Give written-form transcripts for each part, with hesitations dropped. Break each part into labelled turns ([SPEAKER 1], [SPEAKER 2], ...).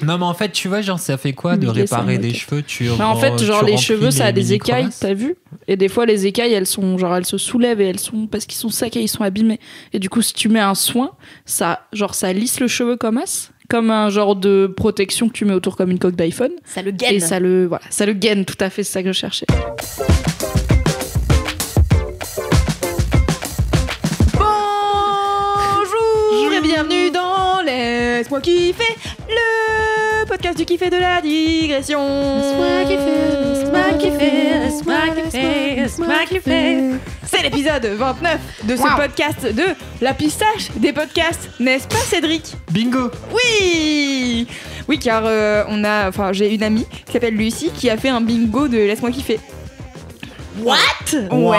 [SPEAKER 1] Non, mais en fait, tu vois, genre, ça fait quoi de réparer des cheveux?
[SPEAKER 2] Mais en fait, genre, les cheveux, ça a des écailles, t'as vu? Et des fois, les écailles, elles se soulèvent et elles sont, parce qu'ils sont secs et ils sont abîmés. Et du coup, si tu mets un soin, ça lisse le cheveu comme as, comme un genre de protection que tu mets autour comme une coque d'iPhone.
[SPEAKER 3] Ça le gaine.
[SPEAKER 2] Et ça le gaine, tout à fait, c'est ça que je cherchais.
[SPEAKER 3] Bonjour et bienvenue dans Laisse-moi kiffer, le podcast du kiff et de la digression. Laisse-moi kiffer, laisse-moi kiffer, laisse-moi kiffer, laisse-moi kiffer. C'est l'épisode 29 de ce podcast de la pistache des podcasts, n'est-ce pas Cédric?
[SPEAKER 1] Bingo.
[SPEAKER 3] Oui, car j'ai une amie qui s'appelle Lucie qui a fait un bingo de Laisse-moi kiffer.
[SPEAKER 2] What?
[SPEAKER 3] Ouais,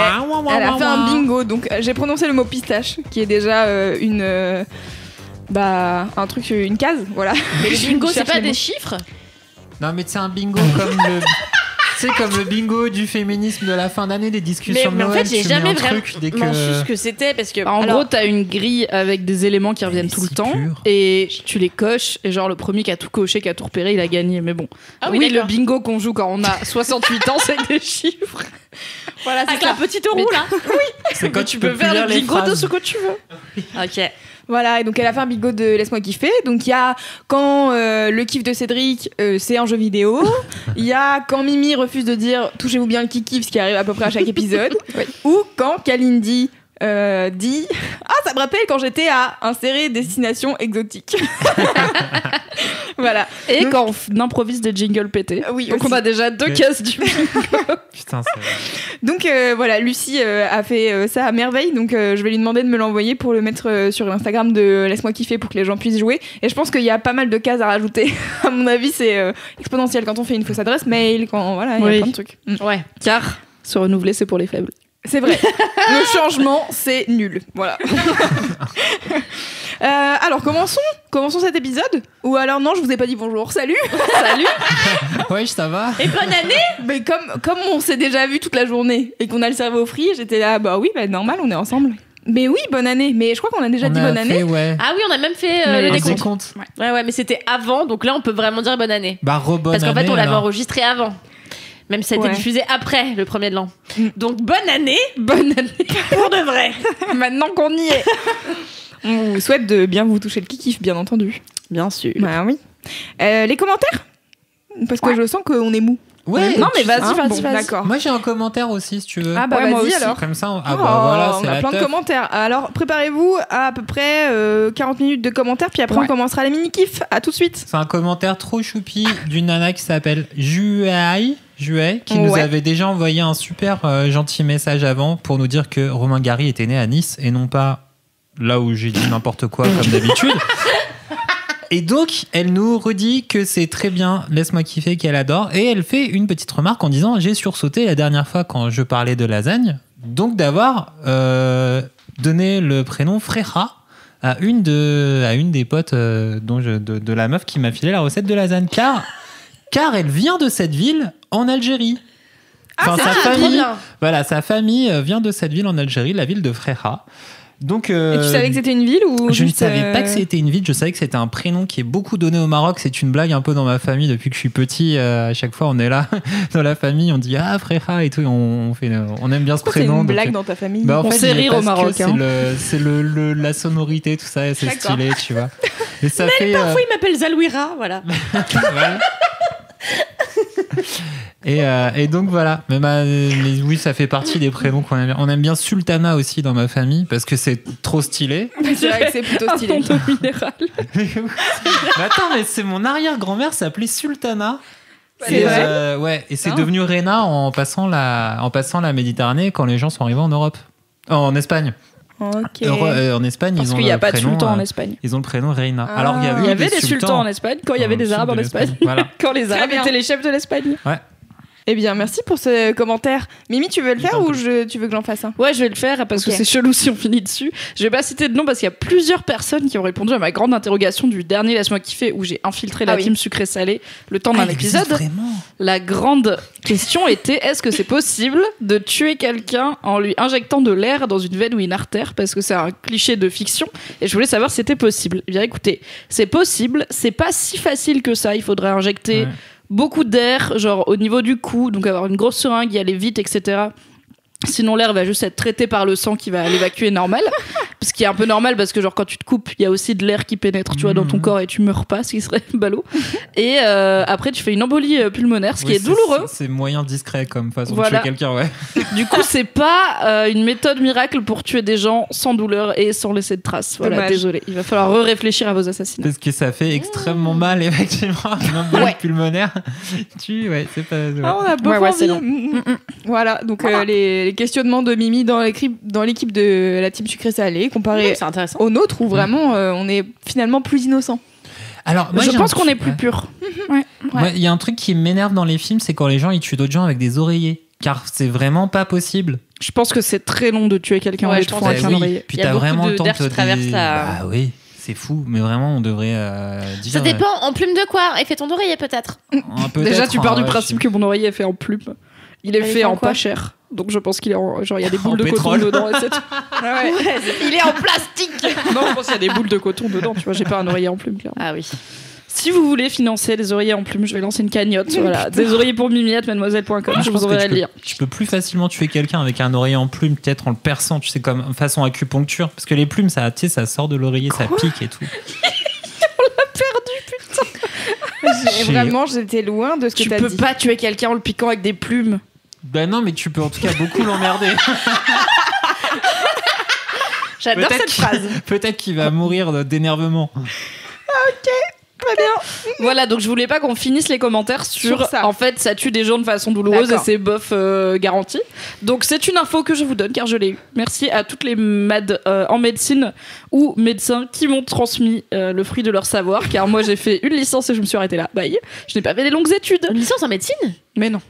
[SPEAKER 3] elle a fait un bingo, donc j'ai prononcé le mot pistache, qui est déjà un truc, une case, voilà.
[SPEAKER 4] Mais le bingo, c'est pas des chiffres?
[SPEAKER 1] Non, mais c'est un bingo comme le... C'est comme le bingo du féminisme de la fin d'année, des discussions de Noël.
[SPEAKER 4] Mais en fait, j'ai jamais vraiment
[SPEAKER 1] su
[SPEAKER 4] ce que c'était parce que.
[SPEAKER 2] En gros, t'as une grille avec des éléments qui reviennent tout le temps et tu les coches. Et genre, le premier qui a tout coché, qui a tout repéré, il a gagné. Mais bon.
[SPEAKER 4] Ah oui,
[SPEAKER 2] le bingo qu'on joue quand on a 68 ans, c'est des chiffres.
[SPEAKER 3] Voilà,
[SPEAKER 4] avec un petit euro là.
[SPEAKER 2] Oui.
[SPEAKER 1] C'est quand tu peux
[SPEAKER 2] faire le
[SPEAKER 1] les
[SPEAKER 2] bingo
[SPEAKER 1] phrases.
[SPEAKER 2] de ce que tu veux.
[SPEAKER 4] Ok.
[SPEAKER 3] Voilà, et donc elle a fait un bingo de Laisse-moi kiffer. Donc il y a quand le kiff de Cédric, c'est un jeu vidéo. Il y a quand Mimi refuse de dire touchez-vous bien le kiff, ce qui arrive à peu près à chaque épisode.
[SPEAKER 2] Oui.
[SPEAKER 3] Ou quand Kalindi dit ça me rappelle quand j'étais à insérer destination exotique. Voilà.
[SPEAKER 2] Et
[SPEAKER 3] donc,
[SPEAKER 2] quand on improvise des jingles pétés.
[SPEAKER 3] Oui,
[SPEAKER 2] donc
[SPEAKER 3] aussi.
[SPEAKER 2] on a déjà deux cases du bingo.
[SPEAKER 1] Putain, c'est vrai.
[SPEAKER 3] Donc voilà, Lucie a fait ça à merveille, donc je vais lui demander de me l'envoyer pour le mettre sur l'Instagram de Laisse-moi kiffer pour que les gens puissent jouer. Et je pense qu'il y a pas mal de cases à rajouter. À mon avis, c'est exponentiel quand on fait une fausse adresse mail, quand voilà, il y a plein de trucs.
[SPEAKER 4] Ouais.
[SPEAKER 2] Car se renouveler, c'est pour les faibles.
[SPEAKER 3] C'est vrai. Le changement, c'est nul. Voilà. Alors, commençons cet épisode. Ou alors, non, je vous ai pas dit bonjour. Salut. Salut.
[SPEAKER 1] Ouais, ça va.
[SPEAKER 4] Et bonne année.
[SPEAKER 3] Mais comme on s'est déjà vu toute la journée et qu'on a le cerveau free, j'étais là, normal, on est ensemble. Mais oui, bonne année. Mais je crois qu'on a déjà dit bonne année.
[SPEAKER 1] Ouais.
[SPEAKER 4] Ah oui, on a même fait le décompte.
[SPEAKER 1] Ouais.
[SPEAKER 4] Ouais, mais c'était avant, donc là on peut vraiment dire bonne année.
[SPEAKER 1] Bah, rebonne
[SPEAKER 4] Parce qu'en fait,
[SPEAKER 1] année,
[SPEAKER 4] on l'avait
[SPEAKER 1] alors.
[SPEAKER 4] enregistré avant. Même si ça a été diffusé après le premier de l'an. Donc bonne année.
[SPEAKER 2] Bonne année.
[SPEAKER 4] Pour de vrai.
[SPEAKER 3] Maintenant qu'on y est. On vous souhaite de bien vous toucher le kikif, bien entendu.
[SPEAKER 2] Bien sûr.
[SPEAKER 3] Bah oui. Les commentaires? Parce que je sens qu'on est mou.
[SPEAKER 1] Ouais.
[SPEAKER 2] Non, mais vas-y.
[SPEAKER 3] D'accord.
[SPEAKER 1] Moi, j'ai un commentaire aussi, si tu veux.
[SPEAKER 3] Ah bah
[SPEAKER 2] Ouais, moi
[SPEAKER 3] vas-y
[SPEAKER 2] aussi.
[SPEAKER 3] alors.
[SPEAKER 1] Comme ça,
[SPEAKER 3] On
[SPEAKER 1] c'est
[SPEAKER 3] a
[SPEAKER 1] la
[SPEAKER 3] plein de
[SPEAKER 1] teuf.
[SPEAKER 3] commentaires. Alors préparez-vous à peu près 40 minutes de commentaires, puis après on commencera les mini-kifs. À tout de suite.
[SPEAKER 1] C'est un commentaire trop choupi d'une nana qui s'appelle Juai, qui nous avait déjà envoyé un super gentil message avant pour nous dire que Romain Gary était né à Nice et non pas là où j'ai dit n'importe quoi comme d'habitude. Et donc, elle nous redit que c'est très bien Laisse-moi kiffer, qu'elle adore. Et elle fait une petite remarque en disant « J'ai sursauté la dernière fois quand je parlais de lasagne, donc d'avoir donné le prénom Freja à une des potes de la meuf qui m'a filé la recette de lasagne. Car elle vient de cette ville en Algérie. Enfin, sa famille vient de cette ville en Algérie, la ville de Freja. Donc,
[SPEAKER 3] et tu savais que c'était une ville ou
[SPEAKER 1] je ne savais pas que c'était une ville, je savais que c'était un prénom qui est beaucoup donné au Maroc. C'est une blague un peu dans ma famille depuis que je suis petit. À chaque fois, on est là dans la famille, on dit ah Freja et tout, on aime bien ce prénom.
[SPEAKER 3] C'est une
[SPEAKER 1] donc,
[SPEAKER 3] blague dans ta famille.
[SPEAKER 1] Bah,
[SPEAKER 2] On sait rire au Maroc.
[SPEAKER 1] C'est la sonorité, tout ça, c'est stylé, tu vois. Et ça fait.
[SPEAKER 4] Parfois il m'appelle Zalouira, voilà.
[SPEAKER 1] Voilà. Et donc voilà, mais oui, ça fait partie des prénoms qu'on aime bien. On aime bien Sultana aussi dans ma famille parce que c'est trop stylé.
[SPEAKER 3] C'est vrai que c'est plutôt stylé.
[SPEAKER 2] Un ton minéral.
[SPEAKER 1] Mais attends, mais c'est mon arrière-grand-mère s'appait Sultana.
[SPEAKER 3] C'est vrai
[SPEAKER 1] ouais, et c'est devenu Reina en passant la Méditerranée quand les gens sont arrivés en Europe, en Espagne.
[SPEAKER 3] Ok.
[SPEAKER 1] En Espagne,
[SPEAKER 2] Parce
[SPEAKER 1] ils ont
[SPEAKER 2] qu'il n'y a
[SPEAKER 1] le
[SPEAKER 2] pas de
[SPEAKER 1] prénom,
[SPEAKER 2] sultan en Espagne.
[SPEAKER 1] Ils ont le prénom Reina.
[SPEAKER 3] Ah.
[SPEAKER 1] Alors
[SPEAKER 2] Il y avait des sultans en Espagne quand il y avait des Arabes en Espagne.
[SPEAKER 1] Voilà.
[SPEAKER 2] Quand les Arabes
[SPEAKER 3] bien.
[SPEAKER 2] étaient les chefs de l'Espagne.
[SPEAKER 1] Ouais.
[SPEAKER 3] Eh bien, merci pour ce commentaire. Mimi, tu veux le faire ou tu veux que j'en fasse un ?
[SPEAKER 2] Ouais, je vais le faire parce que c'est chelou si on finit dessus. Je vais pas citer de nom parce qu'il y a plusieurs personnes qui ont répondu à ma grande interrogation du dernier Laisse-moi kiffer où j'ai infiltré la team sucré-salé le temps d'un épisode. La grande question était est-ce que c'est possible de tuer quelqu'un en lui injectant de l'air dans une veine ou une artère, parce que c'est un cliché de fiction et je voulais savoir si c'était possible. Eh bien écoutez, c'est possible, c'est pas si facile que ça, il faudrait injecter beaucoup d'air, genre au niveau du cou, donc avoir une grosse seringue, y aller vite, etc. Sinon l'air va juste être traité par le sang qui va l'évacuer normal, ce qui est un peu normal parce que genre quand tu te coupes il y a aussi de l'air qui pénètre tu vois dans ton corps et tu meurs pas, ce qui serait ballot. Et après tu fais une embolie pulmonaire, ce qui est douloureux.
[SPEAKER 1] C'est moyen discret comme façon de tuer quelqu'un, ouais.
[SPEAKER 2] Du coup c'est pas une méthode miracle pour tuer des gens sans douleur et sans laisser de traces. Voilà, dommage. Désolé, il va falloir réfléchir à vos assassinats.
[SPEAKER 1] Parce que ça fait extrêmement mal effectivement, une embolie pulmonaire. C'est pas.
[SPEAKER 3] On a beau c'est long. Voilà, donc les questionnements de Mimi dans l'équipe de la team sucré-salé comparé au nôtre où vraiment on est finalement plus innocent.
[SPEAKER 1] Alors, moi,
[SPEAKER 2] je pense qu'on est plus pur.
[SPEAKER 1] Il y a un truc qui m'énerve dans les films, c'est quand les gens ils tuent d'autres gens avec des oreillers, car c'est vraiment pas possible.
[SPEAKER 2] Je pense que c'est très long de tuer quelqu'un avec un oreiller.
[SPEAKER 1] Puis t'as vraiment le temps de traverser la... Bah oui. C'est fou, mais vraiment, on devrait dire...
[SPEAKER 4] Ça dépend, en plume de quoi ? Et fais ton oreiller, peut-être.
[SPEAKER 2] Déjà, tu pars du principe que mon oreiller est fait en plume. Il est fait en pas cher. Donc je pense qu'il est en... Genre, il y a des boules de coton dedans.
[SPEAKER 4] Il est en plastique.
[SPEAKER 2] Non, je pense qu'il y a des boules de coton dedans. Tu vois, j'ai pas un oreiller en plume, clairement.
[SPEAKER 4] Ah oui.
[SPEAKER 2] Si vous voulez financer des oreillers en plume, je vais lancer une cagnotte. Voilà, des oreillers pour Mimi@mademoiselle.com. Je vous enverrai le lien.
[SPEAKER 1] Tu peux plus facilement tuer quelqu'un avec un oreiller en plume, peut-être en le perçant, tu sais, comme façon acupuncture. Parce que les plumes, ça sort de l'oreiller, ça pique et tout.
[SPEAKER 2] On l'a perdu, putain.
[SPEAKER 3] Vraiment, j'étais loin de ce que t'as dit.
[SPEAKER 2] Tu peux pas tuer quelqu'un en le piquant avec des plumes.
[SPEAKER 1] Ben non, mais tu peux en tout cas beaucoup l'emmerder.
[SPEAKER 2] J'adore cette phrase.
[SPEAKER 1] Peut-être qu'il va mourir d'énervement.
[SPEAKER 3] Ok. Très bien.
[SPEAKER 2] Voilà, donc je voulais pas qu'on finisse les commentaires sur ça. En fait, ça tue des gens de façon douloureuse. D'accord. Et c'est bof garanti. Donc c'est une info que je vous donne car je l'ai eu. Merci à toutes les mads en médecine ou médecins qui m'ont transmis le fruit de leur savoir, car moi j'ai fait une licence et je me suis arrêtée là. Bye. Je n'ai pas fait des longues études.
[SPEAKER 4] Une licence en médecine ?
[SPEAKER 2] Mais non.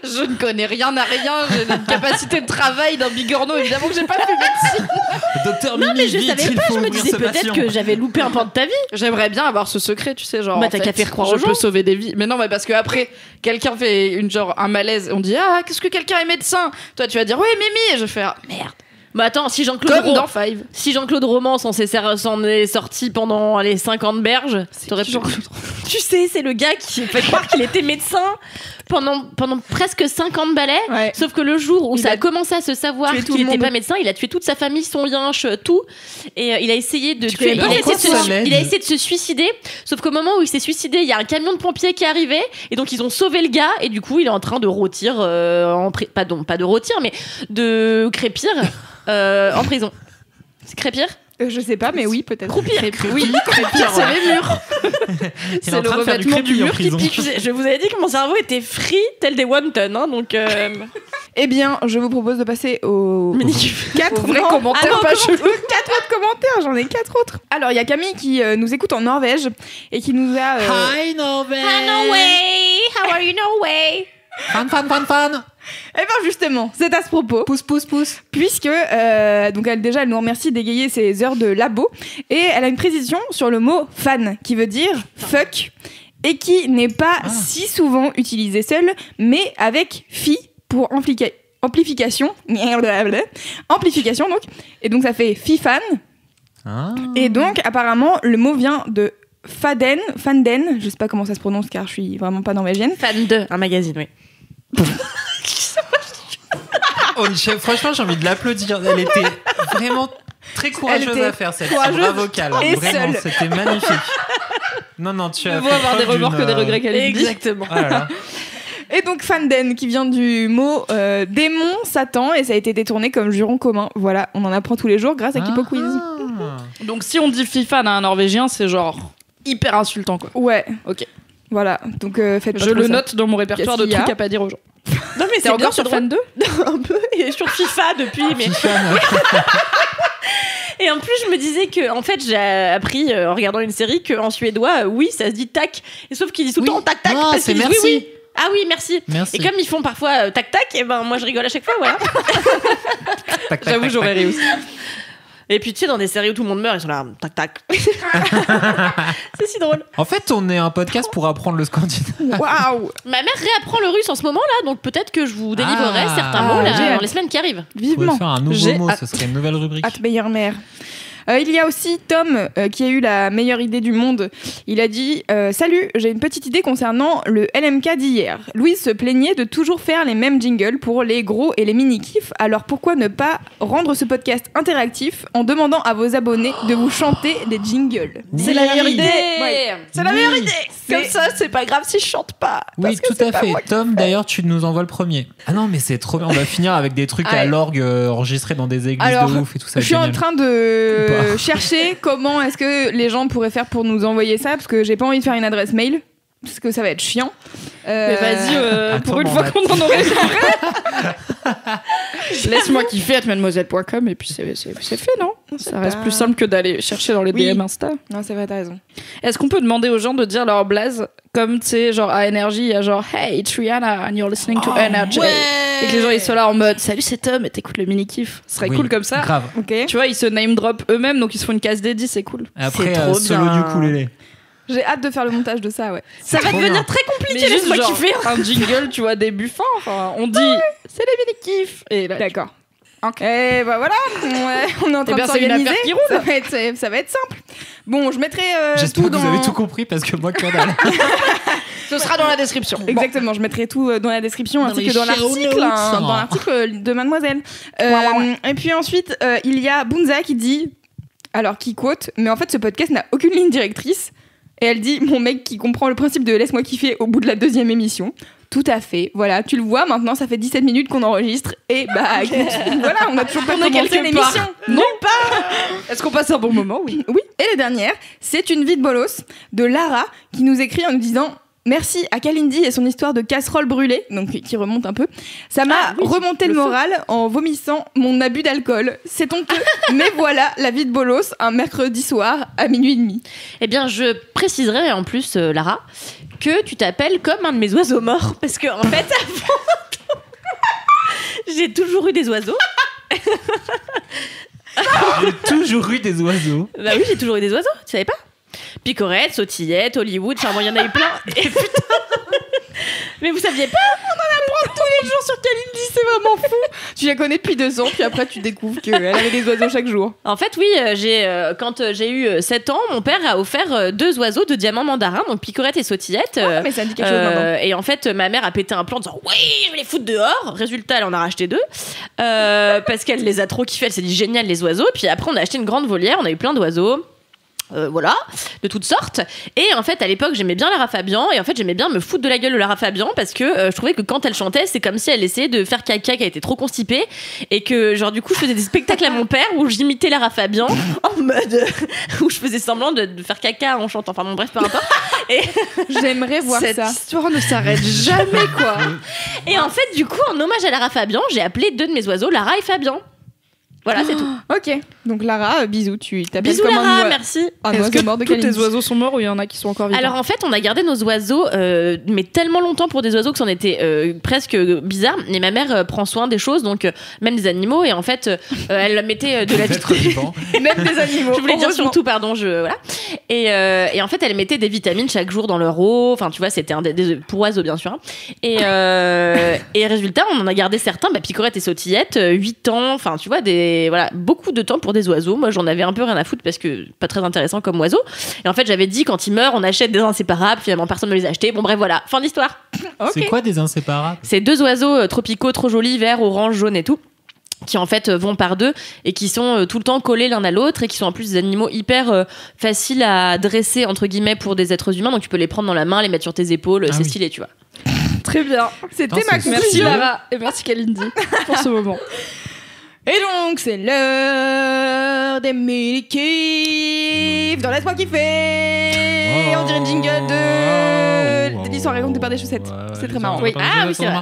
[SPEAKER 2] Je ne connais rien à rien, j'ai une capacité de travail d'un bigorneau, évidemment que j'ai pas fait médecine.
[SPEAKER 1] Docteur Mimi,
[SPEAKER 4] non mais je savais pas, je me disais peut-être que j'avais loupé un pan de ta vie.
[SPEAKER 2] Qu'à avoir ce secret, tu sais, genre
[SPEAKER 4] bah t'as qu'à faire croire aux gens.
[SPEAKER 2] Je peux sauver des vies. Mais non, mais parce que après quelqu'un fait un malaise, on dit ah qu'est-ce que quelqu'un est médecin. Toi tu vas dire oui Mimi et je fais merde.
[SPEAKER 4] Bah attends, si Jean-Claude Roman s'en est sorti pendant les 50 berges, t'aurais pu... Tu sais, c'est le gars qui fait croire qu'il était médecin pendant presque 50 balais, sauf que le jour où ça a commencé à se savoir qu'il n'était pas médecin, il a tué toute sa famille, son yinche, tout, et il a essayé de tuer, il a essayé de se suicider, sauf qu'au moment où il s'est suicidé, il y a un camion de pompiers qui est arrivé, et donc ils ont sauvé le gars, et du coup il est en train de rôtir, pas de rôtir, mais de crépir en prison. C'est crépir ?
[SPEAKER 3] Je sais pas, mais oui, peut-être.
[SPEAKER 2] Croupir. Oui, crépir, c'est les murs. C'est le revêtement du mur qui pique. Je vous avais dit que mon cerveau était free tel des wontons, hein, donc...
[SPEAKER 3] Eh bien, je vous propose de passer aux 4
[SPEAKER 2] vrais commentaires pas chelous.
[SPEAKER 3] 4 autres commentaires, j'en ai 4 autres. Alors, il y a Camille qui nous écoute en Norvège et qui nous a...
[SPEAKER 1] Hi Norvège.
[SPEAKER 4] Hi Norway. How are you Norway?
[SPEAKER 1] Fan.
[SPEAKER 3] Eh bien justement, c'est à ce propos.
[SPEAKER 1] Pousse.
[SPEAKER 3] Puisque, donc elle nous remercie d'égayer ses heures de labo. Et elle a une précision sur le mot fan, qui veut dire fuck, et qui n'est pas si souvent utilisé seul, mais avec fi pour amplification. Amplification donc. Et donc ça fait fi-fan. Et donc apparemment, le mot vient de fanden, je sais pas comment ça se prononce car je suis vraiment pas norvégienne.
[SPEAKER 4] Fan de, un magazine, oui.
[SPEAKER 1] Franchement, j'ai envie de l'applaudir. Elle était vraiment très courageuse à faire cette voix vocale. Vraiment, c'était magnifique. Non, tu as fait
[SPEAKER 2] avoir des remords que des regrets qu'elle dit.
[SPEAKER 4] Exactement.
[SPEAKER 1] Oh là là.
[SPEAKER 3] Et donc fanden qui vient du mot démon, Satan, et ça a été détourné comme juron commun. Voilà, on en apprend tous les jours grâce à Kipo Quiz.
[SPEAKER 2] Donc si on dit fifan à un Norvégien, c'est genre hyper insultant quoi.
[SPEAKER 3] Ouais.
[SPEAKER 2] Ok.
[SPEAKER 3] Voilà, donc faites pas
[SPEAKER 2] Je le
[SPEAKER 3] ça.
[SPEAKER 2] note dans mon répertoire de trucs à pas dire aux gens.
[SPEAKER 4] Non mais
[SPEAKER 2] c'est encore sur Fan 2
[SPEAKER 4] un peu, et sur FIFA depuis. Mais... Et en plus, je me disais que, en fait, j'ai appris en regardant une série qu'en suédois, oui, ça se dit tac. Et sauf qu'ils disent tout le temps tac tac.
[SPEAKER 1] Non,
[SPEAKER 4] parce
[SPEAKER 1] c'est
[SPEAKER 4] qu'ils disent
[SPEAKER 1] merci.
[SPEAKER 4] oui. Ah oui, merci. Et comme ils font parfois tac tac, et ben moi je rigole à chaque fois, voilà.
[SPEAKER 3] J'avoue, j'aurais ri aussi.
[SPEAKER 4] Et puis tu sais, dans des séries où tout le monde meurt, ils sont là, tac tac. C'est si drôle.
[SPEAKER 1] En fait, on est un podcast pour apprendre le scandinave.
[SPEAKER 3] Waouh.
[SPEAKER 4] Ma mère réapprend le russe en ce moment-là, donc peut-être que je vous délivrerai certains mots là, dans les semaines qui arrivent.
[SPEAKER 1] On pourrait
[SPEAKER 3] Vivement.
[SPEAKER 1] faire un nouveau mot, ce serait une nouvelle rubrique.
[SPEAKER 3] Hâte meilleure mère. Il y a aussi Tom qui a eu la meilleure idée du monde. Il a dit salut, j'ai une petite idée concernant le LMK d'hier. Louise se plaignait de toujours faire les mêmes jingles pour les gros et les mini-kifs. Alors pourquoi ne pas rendre ce podcast interactif en demandant à vos abonnés de vous chanter des jingles?
[SPEAKER 4] C'est la meilleure idée.
[SPEAKER 3] Ouais. C'est la meilleure idée. Comme ça, c'est pas grave si je chante pas.
[SPEAKER 1] Oui, tout à fait. Tom, d'ailleurs, tu nous envoies le premier. Ah non, mais c'est trop bien. On va finir avec des trucs à l'orgue enregistrés dans des églises de ouf et tout ça.
[SPEAKER 3] Je suis en train de chercher comment est-ce que les gens pourraient faire pour nous envoyer ça, parce que j'ai pas envie de faire une adresse mail, parce que ça va être chiant.
[SPEAKER 2] Mais vas-y, pour une fois qu'on en aurait Laisse-moi kiffer à mademoiselle.com et puis c'est fait, non? Ça reste plus simple que d'aller chercher dans les DM Insta.
[SPEAKER 3] Non, c'est vrai, t'as raison.
[SPEAKER 2] Est-ce qu'on peut demander aux gens de dire leur blaze comme, tu sais, genre à Energy, il y a genre Hey, it's Rihanna and you're listening to Energy.
[SPEAKER 3] Ouais.
[SPEAKER 2] Et que les gens ils sont là en mode Salut, c'est Tom et t'écoutes le mini-kiff. Ce serait cool comme ça.
[SPEAKER 1] Grave.
[SPEAKER 3] Ok.
[SPEAKER 2] Tu vois, ils se name drop eux-mêmes donc ils se font une case dédiée, c'est cool.
[SPEAKER 1] Après,
[SPEAKER 2] trop
[SPEAKER 1] solo
[SPEAKER 2] bien.
[SPEAKER 1] du ukulélé.
[SPEAKER 3] J'ai hâte de faire le montage de ça, ouais.
[SPEAKER 4] Ça va devenir très compliqué,
[SPEAKER 2] Mais juste
[SPEAKER 4] laisse-moi
[SPEAKER 2] genre,
[SPEAKER 4] kiffer.
[SPEAKER 2] un jingle, tu vois, début fin. Enfin, on dit c'est les mini-kiffs. Et là,
[SPEAKER 3] D'accord. Et bah voilà, on est en train de
[SPEAKER 2] c'est une
[SPEAKER 3] s'organiser.
[SPEAKER 2] affaire qui roule.
[SPEAKER 3] Ça va être simple. Bon, je mettrai
[SPEAKER 1] J'espère
[SPEAKER 3] tout
[SPEAKER 1] que
[SPEAKER 3] dans...
[SPEAKER 1] vous avez tout compris parce que moi, que dalle.
[SPEAKER 2] ce sera dans la description.
[SPEAKER 3] Exactement, je mettrai tout dans la description ainsi que dans l'article, dans l'article de Mademoiselle. Et puis ensuite, il y a Bunza qui dit, alors qui quote, mais en fait ce podcast n'a aucune ligne directrice. Et elle dit, mon mec qui comprend le principe de laisse-moi kiffer au bout de la 2e émission. Tout à fait, voilà, tu le vois, maintenant ça fait 17 minutes qu'on enregistre et bah écoute, voilà, on a toujours pas commencé l'émission.
[SPEAKER 2] Non pas. Est-ce qu'on passe un bon moment? Oui.
[SPEAKER 3] Oui, et la dernière, c'est une vie de bolos de Lara qui nous écrit en nous disant merci à Kalindi et son histoire de casserole brûlée, donc qui remonte un peu. Ça m'a remonté le moral en vomissant mon abus d'alcool. C'est honteux, mais voilà la vie de bolos un mercredi soir à 00h30.
[SPEAKER 4] Eh bien, je préciserai en plus, Lara, que tu t'appelles comme un de mes oiseaux morts. Parce que, en fait, avant, j'ai toujours eu des oiseaux.
[SPEAKER 1] J'ai toujours eu des oiseaux.
[SPEAKER 4] Bah oui, j'ai toujours eu des oiseaux, tu savais pas? Picorette, sautillette, Hollywood, enfin bon, il y en a eu plein. Et putain. Mais vous saviez pas?
[SPEAKER 3] On en apprend tous les jours sur Kalindi, c'est vraiment fou. Tu la connais depuis 2 ans, puis après tu découvres qu'elle avait des oiseaux chaque jour.
[SPEAKER 4] En fait, oui, quand j'ai eu 7 ans, mon père a offert 2 oiseaux de diamants mandarins, donc Picorette et sautillette.
[SPEAKER 3] Mais ça me dit quelque chose maintenant.
[SPEAKER 4] Et en fait, ma mère a pété un plan en disant oui, je vais les foutre dehors. Résultat, elle en a racheté 2 parce qu'elle les a trop kiffés. Elle s'est dit génial les oiseaux. Puis après, on a acheté une grande volière. On a eu plein d'oiseaux. Voilà, de toutes sortes. Et en fait, à l'époque, j'aimais bien Lara Fabian. Et en fait, j'aimais bien me foutre de la gueule de Lara Fabian parce que je trouvais que quand elle chantait, c'est comme si elle essayait de faire caca, qu'elle était trop constipée. Et que, genre, du coup, je faisais des spectacles à mon père où j'imitais Lara Fabian en mode. où je faisais semblant de faire caca en chantant. Enfin, bon, bref, peu importe. Et
[SPEAKER 3] j'aimerais voir
[SPEAKER 2] cette
[SPEAKER 3] ça.
[SPEAKER 2] Cette histoire ne s'arrête jamais, quoi.
[SPEAKER 4] Et en fait, du coup, en hommage à Lara Fabian, j'ai appelé 2 de mes oiseaux Lara et Fabian. Voilà, c'est tout.
[SPEAKER 3] Ok, donc Lara, bisous, tu t'appelles
[SPEAKER 4] bisous
[SPEAKER 3] comme
[SPEAKER 4] Lara, merci.
[SPEAKER 3] Est-ce que
[SPEAKER 2] mort de tous tes oiseaux sont morts ou il y en a qui sont encore vivants?
[SPEAKER 4] Alors en fait, on a gardé nos oiseaux, mais tellement longtemps pour des oiseaux que c'en était presque bizarre. Et ma mère prend soin des choses, donc même des animaux. Et en fait, elle mettait de la vitamine.
[SPEAKER 3] Même des animaux.
[SPEAKER 4] Je voulais dire surtout, pardon, voilà. Et en fait, elle mettait des vitamines chaque jour dans leur eau. Enfin, tu vois, c'était pour oiseaux, bien sûr. Et résultat, on en a gardé certains, Picorette et sautillette, 8 ans. Enfin, tu vois, voilà, beaucoup de temps pour des oiseaux. Moi, j'en avais un peu rien à foutre parce que pas très intéressant comme oiseau. Et en fait, j'avais dit quand ils meurent, on achète des inséparables. Finalement, personne ne les a achetés. Bon, bref, voilà, fin d'histoire.
[SPEAKER 3] Okay.
[SPEAKER 1] C'est quoi des inséparables?
[SPEAKER 4] C'est 2 oiseaux tropicaux trop jolis, vert, orange, jaune et tout, qui en fait vont par 2 et qui sont tout le temps collés l'un à l'autre et qui sont en plus des animaux hyper faciles à dresser entre guillemets pour des êtres humains. Donc tu peux les prendre dans la main, les mettre sur tes épaules. C'est stylé, tu vois.
[SPEAKER 2] Très bien.
[SPEAKER 3] C'était ma conclusion.
[SPEAKER 2] Merci Lara et merci Kalindi pour ce moment.
[SPEAKER 3] Et donc, c'est l'heure des mini-kiffs dans Laisse-moi kiffer. On dirait une jingle de l'histoire racontée par des chaussettes. C'est très marrant.
[SPEAKER 2] Oui,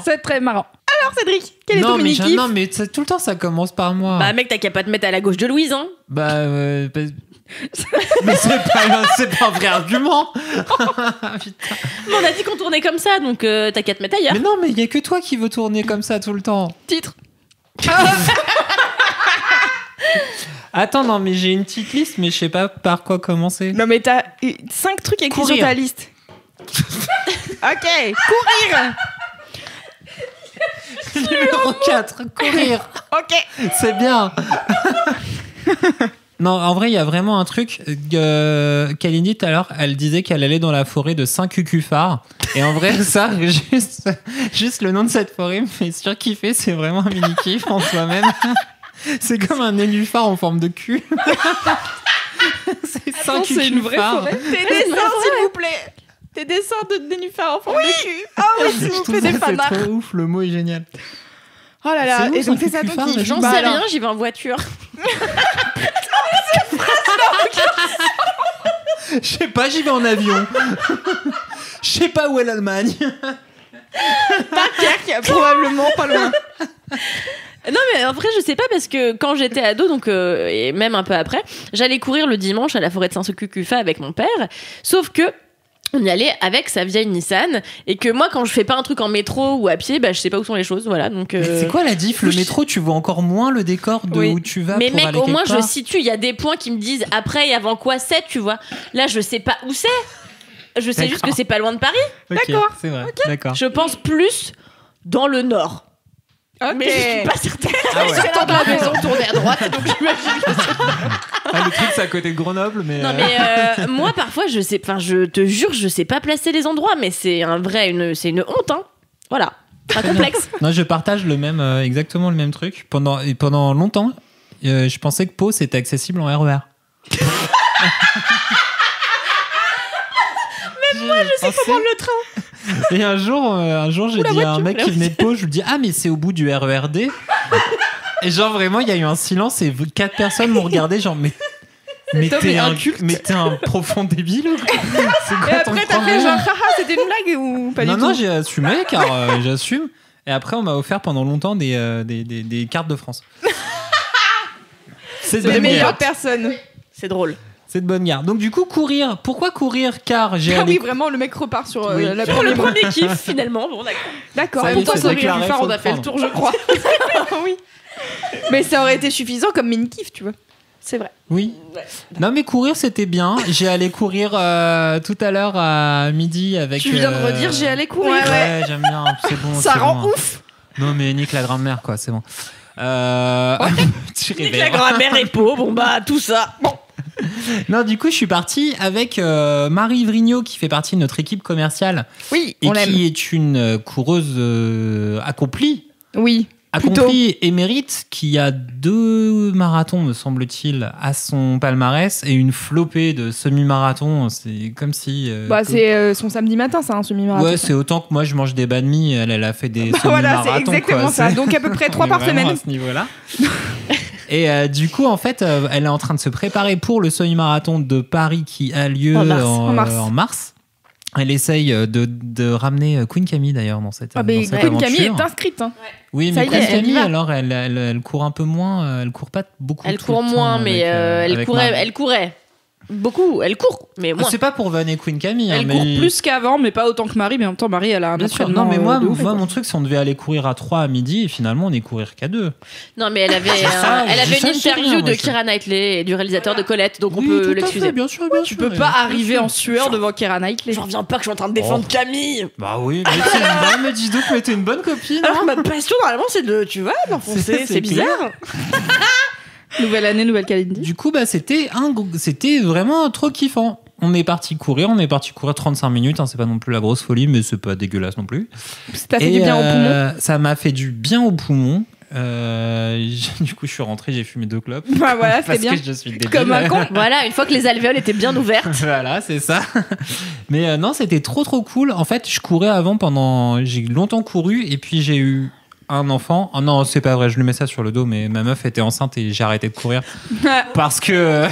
[SPEAKER 3] c'est très marrant. alors, Cédric? Quel est ton mini-kiff?
[SPEAKER 1] Non, mais tout le temps, ça commence par moi.
[SPEAKER 4] Bah, mec, t'as qu'à pas te mettre à la gauche de Louise, hein.
[SPEAKER 1] Bah, mais c'est pas un vrai argument. Putain.
[SPEAKER 4] Mais on a dit qu'on tournait comme ça, donc t'as qu'à te mettre ailleurs.
[SPEAKER 1] Mais non, mais il y a que toi qui veux tourner comme ça tout le temps.
[SPEAKER 3] Titre.
[SPEAKER 1] Attends, non, mais j'ai une petite liste, mais je sais pas par quoi commencer.
[SPEAKER 3] Non, mais t'as 5 trucs écrits sur ta liste. Ok, courir.
[SPEAKER 1] Numéro 4, courir.
[SPEAKER 3] Ok.
[SPEAKER 1] C'est bien. Non, en vrai, il y a vraiment un truc. Kalindi, tout à l'heure, elle disait qu'elle allait dans la forêt de Saint-Cucuphare. Et en vrai, ça, juste le nom de cette forêt me fait surkiffer. C'est vraiment un mini-kiff en soi-même. C'est comme un nénuphar en forme de cul. C'est Saint-Cucuphare.
[SPEAKER 3] C'est une vraie forêt. Tes dessins, s'il vous plaît. Tes dessins de nénuphar en forme de cul. Ah oui, s'il vous plaît, des fanarts.
[SPEAKER 1] C'est trop ouf, le mot est génial.
[SPEAKER 3] Oh là là, et donc c'est ça ton kiff.
[SPEAKER 4] J'en sais rien, j'y vais en voiture.
[SPEAKER 1] Je sais pas, j'y vais en avion. Je sais pas où est l'Allemagne.
[SPEAKER 3] Dunkerque, probablement pas loin.
[SPEAKER 4] Non mais en vrai je sais pas parce que quand j'étais ado donc et même un peu après j'allais courir le dimanche à la forêt de Saint-Cucuphare avec mon père, sauf que on y allait avec sa vieille Nissan et que moi quand je fais pas un truc en métro ou à pied bah je sais pas où sont les choses, voilà donc
[SPEAKER 1] mais c'est quoi la diff? Le métro tu vois encore moins le décor de où tu vas.
[SPEAKER 4] Mais
[SPEAKER 1] pour
[SPEAKER 4] mec
[SPEAKER 1] aller
[SPEAKER 4] au moins
[SPEAKER 1] part.
[SPEAKER 4] je situe, il y a des points qui me disent après et avant quoi c'est, tu vois, là je sais pas où c'est, je sais juste que c'est pas loin de Paris.
[SPEAKER 1] Okay,
[SPEAKER 3] d'accord,
[SPEAKER 1] c'est vrai, d'accord.
[SPEAKER 4] Je pense plus dans le nord.
[SPEAKER 3] Okay.
[SPEAKER 4] Mais je suis pas certaine.
[SPEAKER 1] Ah ouais.
[SPEAKER 4] Je suis de la maison tournée à droite, donc j'imagine que c'est...
[SPEAKER 1] Le truc, c'est à côté de Grenoble, mais...
[SPEAKER 4] Non, mais moi, parfois, je sais... Enfin, je te jure, je sais pas placer les endroits, mais c'est c'est une honte, hein. Voilà. Pas complexe.
[SPEAKER 1] Non, je partage exactement le même truc. Pendant longtemps, je pensais que Pau, c'était accessible en RER.
[SPEAKER 3] Même moi, je sais pas prendre le train.
[SPEAKER 1] Et un jour j'ai dit à un mec qui venait de Pau, je lui dis ah mais c'est au bout du RERD. Et genre vraiment il y a eu un silence et 4 personnes m'ont regardé genre mais t'es un profond débile ou quoi? C'est quoi
[SPEAKER 3] et après t'as fait genre haha c'était une blague ou pas du tout?
[SPEAKER 1] Non j'ai assumé car j'assume. Et après on m'a offert pendant longtemps des cartes de France.
[SPEAKER 3] C'est les meilleures personnes.
[SPEAKER 4] C'est drôle.
[SPEAKER 1] C'est de bonne garde. Donc du coup courir. Pourquoi courir? Car j'ai
[SPEAKER 3] oui vraiment le mec repart sur
[SPEAKER 4] le premier kiff finalement. Bon d'accord.
[SPEAKER 3] Pourquoi courir? On a fait le tour je crois. Oui. Mais ça aurait été suffisant comme mini kiff tu vois. C'est vrai.
[SPEAKER 1] Oui. Non mais courir c'était bien. J'ai allé courir tout à l'heure à midi avec.
[SPEAKER 3] Tu viens de redire j'ai allé courir.
[SPEAKER 1] Ouais j'aime bien. C'est bon.
[SPEAKER 3] Ça rend
[SPEAKER 1] bon.
[SPEAKER 3] ouf.
[SPEAKER 1] Non mais nique la grand-mère quoi. C'est bon.
[SPEAKER 4] Nique la grand-mère et Pau. Bon bah tout ça. Bon.
[SPEAKER 1] Non, du coup, je suis partie avec Marie Vrigno, qui fait partie de notre équipe commerciale.
[SPEAKER 3] Oui,
[SPEAKER 1] et qui est une coureuse accomplie.
[SPEAKER 3] Oui.
[SPEAKER 1] Accomplie et mérite, qui a 2 marathons, me semble-t-il, à son palmarès et une flopée de semi-marathons. C'est comme si.
[SPEAKER 3] C'est son samedi matin, ça, un semi-marathon.
[SPEAKER 1] Ouais, c'est autant que moi je mange des banh mi. Elle a fait des semi-marathons.
[SPEAKER 3] Voilà, c'est exactement
[SPEAKER 1] quoi.
[SPEAKER 3] ça. Donc à peu près 3 par semaine.
[SPEAKER 1] À ce niveau-là. Et du coup, en fait, elle est en train de se préparer pour le semi-marathon de Paris qui a lieu en mars. Elle essaye de ramener Queen Camille d'ailleurs dans cette aventure.
[SPEAKER 3] Queen Camille est inscrite. Hein.
[SPEAKER 1] Oui, mais Queen Camille, alors, elle court un peu moins. Elle court pas beaucoup.
[SPEAKER 4] Elle court moins, mais elle courait. Beaucoup, elle court, mais moi.
[SPEAKER 1] C'est pas pour vanner Queen Camille.
[SPEAKER 2] Elle court plus qu'avant, mais pas autant que Marie. Mais en même temps, Marie, elle a un entraînement.
[SPEAKER 1] Non, mais moi, mon truc, c'est on devait aller courir à 3 à midi et finalement, on est courir qu'à 2.
[SPEAKER 4] Non, mais elle avait une interview de Keira Knightley et du réalisateur de Colette, donc on peut l'excuser.
[SPEAKER 1] Bien sûr.
[SPEAKER 2] Tu peux pas arriver en sueur devant Keira Knightley.
[SPEAKER 4] J'en reviens pas que je suis en train de défendre Camille.
[SPEAKER 1] Bah oui, mais dis donc, mais t'es une bonne copine.
[SPEAKER 4] Alors, ma passion, normalement, c'est de, tu vois, d'enfoncer. C'est bizarre.
[SPEAKER 2] Nouvelle année, nouvelle Kalindi.
[SPEAKER 1] Du coup, c'était vraiment trop kiffant. On est parti courir 35 minutes, hein, c'est pas non plus la grosse folie, mais c'est pas dégueulasse non plus.
[SPEAKER 3] Ça fait du bien aux poumons.
[SPEAKER 1] Ça m'a fait du bien aux poumons. Du coup, je suis rentré, j'ai fumé 2 clopes.
[SPEAKER 3] Bah voilà, c'était bien.
[SPEAKER 1] Parce que je suis débile.
[SPEAKER 3] Comme un con.
[SPEAKER 4] Voilà, une fois que les alvéoles étaient bien ouvertes.
[SPEAKER 1] Voilà, c'est ça. Mais non, c'était trop cool. En fait, je courais avant j'ai longtemps couru et puis j'ai eu un enfant. Oh non, c'est pas vrai, je lui mets ça sur le dos, mais ma meuf était enceinte et j'ai arrêté de courir parce que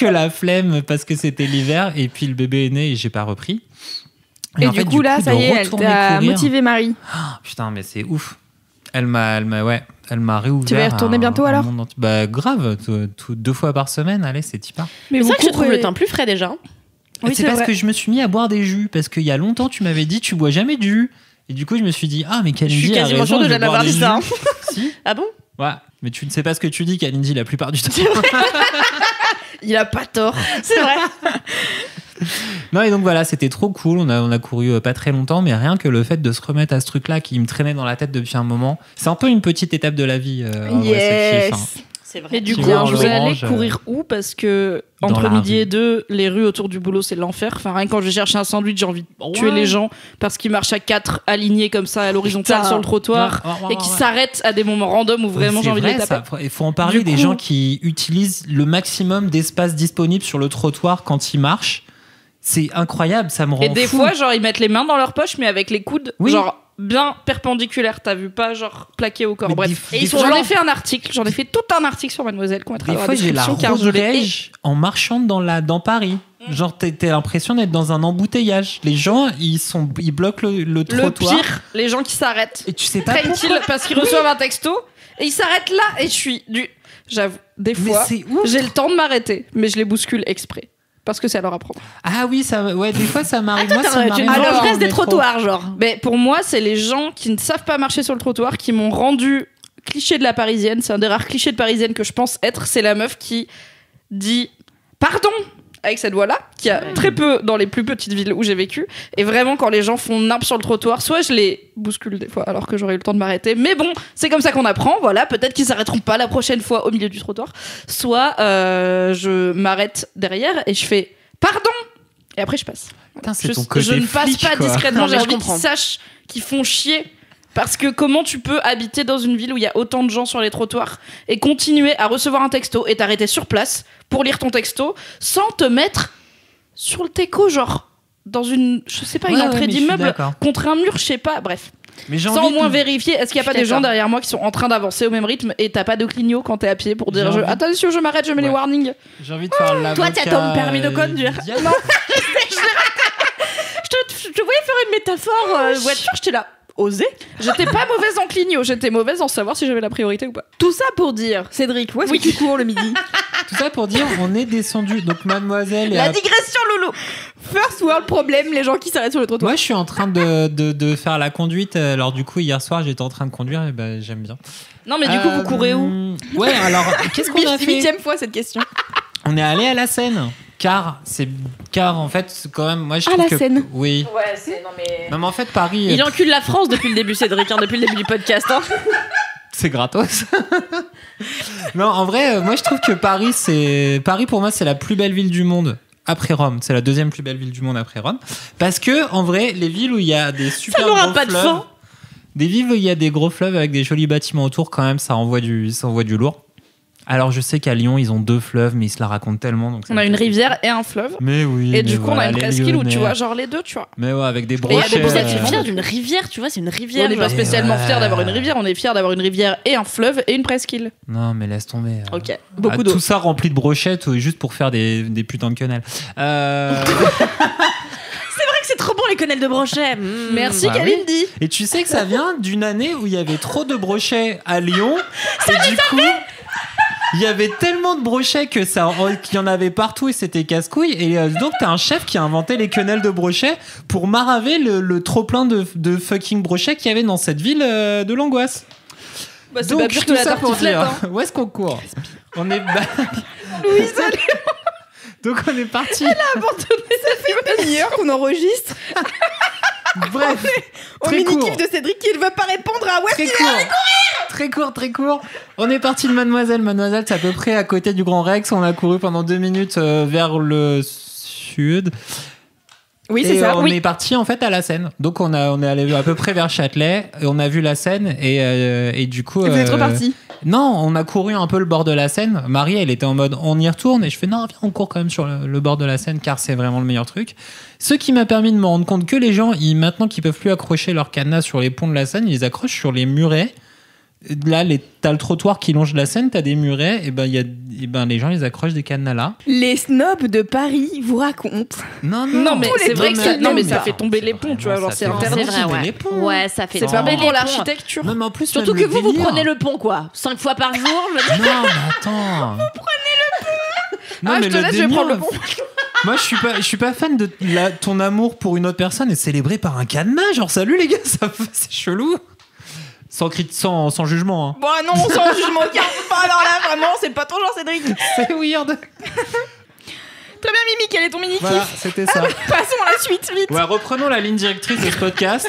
[SPEAKER 1] la flemme, parce que c'était l'hiver et puis le bébé est né et j'ai pas repris.
[SPEAKER 3] Et du coup, là, ça y est, elle t'a motivé Marie.
[SPEAKER 1] Oh, putain, mais c'est ouf. Elle m'a réouvert.
[SPEAKER 3] Tu vas y retourner bientôt alors?
[SPEAKER 1] Bah grave, 2 fois par semaine, allez, c'est typa.
[SPEAKER 4] Mais c'est vrai que je trouve le teint plus frais déjà.
[SPEAKER 1] Oui, c'est parce que je me suis mis à boire des jus, parce qu'il y a longtemps tu m'avais dit tu bois jamais de jus. Et du coup je me suis dit mais Kalindi,
[SPEAKER 4] je suis quasiment sûre de jamais avoir dit ça.
[SPEAKER 1] Si.
[SPEAKER 4] Ah bon?
[SPEAKER 1] Ouais, mais tu ne sais pas ce que tu dis, Kalindi, la plupart du temps.
[SPEAKER 2] Il a pas tort.
[SPEAKER 4] C'est vrai.
[SPEAKER 1] Non, et donc voilà, c'était trop cool. On a couru pas très longtemps, mais rien que le fait de se remettre à ce truc-là qui me traînait dans la tête depuis un moment, c'est un peu une petite étape de la vie.
[SPEAKER 3] Yes.
[SPEAKER 1] Vrai,
[SPEAKER 4] c'est vrai.
[SPEAKER 2] Et du coup, vous allez courir où? Parce que entre midi et 2, les rues autour du boulot, c'est l'enfer. Enfin, rien que quand je vais chercher un sandwich, j'ai envie de tuer les gens parce qu'ils marchent à 4 alignés comme ça à l'horizontale sur le trottoir et qui s'arrêtent à des moments random où vraiment j'ai envie de les taper.
[SPEAKER 1] Il faut en parler des gens qui utilisent le maximum d'espace disponible sur le trottoir quand ils marchent. C'est incroyable, ça me rend fou.
[SPEAKER 2] Et des fois, genre, ils mettent les mains dans leur poche, mais avec les coudes, genre, bien perpendiculaires. T'as vu, pas genre plaqués au corps.
[SPEAKER 1] Mais
[SPEAKER 2] bref.
[SPEAKER 1] j'en
[SPEAKER 2] ai fait un article, j'en ai fait tout un article sur Mademoiselle qu'on mettra dans la description.
[SPEAKER 1] Des fois, j'ai la rage en marchant dans Paris. Genre, t'as l'impression d'être dans un embouteillage. Les gens, ils bloquent le trottoir.
[SPEAKER 2] Le pire, les gens qui s'arrêtent.
[SPEAKER 1] Et tu sais pas
[SPEAKER 2] tranquille parce qu'ils reçoivent un texto et ils s'arrêtent là et je suis J'avoue, des fois, j'ai le temps de m'arrêter, mais je les bouscule exprès. Parce que c'est à leur apprendre.
[SPEAKER 1] Ah oui, des fois ça m'arrive.
[SPEAKER 4] Moi, ça m'arrive. Alors, je reste des trottoirs, genre.
[SPEAKER 2] Mais pour moi, c'est les gens qui ne savent pas marcher sur le trottoir qui m'ont rendu cliché de la parisienne. C'est un des rares clichés de parisienne que je pense être. C'est la meuf qui dit pardon avec cette voix-là, qui a très peu dans les plus petites villes où j'ai vécu. Et vraiment, quand les gens font nimp sur le trottoir, soit je les bouscule des fois alors que j'aurais eu le temps de m'arrêter. Mais bon, c'est comme ça qu'on apprend. Voilà, peut-être qu'ils s'arrêteront pas la prochaine fois au milieu du trottoir. Soit je m'arrête derrière et je fais pardon. Et après, je passe.
[SPEAKER 1] Putain, c'est ton côté
[SPEAKER 2] je ne passe pas discrètement. J'ai envie
[SPEAKER 4] qu'ils
[SPEAKER 2] sachent qu'ils font chier. Parce que comment tu peux habiter dans une ville où il y a autant de gens sur les trottoirs et continuer à recevoir un texto et t'arrêter sur place pour lire ton texto sans te mettre sur le teco, genre dans une, je sais pas, une entrée d'immeuble contre un mur, je sais pas, bref. Mais sans au moins vérifier, est-ce qu'il y a pas des gens derrière moi qui sont en train d'avancer au même rythme et t'as pas de clignot quand t'es à pied pour dire attention, je m'arrête, je mets les warnings.
[SPEAKER 1] J'ai envie de faire l'avocat.
[SPEAKER 4] Toi, t'as ton permis de conduire. Non, je te voyais faire une métaphore voiture, j'étais là. Oser.
[SPEAKER 2] J'étais pas mauvaise en clignot, j'étais mauvaise en savoir si j'avais la priorité ou pas.
[SPEAKER 3] Tout ça pour dire, Cédric, où est-ce que tu cours le midi?
[SPEAKER 1] Tout ça pour dire, on est descendu. Donc Mademoiselle.
[SPEAKER 3] La digression, Loulou. First world problem, les gens qui s'arrêtent sur le trottoir.
[SPEAKER 1] Moi, je suis en train de faire la conduite. Alors du coup, hier soir, j'étais en train de conduire et j'aime bien.
[SPEAKER 2] Non, mais du coup, vous courez où?
[SPEAKER 1] Ouais, alors qu'est-ce qu'on a fait?
[SPEAKER 3] 8e fois cette question.
[SPEAKER 1] On est allé à la Seine. Car en fait, c'est quand même, moi je trouve
[SPEAKER 3] que... Seine.
[SPEAKER 1] Oui.
[SPEAKER 4] Ouais, c'est... Non mais
[SPEAKER 1] en fait, Paris...
[SPEAKER 4] Il encule la France depuis le début, Cédric, depuis le début du podcast. Hein.
[SPEAKER 1] C'est gratos. Non, en vrai, moi je trouve que Paris pour moi, c'est la plus belle ville du monde. Après Rome, c'est la 2e plus belle ville du monde après Rome. Parce que, en vrai, les villes où il y a des super gros fleuves... Ça n'aura pas de fin. Des villes où il y a des gros fleuves avec des jolis bâtiments autour, quand même, ça envoie du lourd. Alors je sais qu'à Lyon ils ont 2 fleuves mais ils se la racontent tellement donc
[SPEAKER 2] on a une rivière et un fleuve.
[SPEAKER 1] Mais oui.
[SPEAKER 2] Et du coup on a une presqu'île où tu vois genre les deux tu vois.
[SPEAKER 1] Mais ouais avec des brochets.
[SPEAKER 4] Et vous êtes fiers d'une rivière tu vois c'est une rivière.
[SPEAKER 2] On n'est pas spécialement fiers d'avoir une rivière on est fiers d'avoir une rivière et un fleuve et une presqu'île.
[SPEAKER 1] Non mais laisse tomber.
[SPEAKER 2] Ok beaucoup d'eau.
[SPEAKER 1] Tout ça rempli de brochettes juste pour faire des putains de quenelles.
[SPEAKER 4] C'est vrai que c'est trop bon les quenelles de brochet.
[SPEAKER 2] Merci Kalindi.
[SPEAKER 1] Oui. Et tu sais que ça vient d'une année où il y avait trop de brochets à Lyon. Et du coup il y avait tellement de brochets qu'il y en avait partout et c'était casse-couille. Et donc, t'as un chef qui a inventé les quenelles de brochets pour maraver le trop-plein de fucking brochets qu'il y avait dans cette ville de l'angoisse.
[SPEAKER 2] Bah, c'est donc, pas pire que la tartiflette. Hein.
[SPEAKER 1] Où est-ce qu'on court? On est...
[SPEAKER 2] Louise
[SPEAKER 1] Donc, on est parti.
[SPEAKER 2] Elle a abandonné.
[SPEAKER 3] Ça fait une demi-heure qu'on enregistre.
[SPEAKER 1] Bref,
[SPEAKER 3] au mini-kiff de Cédric qui ne veut pas répondre à où est-ce qu'il est allé courir.
[SPEAKER 1] Très court. On est parti de Mademoiselle. Mademoiselle, c'est à peu près à côté du Grand Rex. On a couru pendant 2 minutes vers le sud.
[SPEAKER 3] Oui, c'est ça.
[SPEAKER 1] On est parti en fait à la Seine. Donc on est allé à peu près vers Châtelet. Et on a vu la Seine et du coup.
[SPEAKER 3] Et vous êtes repartis?
[SPEAKER 1] Non, on a couru un peu le bord de la Seine. Marie, elle était en mode on y retourne et je fais non, viens, on court quand même sur le bord de la Seine car c'est vraiment le meilleur truc. Ce qui m'a permis de me rendre compte que les gens, maintenant qu'ils peuvent plus accrocher leur cadenas sur les ponts de la Seine, ils les accrochent sur les murets Là, t'as le trottoir qui longe la Seine, t'as des murets, et les gens ils accrochent des cadenas là.
[SPEAKER 3] Les snobs de Paris vous racontent.
[SPEAKER 2] Non, mais c'est vrai que ça fait tomber les ponts, tu vois. Genre, c'est interdit.
[SPEAKER 4] C'est vrai, ouais, ça fait tomber les ponts.
[SPEAKER 2] C'est pas bon pour l'architecture.
[SPEAKER 1] Non, mais en plus,
[SPEAKER 4] surtout que vous prenez le pont, quoi. 5 fois par jour.
[SPEAKER 1] Non, mais attends.
[SPEAKER 3] Vous prenez le pont.
[SPEAKER 1] Non, mais
[SPEAKER 3] je te laisse, je vais prendre le pont.
[SPEAKER 1] Moi, je suis pas fan de ton amour pour une autre personne et célébré par un cadenas. Genre, salut les gars, c'est chelou. Sans jugement. Hein.
[SPEAKER 3] Bon, non, sans jugement. Alors là, vraiment, c'est pas ton genre, Cédric.
[SPEAKER 1] C'est weird.
[SPEAKER 3] Très bien, Mimi, quel est ton mini-kiff?
[SPEAKER 1] Voilà, c'était ça.
[SPEAKER 3] Passons à la suite, vite.
[SPEAKER 1] Ouais, reprenons la ligne directrice de ce podcast.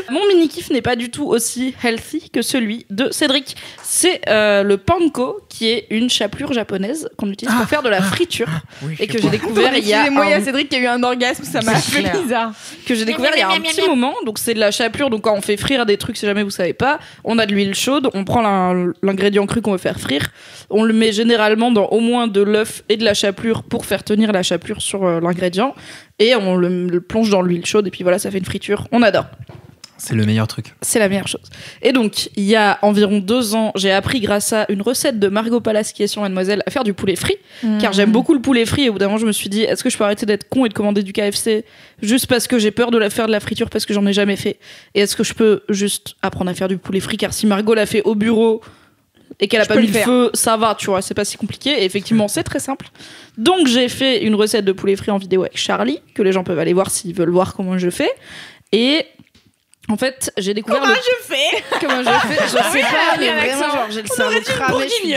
[SPEAKER 2] Mon mini-kiff n'est pas du tout aussi healthy que celui de Cédric. C'est le panko, qui est une chapelure japonaise qu'on utilise pour faire de la friture.
[SPEAKER 1] Oui,
[SPEAKER 2] et que j'ai découvert il y a...
[SPEAKER 3] Excusez-moi, il y a Cédric qui a eu un orgasme, ça m'a fait bizarre.
[SPEAKER 2] Que j'ai découvert il y a un petit moment. Donc c'est de la chapelure, donc quand on fait frire des trucs, si jamais vous savez pas, on a de l'huile chaude, on prend l'ingrédient cru qu'on veut faire frire, on le met généralement dans au moins de l'œuf et de la chapelure pour faire tenir la chapelure sur l'ingrédient, et on le plonge dans l'huile chaude, et puis voilà, ça fait une friture. On adore.
[SPEAKER 1] C'est le meilleur truc.
[SPEAKER 2] C'est la meilleure chose. Et donc, il y a environ 2 ans, j'ai appris grâce à une recette de Margot Palace, qui est sur Mademoiselle, à faire du poulet frit. Car j'aime beaucoup le poulet frit. Et au bout d'un moment, je me suis dit, est-ce que je peux arrêter d'être con et de commander du KFC juste parce que j'ai peur de faire de la friture parce que j'en ai jamais fait? Et est-ce que je peux juste apprendre à faire du poulet frit? Car si Margot l'a fait au bureau et qu'elle a pas mis le feu, ça va, tu vois, c'est pas si compliqué. Et effectivement, c'est très simple. Donc, j'ai fait une recette de poulet frit en vidéo avec Charlie, que les gens peuvent aller voir s'ils veulent voir comment je fais. Et en fait, j'ai découvert
[SPEAKER 3] Comment je fais
[SPEAKER 2] Je sais pas, mais vraiment, genre, j'ai le cerveau cramé, je suis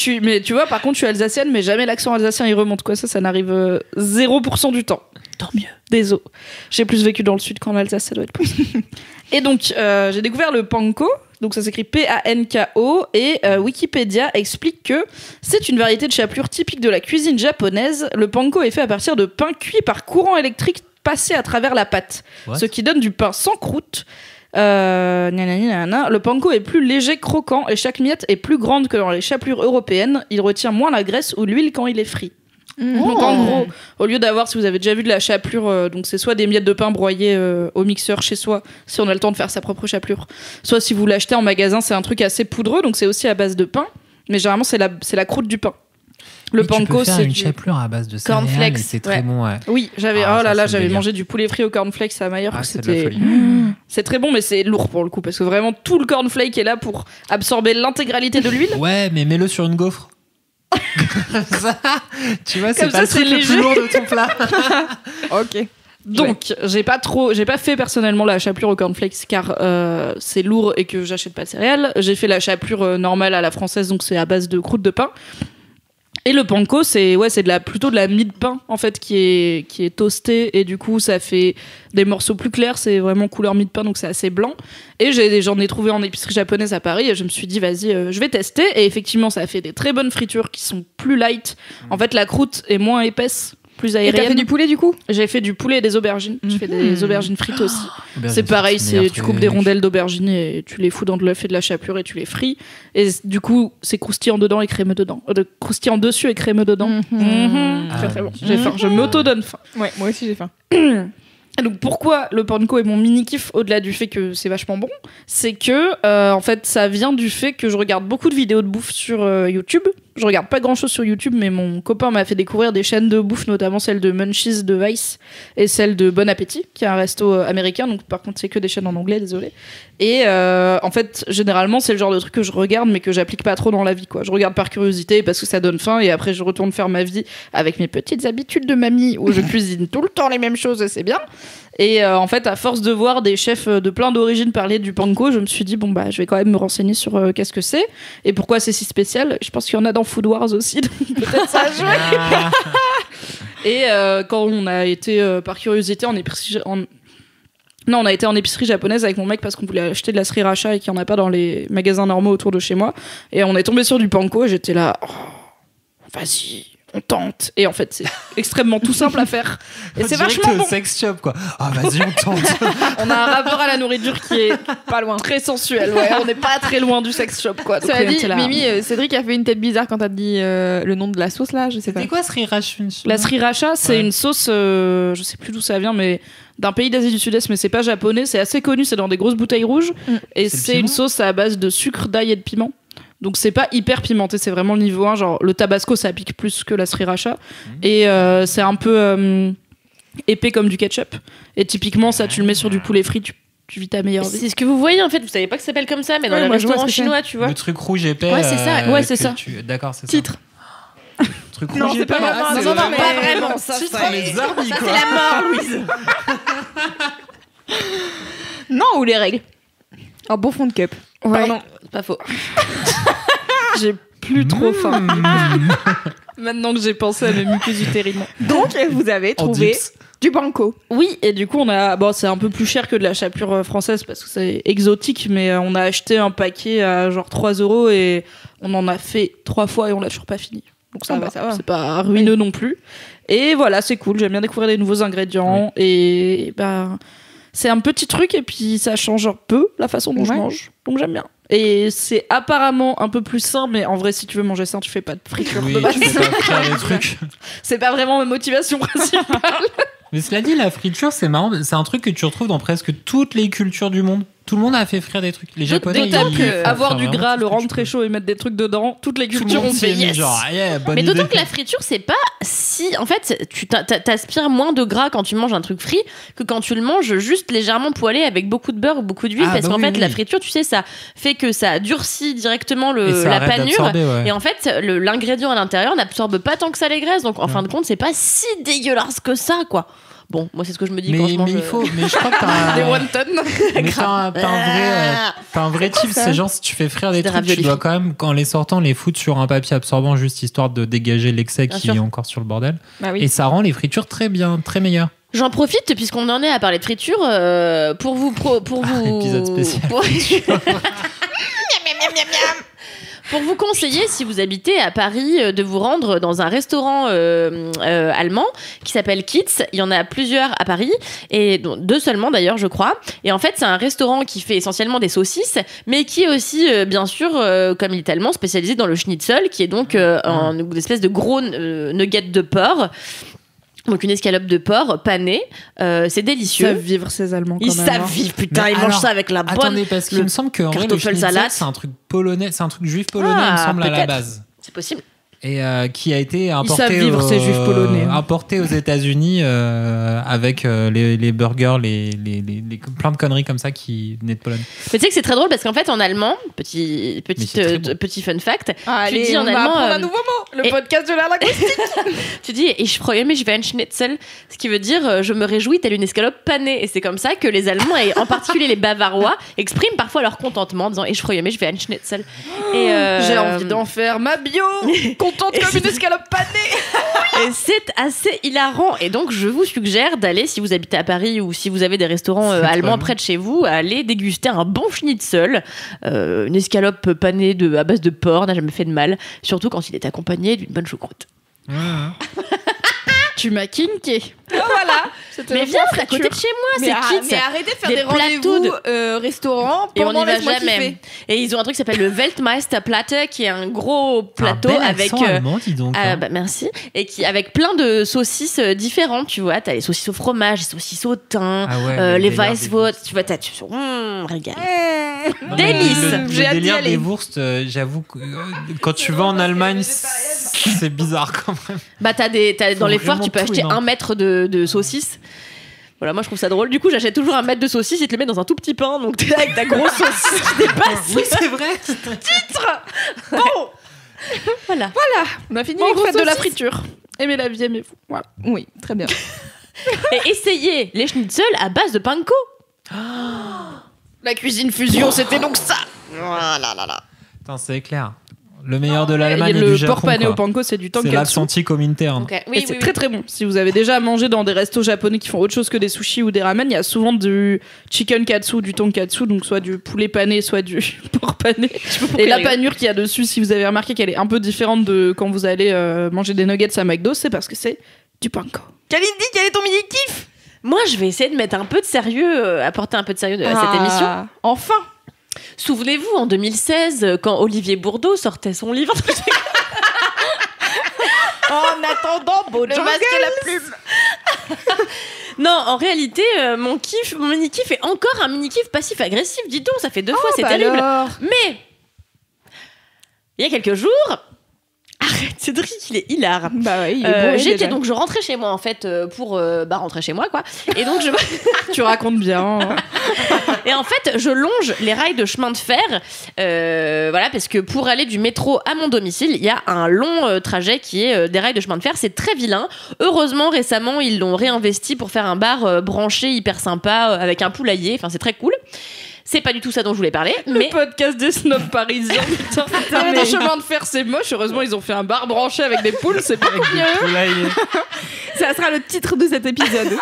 [SPEAKER 2] désolée. Mais tu vois, par contre, je suis alsacienne, mais jamais l'accent alsacien il remonte, quoi. Ça n'arrive 0% du temps. Tant mieux. Désolé. J'ai plus vécu dans le sud qu'en Alsace, ça doit être possible. Et donc, j'ai découvert le panko. Donc ça s'écrit Panko, et Wikipédia explique que c'est une variété de chapelure typique de la cuisine japonaise. Le panko est fait à partir de pain cuit par courant électrique passé à travers la pâte, ce qui donne du pain sans croûte. Le panko est plus léger, croquant, et chaque miette est plus grande que dans les chapelures européennes. Il retient moins la graisse ou l'huile quand il est frit. Donc en gros, au lieu d'avoir, si vous avez déjà vu de la chapelure, donc c'est soit des miettes de pain broyées au mixeur chez soi, si on a le temps de faire sa propre chapelure, soit si vous l'achetez en magasin, c'est un truc assez poudreux, donc c'est aussi à base de pain, mais généralement c'est la croûte du pain. Le panko, c'est
[SPEAKER 1] une chapelure à base de céréales, c'est très bon. Ouais.
[SPEAKER 2] Oui, j'avais mangé du poulet frit au cornflakes à Maillard, c'est très bon, mais c'est lourd pour le coup, parce que vraiment tout le cornflake est là pour absorber l'intégralité de l'huile.
[SPEAKER 1] Ouais, mais mets-le sur une gaufre. Ça, tu vois, c'est
[SPEAKER 2] comme
[SPEAKER 1] pas
[SPEAKER 2] ça,
[SPEAKER 1] le truc le plus lourd de ton plat.
[SPEAKER 2] Ok. Donc, j'ai pas fait personnellement la chapelure au cornflakes car c'est lourd et que j'achète pas de céréales. J'ai fait la chapelure normale à la française, donc c'est à base de croûte de pain. Et le panko, c'est plutôt de la mie de pain en fait qui est toastée, et du coup ça fait des morceaux plus clairs, c'est vraiment couleur mie de pain, donc c'est assez blanc. Et j'en ai trouvé en épicerie japonaise à Paris, et je me suis dit vas-y, je vais tester, et effectivement ça a fait des très bonnes fritures qui sont plus light. En fait la croûte est moins épaisse, plus aérienne.
[SPEAKER 3] Et t'as fait du poulet du coup?
[SPEAKER 2] J'ai fait du poulet et des aubergines. Je fais des aubergines frites aussi. C'est pareil, tu coupes des rondelles d'aubergines et tu les fous dans de l'œuf et de la chapelure et tu les frites. Et du coup, c'est croustillant dedans et crémeux dedans. Croustillant dessus et crémeux dedans. Très très bon. J'ai faim. Je m'auto-donne faim.
[SPEAKER 3] Ouais, moi aussi j'ai faim.
[SPEAKER 2] Et donc pourquoi le panko est mon mini kiff au-delà du fait que c'est vachement bon, c'est que en fait ça vient du fait que je regarde beaucoup de vidéos de bouffe sur YouTube. Je regarde pas grand chose sur YouTube, mais mon copain m'a fait découvrir des chaînes de bouffe, notamment celle de Munchies de Vice et celle de Bon Appétit, qui est un resto américain, donc par contre c'est que des chaînes en anglais, désolé. Et en fait généralement c'est le genre de truc que je regarde mais que j'applique pas trop dans la vie, quoi. Je regarde par curiosité parce que ça donne faim, et après je retourne faire ma vie avec mes petites habitudes de mamie où je cuisine tout le temps les mêmes choses et c'est bien. Et en fait, à force de voir des chefs de plein d'origines parler du panko, je me suis dit bon bah je vais quand même me renseigner sur qu'est-ce que c'est et pourquoi c'est si spécial. Je pense qu'il y en a dans Food Wars aussi, donc peut-être ça a joué. Et quand on a été par curiosité en épicerie, on a été en épicerie japonaise avec mon mec parce qu'on voulait acheter de la sriracha et qu'il n'y en a pas dans les magasins normaux autour de chez moi. Et on est tombé sur du panko et j'étais là, oh, vas-y. On tente, et en fait c'est extrêmement tout simple à faire et c'est vachement bon.
[SPEAKER 1] Sex shop quoi. Ah vas-y on tente.
[SPEAKER 2] On a un rapport à la nourriture qui est pas loin, très sensuel. Ouais, on n'est pas très loin du sex shop quoi.
[SPEAKER 3] Tu as dit Mimi, Cédric a fait une tête bizarre quand t'as dit le nom de la sauce là, je sais pas.
[SPEAKER 1] C'était quoi sriracha?
[SPEAKER 2] La sriracha, c'est une sauce, je sais plus d'où ça vient, mais d'un pays d'Asie du Sud-Est, mais c'est pas japonais. C'est assez connu, c'est dans des grosses bouteilles rouges. Et c'est une sauce à base de sucre, d'ail et de piment. Donc c'est pas hyper pimenté, c'est vraiment le niveau 1. Genre le tabasco, ça pique plus que la sriracha. Et c'est un peu épais comme du ketchup. Et typiquement, ça, tu le mets sur du poulet frit, tu vis ta meilleure vie.
[SPEAKER 4] C'est ce que vous voyez en fait, vous savez pas que ça s'appelle comme ça, mais dans les restaurants chinois, tu vois.
[SPEAKER 1] Le truc rouge épais.
[SPEAKER 2] Ouais, c'est ça. Ouais, c'est ça.
[SPEAKER 1] D'accord, c'est ça.
[SPEAKER 2] Titre.
[SPEAKER 1] Truc rouge
[SPEAKER 3] Non, c'est pas vraiment.
[SPEAKER 4] Non, mais pas vraiment. Ça,
[SPEAKER 1] c'est
[SPEAKER 4] c'est
[SPEAKER 1] les arbis,
[SPEAKER 4] ça,
[SPEAKER 1] quoi.
[SPEAKER 4] c'est la mort, Louise.
[SPEAKER 3] Non, ou les règles. Un bon fond de cup.
[SPEAKER 2] Ouais.
[SPEAKER 3] Pardon.
[SPEAKER 4] C'est pas faux.
[SPEAKER 2] J'ai plus trop faim. Maintenant que j'ai pensé à mes muqueuses utérines.
[SPEAKER 3] Donc, vous avez
[SPEAKER 1] En
[SPEAKER 3] trouvé
[SPEAKER 1] dips.
[SPEAKER 3] du banco.
[SPEAKER 2] Oui, et du coup, c'est un peu plus cher que de la chapelure française parce que c'est exotique, mais on a acheté un paquet à genre 3 € et on en a fait 3 fois et on l'a toujours pas fini. Donc ça va. C'est pas ruineux non plus. Et voilà, c'est cool. J'aime bien découvrir des nouveaux ingrédients et c'est un petit truc et puis ça change un peu la façon dont je mange. Donc j'aime bien. Et c'est apparemment un peu plus sain, mais en vrai, si tu veux manger sain, tu fais pas de friture de base.
[SPEAKER 1] Tu peux pas faire des trucs.
[SPEAKER 2] C'est pas vraiment ma motivation principale.
[SPEAKER 1] Mais cela dit, la friture, c'est marrant. C'est un truc que tu retrouves dans presque toutes les cultures du monde. Tout le monde a fait frire des trucs. Les Japonais,
[SPEAKER 2] D'autant
[SPEAKER 1] ils
[SPEAKER 2] que
[SPEAKER 1] font
[SPEAKER 2] avoir
[SPEAKER 1] faire
[SPEAKER 2] du
[SPEAKER 1] vraiment
[SPEAKER 2] gras,
[SPEAKER 1] tout
[SPEAKER 2] le
[SPEAKER 1] ce que
[SPEAKER 2] rendre
[SPEAKER 1] tu
[SPEAKER 2] très
[SPEAKER 1] peux.
[SPEAKER 2] chaud et mettre des trucs dedans, toutes les
[SPEAKER 1] Tout le
[SPEAKER 2] cultures
[SPEAKER 1] monde
[SPEAKER 2] ont fait
[SPEAKER 1] s'y est mis,
[SPEAKER 2] yes.
[SPEAKER 1] genre, bonne
[SPEAKER 4] Mais d'autant
[SPEAKER 1] idée.
[SPEAKER 4] que la friture, c'est pas si. En fait, tu t'aspires moins de gras quand tu manges un truc frit que quand tu le manges juste légèrement poêlé avec beaucoup de beurre ou beaucoup d'huile.
[SPEAKER 1] Ah,
[SPEAKER 4] parce
[SPEAKER 1] bah
[SPEAKER 4] qu'en
[SPEAKER 1] oui,
[SPEAKER 4] fait,
[SPEAKER 1] oui.
[SPEAKER 4] la friture, tu sais, ça fait que ça durcit directement
[SPEAKER 1] Et ça
[SPEAKER 4] la
[SPEAKER 1] arrête
[SPEAKER 4] panure.
[SPEAKER 1] d'absorber, ouais.
[SPEAKER 4] Et en fait, l'ingrédient à l'intérieur n'absorbe pas tant que ça les graisses. Donc, en fin de compte, c'est pas si dégueulasse que ça, quoi. Bon, moi, c'est ce que je me dis quand je mange.
[SPEAKER 1] Mais je crois que t'as
[SPEAKER 2] Des
[SPEAKER 1] un,
[SPEAKER 2] wonton.
[SPEAKER 1] mais t'as un vrai type. C'est genre, si tu fais frire des
[SPEAKER 4] Des
[SPEAKER 1] trucs, tu
[SPEAKER 4] raviolis
[SPEAKER 1] dois quand même, en les sortant, les foutre sur un papier absorbant, juste histoire de dégager l'excès
[SPEAKER 4] Bien
[SPEAKER 1] qui
[SPEAKER 4] sûr.
[SPEAKER 1] est encore sur le bordel.
[SPEAKER 3] Bah oui.
[SPEAKER 1] Et ça rend les fritures très bien, très meilleures.
[SPEAKER 4] J'en profite, puisqu'on en est à parler de friture, pour vous...
[SPEAKER 1] Épisode spécial.
[SPEAKER 4] Pour vous conseiller, si vous habitez à Paris, de vous rendre dans un restaurant allemand qui s'appelle Kitz. Il y en a plusieurs à Paris, et donc 2 seulement d'ailleurs, je crois. Et en fait, c'est un restaurant qui fait essentiellement des saucisses, mais qui est aussi, bien sûr, comme il est allemand, spécialisé dans le schnitzel, qui est donc une espèce de gros nugget de porc. Donc une escalope de porc panée, c'est
[SPEAKER 2] Ils
[SPEAKER 4] délicieux.
[SPEAKER 2] savent vivre ces Allemands quand
[SPEAKER 4] Ils
[SPEAKER 2] même.
[SPEAKER 4] savent vivre, putain,
[SPEAKER 1] Mais
[SPEAKER 4] ils mangent
[SPEAKER 1] alors,
[SPEAKER 4] ça avec la bonne.
[SPEAKER 1] Attendez, parce qu'il me semble que en vrai, le schnitzel, c'est un truc polonais, c'est un truc juif polonais, il me semble, à la
[SPEAKER 4] peut-être.
[SPEAKER 1] base.
[SPEAKER 4] C'est possible.
[SPEAKER 1] Et qui a été
[SPEAKER 2] savent
[SPEAKER 1] importé,
[SPEAKER 2] vivre, ces juifs polonais.
[SPEAKER 1] importé aux États-Unis avec les burgers, plein de conneries comme ça qui venaient de Pologne.
[SPEAKER 4] Mais tu sais que c'est très drôle parce qu'en fait en allemand, petit fun fact,
[SPEAKER 3] Allez,
[SPEAKER 4] tu dis en
[SPEAKER 3] on va
[SPEAKER 4] allemand,
[SPEAKER 3] apprendre un nouveau mot. Le
[SPEAKER 4] et-
[SPEAKER 3] podcast de la linguistique.
[SPEAKER 4] tu dis ich freue mich wie ein Schnitzel, ce qui veut dire je me réjouis telle une escalope panée. Et c'est comme ça que les Allemands et en particulier les Bavarois expriment parfois leur contentement en disant ich freue mich wie ein Schnitzel. Et
[SPEAKER 2] J'ai envie d'en faire ma bio. Contente comme une escalope panée.
[SPEAKER 4] Et c'est assez hilarant. Et donc, je vous suggère d'aller, si vous habitez à Paris ou si vous avez des restaurants allemands près de chez vous, aller déguster un bon schnitzel. Une escalope panée à base de porc n'a jamais fait de mal. Surtout quand il est accompagné d'une bonne choucroute.
[SPEAKER 2] Tu m'as kinké.
[SPEAKER 3] Voilà.
[SPEAKER 4] Mais viens, c'est à côté de chez moi, c'est Kitz.
[SPEAKER 3] Mais arrêtez de faire
[SPEAKER 4] Des
[SPEAKER 3] des rendez-vous restaurants
[SPEAKER 4] Et on
[SPEAKER 3] pendant
[SPEAKER 4] n'y va
[SPEAKER 3] Laisse-moi
[SPEAKER 4] jamais.
[SPEAKER 3] kiffer.
[SPEAKER 4] Et ils ont un truc qui s'appelle le Weltmeisterplatte, qui est un gros plateau
[SPEAKER 1] un bel
[SPEAKER 4] avec.
[SPEAKER 1] accent allemand, dis donc.
[SPEAKER 4] Bah, merci. Et qui avec plein de saucisses différentes, tu vois. T'as les saucisses au fromage, les saucisses au thym,
[SPEAKER 1] Ah ouais,
[SPEAKER 4] les
[SPEAKER 1] le délire
[SPEAKER 4] Weisswurst, tu vois, régal.
[SPEAKER 1] Non, mais
[SPEAKER 4] Délice.
[SPEAKER 1] Le
[SPEAKER 3] J'ai hâte d'y
[SPEAKER 1] délire
[SPEAKER 3] aller.
[SPEAKER 1] des Wurst, j'avoue que quand tu vas en Allemagne, c'est bizarre quand même.
[SPEAKER 4] Bah dans les foires, tu peux
[SPEAKER 1] vraiment tout
[SPEAKER 4] acheter
[SPEAKER 1] énorme.
[SPEAKER 4] 1 mètre de saucisses. Voilà, moi je trouve ça drôle. Du coup, j'achète toujours 1 mètre de saucisses et te le mets dans un tout petit pain. Donc t'es là avec ta grosse saucisse qui dépasse.
[SPEAKER 1] Oui, c'est vrai.
[SPEAKER 4] Bon. Voilà.
[SPEAKER 2] On a fini
[SPEAKER 4] Bon,
[SPEAKER 2] les
[SPEAKER 4] grosse
[SPEAKER 2] fêtes de la
[SPEAKER 4] saucisse.
[SPEAKER 2] friture. Aimez la vie, aimez-vous. Voilà.
[SPEAKER 3] Oui, très bien.
[SPEAKER 4] Et essayez les schnitzels à base de panko.
[SPEAKER 2] La cuisine fusion, c'était donc ça.
[SPEAKER 1] Putain, c'est clair. Le meilleur de l'Allemagne et
[SPEAKER 2] le
[SPEAKER 1] du Japon.
[SPEAKER 2] porc pané
[SPEAKER 1] quoi.
[SPEAKER 2] au panko, c'est du
[SPEAKER 1] C'est
[SPEAKER 2] tonkatsu.
[SPEAKER 1] l'Atlantique au Minterre.
[SPEAKER 4] Ok.
[SPEAKER 2] Et c'est très très bon. Si vous avez déjà mangé dans des restos japonais qui font autre chose que des sushis ou des ramen, il y a souvent du chicken katsu, du tonkatsu, donc soit du poulet pané, soit du porc pané. Et la panure qu'il y a dessus, si vous avez remarqué qu'elle est un peu différente de quand vous allez manger des nuggets à McDo, c'est parce que c'est du panko.
[SPEAKER 3] Kalindi, quel est ton mini-kiff?
[SPEAKER 4] Moi, je vais essayer de mettre un peu de sérieux, apporter un peu de sérieux à cette émission.
[SPEAKER 3] Enfin.
[SPEAKER 4] Souvenez-vous, en 2016, quand Olivier Bourdeau sortait son livre.
[SPEAKER 3] En attendant, beau
[SPEAKER 2] Le masque et la plume.
[SPEAKER 4] Non, en réalité, mon mini-kiff est encore un mini-kiff passif-agressif. Dis donc, ça fait 2 fois, c'est terrible.
[SPEAKER 3] Alors.
[SPEAKER 4] Mais, il y a quelques jours... Arrête, Cédric, il est hilar.
[SPEAKER 3] Bah ouais, il est bon.
[SPEAKER 4] Donc je rentrais chez moi en fait pour rentrer chez moi quoi. Et donc
[SPEAKER 3] tu racontes bien.
[SPEAKER 4] Et en fait, je longe les rails de chemin de fer, voilà, parce que pour aller du métro à mon domicile, il y a un long trajet qui est des rails de chemin de fer. C'est très vilain. Heureusement, récemment, ils l'ont réinvesti pour faire un bar branché hyper sympa avec un poulailler. Enfin, c'est très cool. C'est pas du tout ça dont je voulais parler, mais...
[SPEAKER 2] Le podcast des snobs parisiens, putain. Un chemin de fer, c'est moche. Heureusement, ils ont fait un bar branché avec des poules, c'est pas mieux.
[SPEAKER 3] Ça sera le titre de cet épisode.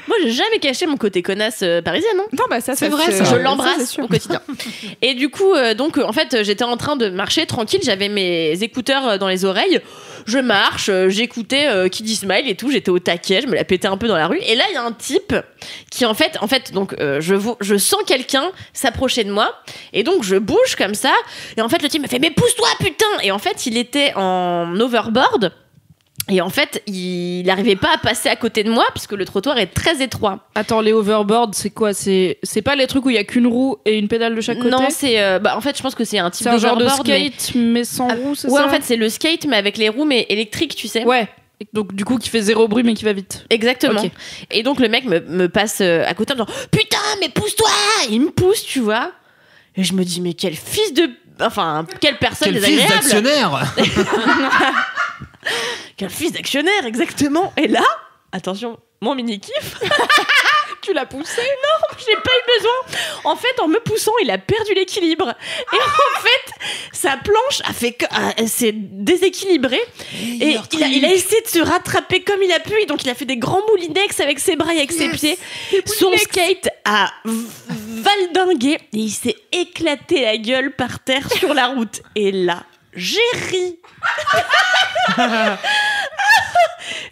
[SPEAKER 4] Moi, j'ai jamais caché mon côté connasse parisienne, non ?
[SPEAKER 3] Non, bah ça,
[SPEAKER 1] c'est vrai, ça.
[SPEAKER 4] Je l'embrasse au quotidien. Et du coup, en fait, j'étais en train de marcher tranquille, j'avais mes écouteurs dans les oreilles. Je marche, j'écoutais Kiddy Smile et tout, j'étais au taquet, je me la pétais un peu dans la rue. Et là, il y a un type qui, en fait, donc, je sens quelqu'un s'approcher de moi. Et donc, je bouge comme ça. Et en fait, le type me fait « Mais pousse-toi, putain !» Et en fait, il était en overboard. Et en fait, il n'arrivait pas à passer à côté de moi puisque le trottoir est très étroit.
[SPEAKER 2] Attends, les overboards, c'est quoi ? C'est pas les trucs où il y a qu'une roue et une pédale de chaque côté ?
[SPEAKER 4] Non, c'est en fait, je pense que c'est un type
[SPEAKER 2] de genre de
[SPEAKER 4] overboard,
[SPEAKER 2] skate mais sans roue, c'est ça ?
[SPEAKER 4] Ouais, en fait, c'est le skate mais avec les roues mais électriques, tu sais.
[SPEAKER 2] Ouais. Donc du coup, qui fait zéro bruit mais qui va vite.
[SPEAKER 4] Exactement.
[SPEAKER 2] Okay.
[SPEAKER 4] Et donc le mec me passe à côté en me disant « Putain, mais pousse-toi !» Il me pousse, tu vois. Et je me dis « Mais quel fils de... Enfin, quelle personne
[SPEAKER 1] quel
[SPEAKER 4] désagréable !»
[SPEAKER 1] Quel fils d'actionnaire.
[SPEAKER 4] Quel fils d'actionnaire, exactement. Et là, attention, mon mini-kiff...
[SPEAKER 3] Tu l'as poussé ?
[SPEAKER 4] Non, j'ai pas eu besoin. En fait, en me poussant, il a perdu l'équilibre. Et en fait, sa planche s'est déséquilibrée. Et il a essayé de se rattraper comme il a pu. Et donc, il a fait des grands moulinex avec ses bras et avec ses pieds. Son skate a valdingué. Et il s'est éclaté la gueule par terre sur la route. Et là, j'ai ri.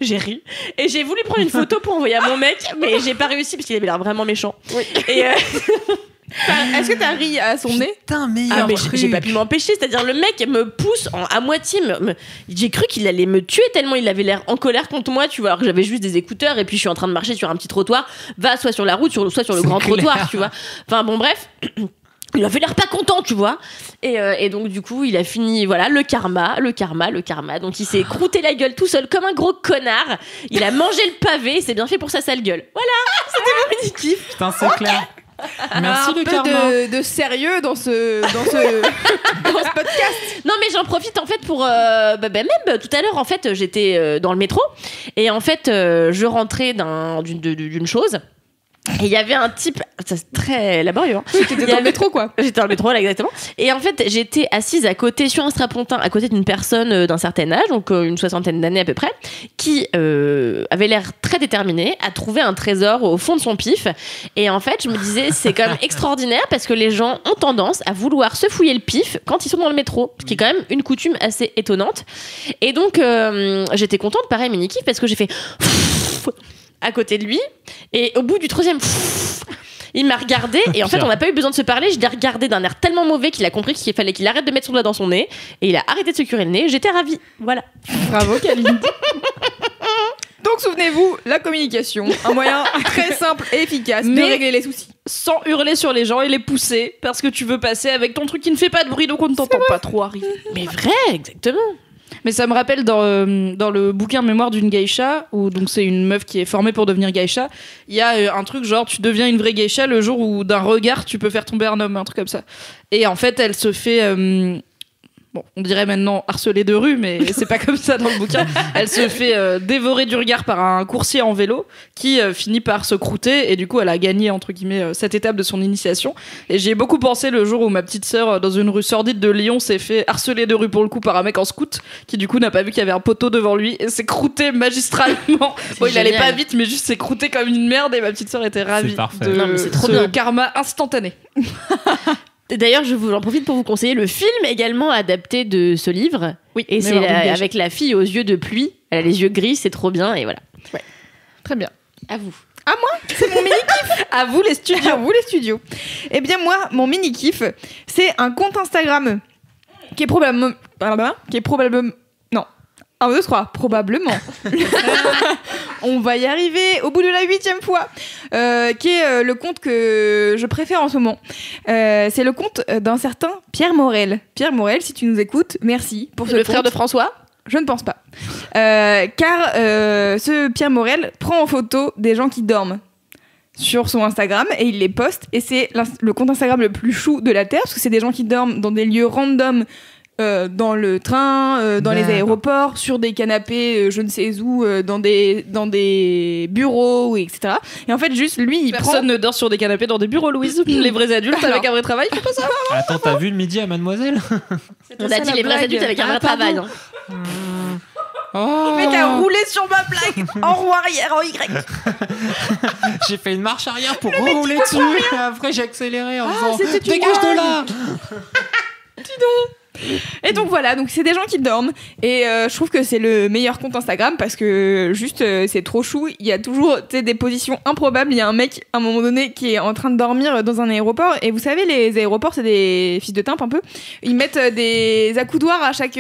[SPEAKER 4] J'ai ri et j'ai voulu prendre une photo pour envoyer à mon mec, mais j'ai pas réussi parce qu'il avait l'air vraiment méchant.
[SPEAKER 3] Oui.
[SPEAKER 4] Et
[SPEAKER 3] est-ce que t'as ri à son nez ?
[SPEAKER 1] Putain, mais
[SPEAKER 4] j'ai pas pu m'empêcher. C'est-à-dire le mec me pousse à moitié. J'ai cru qu'il allait me tuer tellement il avait l'air en colère contre moi, tu vois. Alors que j'avais juste des écouteurs et puis je suis en train de marcher sur un petit trottoir. Va soit sur la route, soit sur le grand trottoir, tu vois. Enfin bon, bref. Il avait l'air pas content, tu vois. Et donc, du coup, il a fini, voilà, le karma. Donc, il s'est croûté la gueule tout seul comme un gros connard. Il a mangé le pavé, c'est bien fait pour sa sale gueule. Voilà, c'était mon mini-kiff.
[SPEAKER 1] Putain, c'est clair. Merci
[SPEAKER 3] un
[SPEAKER 1] le
[SPEAKER 3] peu
[SPEAKER 1] karma.
[SPEAKER 3] de sérieux dans ce podcast.
[SPEAKER 4] Non, mais j'en profite en fait pour même tout à l'heure en fait j'étais dans le métro et en fait je rentrais d'une chose. Et il y avait un type, ça c'est très laborieux. Hein.
[SPEAKER 3] T'étais dans le métro, quoi.
[SPEAKER 4] J'étais dans le métro, là, exactement. Et en fait, j'étais assise à côté, sur un strapontin, à côté d'une personne d'un certain âge, donc une 60aine d'années à peu près, qui avait l'air très déterminée à trouver un trésor au fond de son pif. Et en fait, je me disais, c'est quand même extraordinaire parce que les gens ont tendance à vouloir se fouiller le pif quand ils sont dans le métro, ce qui est quand même une coutume assez étonnante. Et donc, j'étais contente, pareil, mini-kiff, parce que j'ai fait... à côté de lui et au bout du 3e il m'a regardé et en fait on n'a pas eu besoin de se parler, je l'ai regardé d'un air tellement mauvais qu'il a compris qu'il fallait qu'il arrête de mettre son doigt dans son nez et il a arrêté de se curer le nez. J'étais ravie, voilà.
[SPEAKER 3] Bravo Kaline. Donc souvenez-vous, la communication, un moyen très simple et efficace de régler les soucis.
[SPEAKER 2] Sans hurler sur les gens et les pousser parce que tu veux passer avec ton truc qui ne fait pas de bruit donc on ne t'entend pas trop arriver.
[SPEAKER 4] Mais vrai, exactement.
[SPEAKER 2] Mais ça me rappelle dans le bouquin Mémoire d'une geisha, où donc c'est une meuf qui est formée pour devenir geisha, il y a un truc genre tu deviens une vraie geisha le jour où d'un regard tu peux faire tomber un homme, un truc comme ça. Et en fait elle se fait... bon, on dirait maintenant harcelée de rue, mais c'est pas comme ça dans le bouquin. Elle se fait dévorer du regard par un coursier en vélo qui finit par se croûter et du coup elle a gagné entre guillemets cette étape de son initiation. Et j'y ai beaucoup pensé le jour où ma petite sœur dans une rue sordide de Lyon s'est fait harceler de rue pour le coup par un mec en scout qui du coup n'a pas vu qu'il y avait un poteau devant lui et s'est croûté magistralement. Bon, il allait pas vite mais juste s'est croûté comme une merde et ma petite sœur était ravie de
[SPEAKER 4] non, mais c'est trop
[SPEAKER 2] ce
[SPEAKER 4] bien.
[SPEAKER 2] karma instantané.
[SPEAKER 4] D'ailleurs, j'en profite pour vous conseiller le film également adapté de ce livre.
[SPEAKER 2] Oui,
[SPEAKER 4] et c'est avec la fille aux yeux de pluie. Elle a les yeux gris, c'est trop bien et voilà.
[SPEAKER 3] Ouais. Très bien.
[SPEAKER 4] À vous.
[SPEAKER 3] À moi, c'est mon mini-kiff. À vous les studios. Eh bien moi, mon mini-kiff, c'est un compte Instagram qui est probablement... Non. 1, 2, 3. Probablement. On va y arriver au bout de la 8e fois, qui est le compte que je préfère en ce moment. C'est le compte d'un certain Pierre Morel. Pierre Morel, si tu nous écoutes, merci pour ce
[SPEAKER 4] Le
[SPEAKER 3] compte.
[SPEAKER 4] frère de François ?
[SPEAKER 3] Je ne pense pas. Car ce Pierre Morel prend en photo des gens qui dorment sur son Instagram et il les poste. Et c'est le compte Instagram le plus chou de la Terre, parce que c'est des gens qui dorment dans des lieux random, dans le train, dans les aéroports, sur des canapés, je ne sais où, dans des bureaux, etc. Et en fait, juste lui,
[SPEAKER 2] Personne ne dort sur des canapés dans des bureaux, Louise. Les vrais adultes avec un vrai travail, font pas ça.
[SPEAKER 1] Attends, t'as vu le midi à Mademoiselle?
[SPEAKER 4] On a dit les vrais adultes avec un vrai travail. Hein.
[SPEAKER 3] Le mec a roulé sur ma blague en roue arrière, en Y.
[SPEAKER 1] J'ai fait une marche arrière pour rouler dessus. Et après, j'ai accéléré en disant dégage de là.
[SPEAKER 3] Et donc voilà, donc c'est des gens qui dorment et je trouve que c'est le meilleur compte Instagram parce que juste c'est trop chou. Il y a toujours des positions improbables. Il y a un mec à un moment donné qui est en train de dormir dans un aéroport et vous savez les aéroports c'est des fils de timpe un peu. Ils mettent des accoudoirs à chaque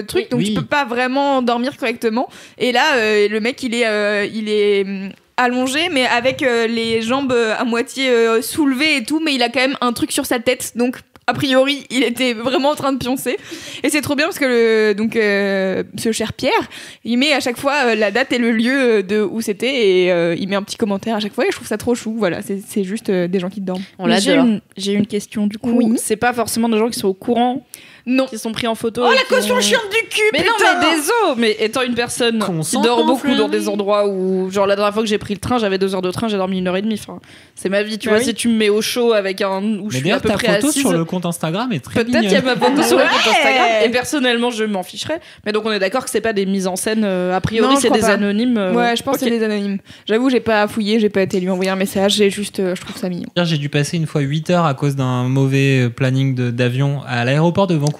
[SPEAKER 3] truc donc tu peux pas vraiment dormir correctement. Et là le mec il est allongé mais avec les jambes à moitié soulevées et tout, mais il a quand même un truc sur sa tête donc a priori, il était vraiment en train de pioncer. Et c'est trop bien parce que ce cher Pierre, il met à chaque fois la date et le lieu de où c'était et il met un petit commentaire à chaque fois et je trouve ça trop chou. Voilà, c'est juste des gens qui dorment.
[SPEAKER 2] J'ai une question du coup.
[SPEAKER 3] Oui.
[SPEAKER 2] C'est pas forcément des gens qui sont au courant.
[SPEAKER 3] Non.
[SPEAKER 2] Qui sont pris en photo.
[SPEAKER 3] Oh, la caution chiante du cul,
[SPEAKER 2] mais
[SPEAKER 3] putain.
[SPEAKER 2] non, mais désolé. Mais étant une personne qui dort beaucoup dans des endroits où... Genre, la dernière fois que j'ai pris le train, j'avais 2 heures de train, j'ai dormi 1h30. Enfin, c'est ma vie, tu vois. Si tu me mets au chaud avec un... où je suis à peu près assise...
[SPEAKER 1] ta photo sur le compte Instagram est très
[SPEAKER 2] Peut-être qu'il y a ma photo sur le compte Instagram. Et personnellement, je m'en ficherais. Mais donc, on est d'accord que c'est pas des mises en scène. A priori, c'est des anonymes.
[SPEAKER 3] Ouais, je pense que c'est des anonymes. J'avoue, j'ai pas fouillé, j'ai pas été lui envoyer un message. J'ai juste... je trouve ça mignon.
[SPEAKER 1] J'ai dû passer une fois 8 heures à cause d'un mauvais planning d'avion à l'aéroport de Vancouver.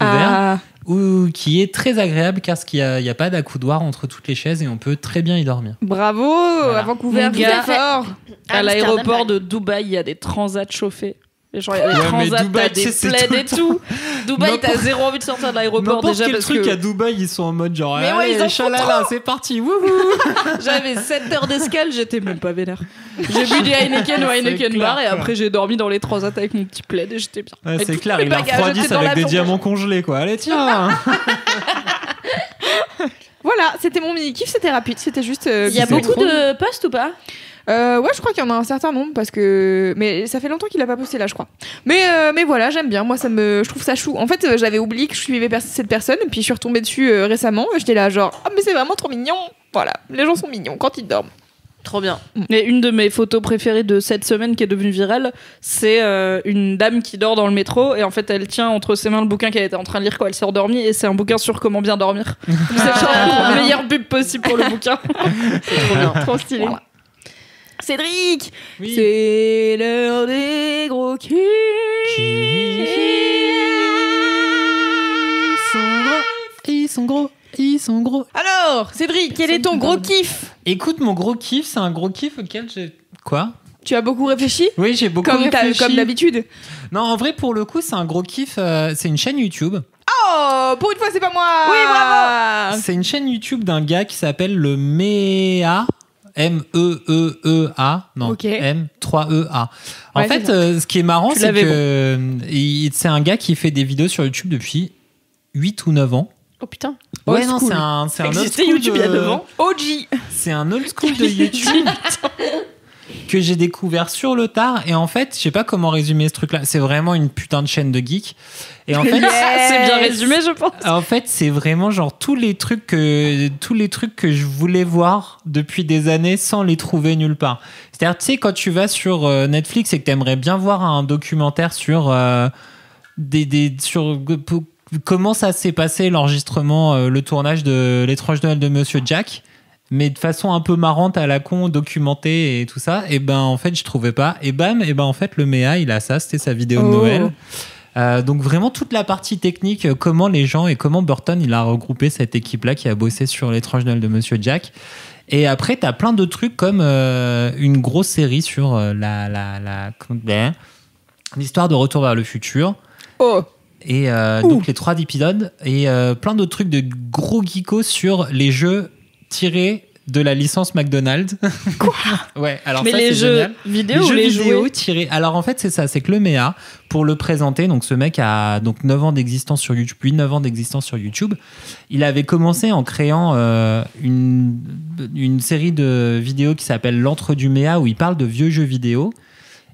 [SPEAKER 1] Qui est très agréable car il n'y a pas d'accoudoir entre toutes les chaises et on peut très bien y dormir.
[SPEAKER 3] Bravo, à Vancouver, tout fort.
[SPEAKER 2] À l'aéroport de Dubaï, il y a des transats chauffés. Genre, il y a des transats, t'as des plaids et tout. Dubaï, t'as zéro envie de sortir de l'aéroport déjà parce
[SPEAKER 1] que... à Dubaï, ils sont en mode genre,
[SPEAKER 3] mais ouais, ils
[SPEAKER 1] chalala, c'est parti, wouhou.
[SPEAKER 2] J'avais 7 heures d'escale, j'étais même pas vénère. J'ai bu des Heineken au Heineken Bar et après j'ai dormi dans les transats avec mon petit plaid et j'étais bien.
[SPEAKER 1] Ouais, c'est clair, il a refroidi avec des diamants congelés, quoi. Allez, tiens.
[SPEAKER 3] Voilà, c'était mon mini-kiff, c'était rapide, c'était juste...
[SPEAKER 4] Il y a beaucoup de posts ou pas ?
[SPEAKER 3] Ouais, je crois qu'il y en a un certain nombre parce que mais ça fait longtemps qu'il a pas posté là, je crois. Mais voilà, j'aime bien. Moi, je trouve ça chou. En fait, j'avais oublié que je suivais cette personne, puis je suis retombée dessus récemment. J'étais là, genre, mais c'est vraiment trop mignon. Voilà, les gens sont mignons quand ils dorment.
[SPEAKER 4] Trop bien.
[SPEAKER 2] Et une de mes photos préférées de cette semaine qui est devenue virale, c'est une dame qui dort dans le métro et en fait elle tient entre ses mains le bouquin qu'elle était en train de lire quand elle s'est endormie et c'est un bouquin sur comment bien dormir. C'est genre la meilleure pub possible pour le bouquin.
[SPEAKER 4] C'est trop bien.
[SPEAKER 3] Trop stylé. Voilà. Cédric,
[SPEAKER 1] oui.
[SPEAKER 3] C'est l'heure des gros kiffs.
[SPEAKER 1] Ils sont gros.
[SPEAKER 3] Alors, Cédric, quel est ton gros kiff ?
[SPEAKER 1] Écoute, mon gros kiff, c'est un gros kiff auquel j'ai... Quoi ?
[SPEAKER 3] Tu as beaucoup réfléchi ?
[SPEAKER 1] Oui, j'ai beaucoup réfléchi.
[SPEAKER 3] Comme d'habitude.
[SPEAKER 1] Non, en vrai, pour le coup, c'est un gros kiff. C'est une chaîne YouTube.
[SPEAKER 3] Oh, pour une fois, c'est pas moi.
[SPEAKER 2] Oui, bravo.
[SPEAKER 1] C'est une chaîne YouTube d'un gars qui s'appelle le MEA. M-E-E-E-A. Non,
[SPEAKER 3] okay.
[SPEAKER 1] M-3-E-A. En
[SPEAKER 3] ouais,
[SPEAKER 1] fait, ce qui est marrant, c'est que c'est un gars qui fait des vidéos sur YouTube depuis 8 ou 9 ans.
[SPEAKER 4] Oh putain.
[SPEAKER 1] Ouais, non, c'est un old school
[SPEAKER 2] YouTube il y a 9 ans.
[SPEAKER 3] OG.
[SPEAKER 1] C'est un old school de YouTube que j'ai découvert sur le tard. Et en fait, je sais pas comment résumer ce truc-là. C'est vraiment une putain de chaîne de geek. Et en fait,
[SPEAKER 2] c'est bien résumé, je pense.
[SPEAKER 1] En fait, c'est vraiment genre tous les trucs que je voulais voir depuis des années sans les trouver nulle part. C'est-à-dire, tu sais, quand tu vas sur Netflix et que t'aimerais bien voir un documentaire sur comment ça s'est passé l'enregistrement, le tournage de L'étrange Noël de Monsieur Jack, mais de façon un peu marrante à la con, documentée et tout ça, et ben en fait je trouvais pas, et bam, et ben en fait le MEA il a ça, c'était sa vidéo de Noël. Donc vraiment toute la partie technique, comment les gens et comment Burton il a regroupé cette équipe là qui a bossé sur L'étrange Noël de Monsieur Jack. Et après t'as plein de trucs comme une grosse série sur l'histoire de Retour vers le futur. Et donc les 3 épisodes et plein d'autres trucs de gros geekos sur les jeux tirés de la licence McDonald's.
[SPEAKER 2] Quoi?
[SPEAKER 1] Ouais, alors
[SPEAKER 2] mais
[SPEAKER 1] ça,
[SPEAKER 2] les
[SPEAKER 1] c'est
[SPEAKER 2] jeux
[SPEAKER 1] génial.
[SPEAKER 2] vidéo
[SPEAKER 1] Les
[SPEAKER 2] ou
[SPEAKER 1] jeux
[SPEAKER 2] les
[SPEAKER 1] vidéo
[SPEAKER 2] jouets
[SPEAKER 1] tirés. Alors en fait, c'est ça, c'est que le MEA, pour le présenter, donc ce mec a donc 9 ans d'existence sur YouTube, 9 ans d'existence sur YouTube. Il avait commencé en créant une série de vidéos qui s'appelle L'Antre du MEA, où il parle de vieux jeux vidéo.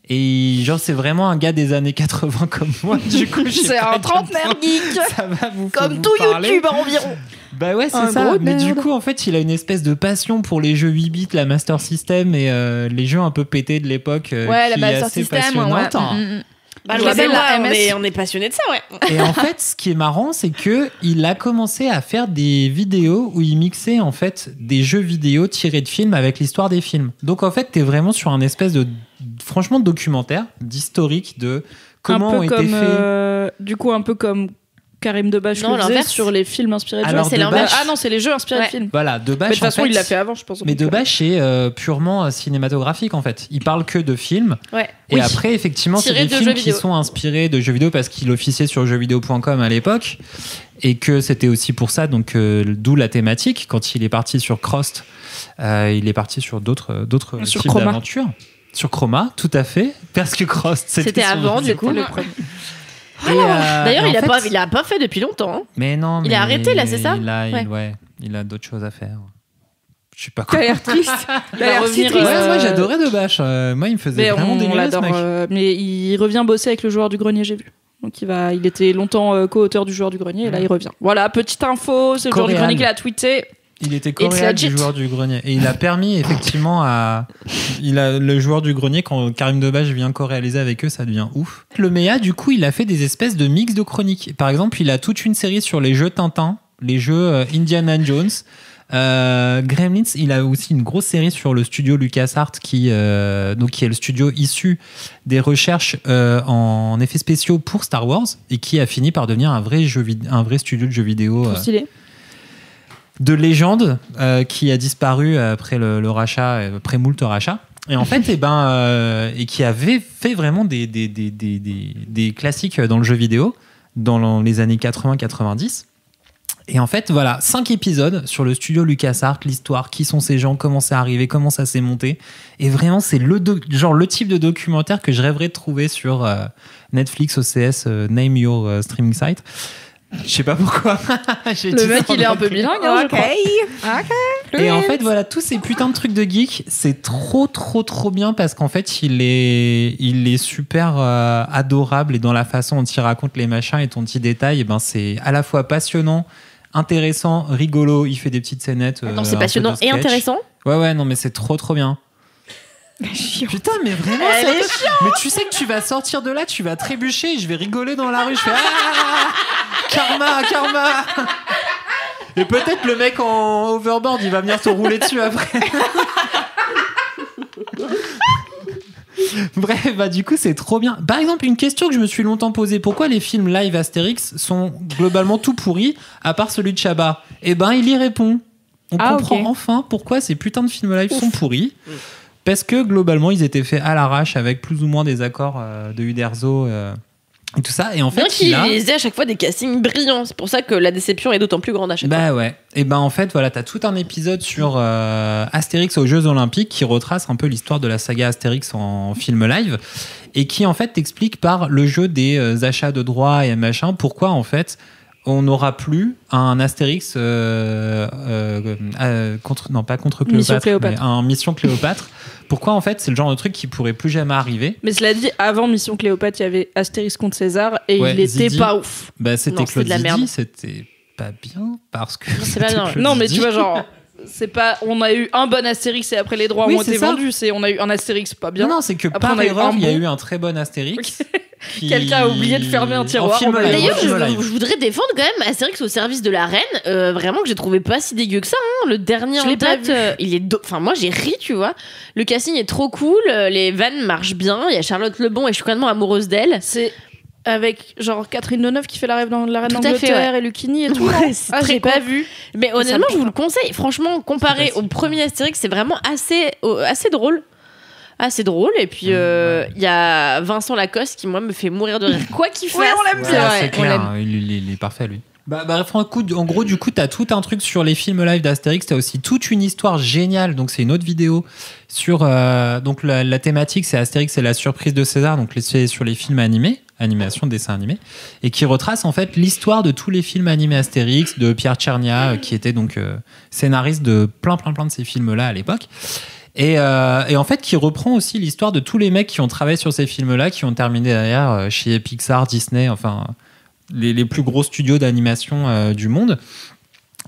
[SPEAKER 1] Et genre, c'est vraiment un gars des années 80 comme moi. Du coup,
[SPEAKER 2] c'est un trentenaire geek.
[SPEAKER 1] Ça va vous
[SPEAKER 4] comme
[SPEAKER 1] vous
[SPEAKER 4] tout
[SPEAKER 1] parler.
[SPEAKER 4] YouTube environ.
[SPEAKER 1] Bah ouais, c'est
[SPEAKER 2] Un
[SPEAKER 1] ça.
[SPEAKER 2] gros
[SPEAKER 1] Mais
[SPEAKER 2] nerd.
[SPEAKER 1] du coup, en fait, il a une espèce de passion pour les jeux 8 bits, la Master System et les jeux un peu pétés de l'époque.
[SPEAKER 3] Ouais,
[SPEAKER 1] qui
[SPEAKER 3] la
[SPEAKER 1] est
[SPEAKER 3] Master
[SPEAKER 1] assez
[SPEAKER 3] System,
[SPEAKER 1] passionnante.
[SPEAKER 3] ouais.
[SPEAKER 4] Bah,
[SPEAKER 2] Je
[SPEAKER 4] je
[SPEAKER 2] l'appelle
[SPEAKER 4] rappelle,
[SPEAKER 2] la MS.
[SPEAKER 4] on est passionné de ça, ouais.
[SPEAKER 1] Et en fait, ce qui est marrant, c'est que il a commencé à faire des vidéos où il mixait en fait des jeux vidéo tirés de films avec l'histoire des films. Donc en fait, t'es vraiment sur un espèce de franchement de documentaire, d'historique de comment
[SPEAKER 2] un
[SPEAKER 1] ont
[SPEAKER 2] peu
[SPEAKER 1] été
[SPEAKER 2] comme,
[SPEAKER 1] faits.
[SPEAKER 2] du coup, un peu comme Karim Debache
[SPEAKER 4] Non,
[SPEAKER 2] le faisait
[SPEAKER 4] l'inverse.
[SPEAKER 2] sur les films inspirés de
[SPEAKER 1] Alors,
[SPEAKER 2] jeux. C'est
[SPEAKER 1] Debache-
[SPEAKER 2] l'inverse. Ah non, c'est les jeux inspirés
[SPEAKER 4] Ouais.
[SPEAKER 2] de films.
[SPEAKER 1] Voilà, de
[SPEAKER 2] Mais
[SPEAKER 1] base.
[SPEAKER 2] de toute façon, il l'a fait avant, je pense.
[SPEAKER 1] Mais Debache est purement cinématographique en fait. Il parle que de films.
[SPEAKER 4] Ouais.
[SPEAKER 1] Et après, effectivement, c'est
[SPEAKER 4] Tiré
[SPEAKER 1] des
[SPEAKER 4] de
[SPEAKER 1] films
[SPEAKER 4] jeux
[SPEAKER 1] qui
[SPEAKER 4] vidéo.
[SPEAKER 1] sont inspirés de jeux vidéo parce qu'il officiait sur jeuxvideo.com à l'époque et que c'était aussi pour ça, donc d'où la thématique. Quand il est parti sur Crossed, il est parti sur d'autres
[SPEAKER 2] Sur
[SPEAKER 1] types
[SPEAKER 2] Chroma.
[SPEAKER 1] d'aventures. Sur Chroma, tout à fait. Parce que Crossed,
[SPEAKER 4] C'était
[SPEAKER 1] son-
[SPEAKER 4] avant, du coup.
[SPEAKER 2] le premier.
[SPEAKER 1] Et,
[SPEAKER 4] D'ailleurs,
[SPEAKER 1] et
[SPEAKER 4] il
[SPEAKER 1] en
[SPEAKER 4] a pas fait depuis longtemps. Hein.
[SPEAKER 1] Mais non,
[SPEAKER 4] Il
[SPEAKER 1] mais
[SPEAKER 4] a arrêté, là, c'est ça
[SPEAKER 1] il a d'autres choses à faire. Je sais pas
[SPEAKER 3] T'as
[SPEAKER 1] quoi.
[SPEAKER 3] l'air triste. T'as l'air si
[SPEAKER 2] revenir,
[SPEAKER 3] triste.
[SPEAKER 1] Ouais, moi j'adorais Debache. Moi, il me faisait
[SPEAKER 2] Mais
[SPEAKER 1] vraiment
[SPEAKER 2] on
[SPEAKER 1] délirer ce
[SPEAKER 2] l'adore.
[SPEAKER 1] mec.
[SPEAKER 2] Mais il revient bosser avec le joueur du grenier, j'ai vu. Donc il était longtemps co-auteur du joueur du grenier et là il revient. Voilà, petite info, c'est le joueur du
[SPEAKER 1] Coréen.
[SPEAKER 2] grenier qui l'a tweeté.
[SPEAKER 1] Il était
[SPEAKER 2] It's
[SPEAKER 1] coréen du
[SPEAKER 2] legit.
[SPEAKER 1] joueur du grenier. Et il a permis effectivement le joueur du grenier, quand Karim Debache vient co-réaliser avec eux, ça devient ouf. Le MEA, du coup, il a fait des espèces de mix de chroniques. Par exemple, il a toute une série sur les jeux Tintin, les jeux Indiana Jones. Gremlins, il a aussi une grosse série sur le studio LucasArts qui est le studio issu des recherches en effets spéciaux pour Star Wars et qui a fini par devenir un vrai studio de jeux vidéo.
[SPEAKER 2] Trop stylé.
[SPEAKER 1] De légende qui a disparu après le rachat, après moult rachats. Et en fait, et qui avait fait vraiment des classiques dans le jeu vidéo dans les années 80-90. Et en fait, voilà, 5 épisodes sur le studio LucasArts, l'histoire, qui sont ces gens, comment c'est arrivé, comment ça s'est monté. Et vraiment, c'est le type de documentaire que je rêverais de trouver sur Netflix, OCS, Name Your Streaming Site. Je sais pas pourquoi.
[SPEAKER 2] Le mec, il est un peu bilingue, hein, je crois.
[SPEAKER 1] Et en fait, voilà, tous ces putains de trucs de geek, c'est trop bien parce qu'en fait, il est super adorable et dans la façon dont il raconte les machins et ton petit détail, c'est à la fois passionnant, intéressant, rigolo. Il fait des petites scénettes.
[SPEAKER 4] Attends, c'est passionnant et intéressant.
[SPEAKER 1] Ouais, non, mais c'est trop bien. Putain, mais vraiment, mais tu sais que tu vas sortir de là, tu vas trébucher, je vais rigoler dans la rue, je fais karma. Et peut-être le mec en overboard, il va venir te rouler dessus après. Bref, du coup, c'est trop bien. Par exemple, une question que je me suis longtemps posée, pourquoi les films live Astérix sont globalement tout pourris, à part celui de Chabat ? Il y répond. On comprend enfin pourquoi ces putains de films live sont pourris. Parce que globalement, ils étaient faits à l'arrache avec plus ou moins des accords de Uderzo et tout ça. Et en fait,
[SPEAKER 4] il faisait à chaque fois des castings brillants. C'est pour ça que la déception est d'autant plus grande à chaque fois.
[SPEAKER 1] Ouais. Et en fait, voilà, t'as tout un épisode sur Astérix aux Jeux Olympiques qui retrace un peu l'histoire de la saga Astérix en film live et qui en fait t'explique par le jeu des achats de droits et machin pourquoi en fait on n'aura plus un Astérix contre Cléopâtre, mais un Mission Cléopâtre. Pourquoi en fait c'est le genre de truc qui pourrait plus jamais arriver.
[SPEAKER 2] Mais cela dit, avant Mission Cléopâtre, il y avait Astérix contre César et il était
[SPEAKER 1] Zidi,
[SPEAKER 2] pas ouf.
[SPEAKER 1] C'était Claude
[SPEAKER 4] de la
[SPEAKER 1] Zidi,
[SPEAKER 4] merde.
[SPEAKER 1] C'était pas bien parce que
[SPEAKER 4] c'est pas bien.
[SPEAKER 2] Non, mais tu vois, genre, c'est pas. On a eu un bon Astérix et après les droits ont été vendus. On a eu un Astérix pas bien.
[SPEAKER 1] Non, c'est que
[SPEAKER 2] après,
[SPEAKER 1] par
[SPEAKER 2] on a eu
[SPEAKER 1] erreur,
[SPEAKER 2] un
[SPEAKER 1] il y a
[SPEAKER 2] bon.
[SPEAKER 1] eu un très bon Astérix.
[SPEAKER 2] Quelqu'un a oublié de fermer un tiroir.
[SPEAKER 4] D'ailleurs, je voudrais défendre quand même Astérix au service de la reine. Vraiment que j'ai trouvé pas si dégueu que ça. Hein. Le dernier
[SPEAKER 2] Je
[SPEAKER 4] en
[SPEAKER 2] l'ai pas
[SPEAKER 4] date,
[SPEAKER 2] vu.
[SPEAKER 4] il est. Enfin, moi j'ai ri, tu vois. Le casting est trop cool. Les vannes marchent bien. Il y a Charlotte Lebon et je suis complètement amoureuse d'elle.
[SPEAKER 2] C'est avec genre Catherine Deneuve qui fait la reine
[SPEAKER 4] Tout à fait,
[SPEAKER 2] d'Angleterre et Lucchini et tout.
[SPEAKER 4] Ouais, c'est très
[SPEAKER 2] j'ai
[SPEAKER 4] con.
[SPEAKER 2] pas vu.
[SPEAKER 4] Mais honnêtement, je vous le conseille. Franchement, comparé
[SPEAKER 1] C'est
[SPEAKER 4] au premier Astérix, c'est vraiment assez drôle. Assez drôle. Et puis, il y a Vincent Lacoste qui, moi, me fait mourir de rire. Quoi qu'il fasse.
[SPEAKER 2] on l'aime
[SPEAKER 1] Ouais,
[SPEAKER 2] bien.
[SPEAKER 1] c'est
[SPEAKER 2] On
[SPEAKER 1] clair,
[SPEAKER 2] l'aime.
[SPEAKER 1] il est parfait lui. En gros, du coup, t'as tout un truc sur les films live d'Astérix. T'as aussi toute une histoire géniale. Donc, c'est une autre vidéo sur. Donc, la thématique, c'est Astérix et la surprise de César. Donc, c'est sur les films animation, dessin animé, et qui retrace en fait l'histoire de tous les films animés Astérix, de Pierre Tchernia, qui était donc scénariste de plein de ces films-là à l'époque. Et en fait, qui reprend aussi l'histoire de tous les mecs qui ont travaillé sur ces films-là, qui ont terminé derrière chez Pixar, Disney, enfin. Les plus gros studios d'animation du monde.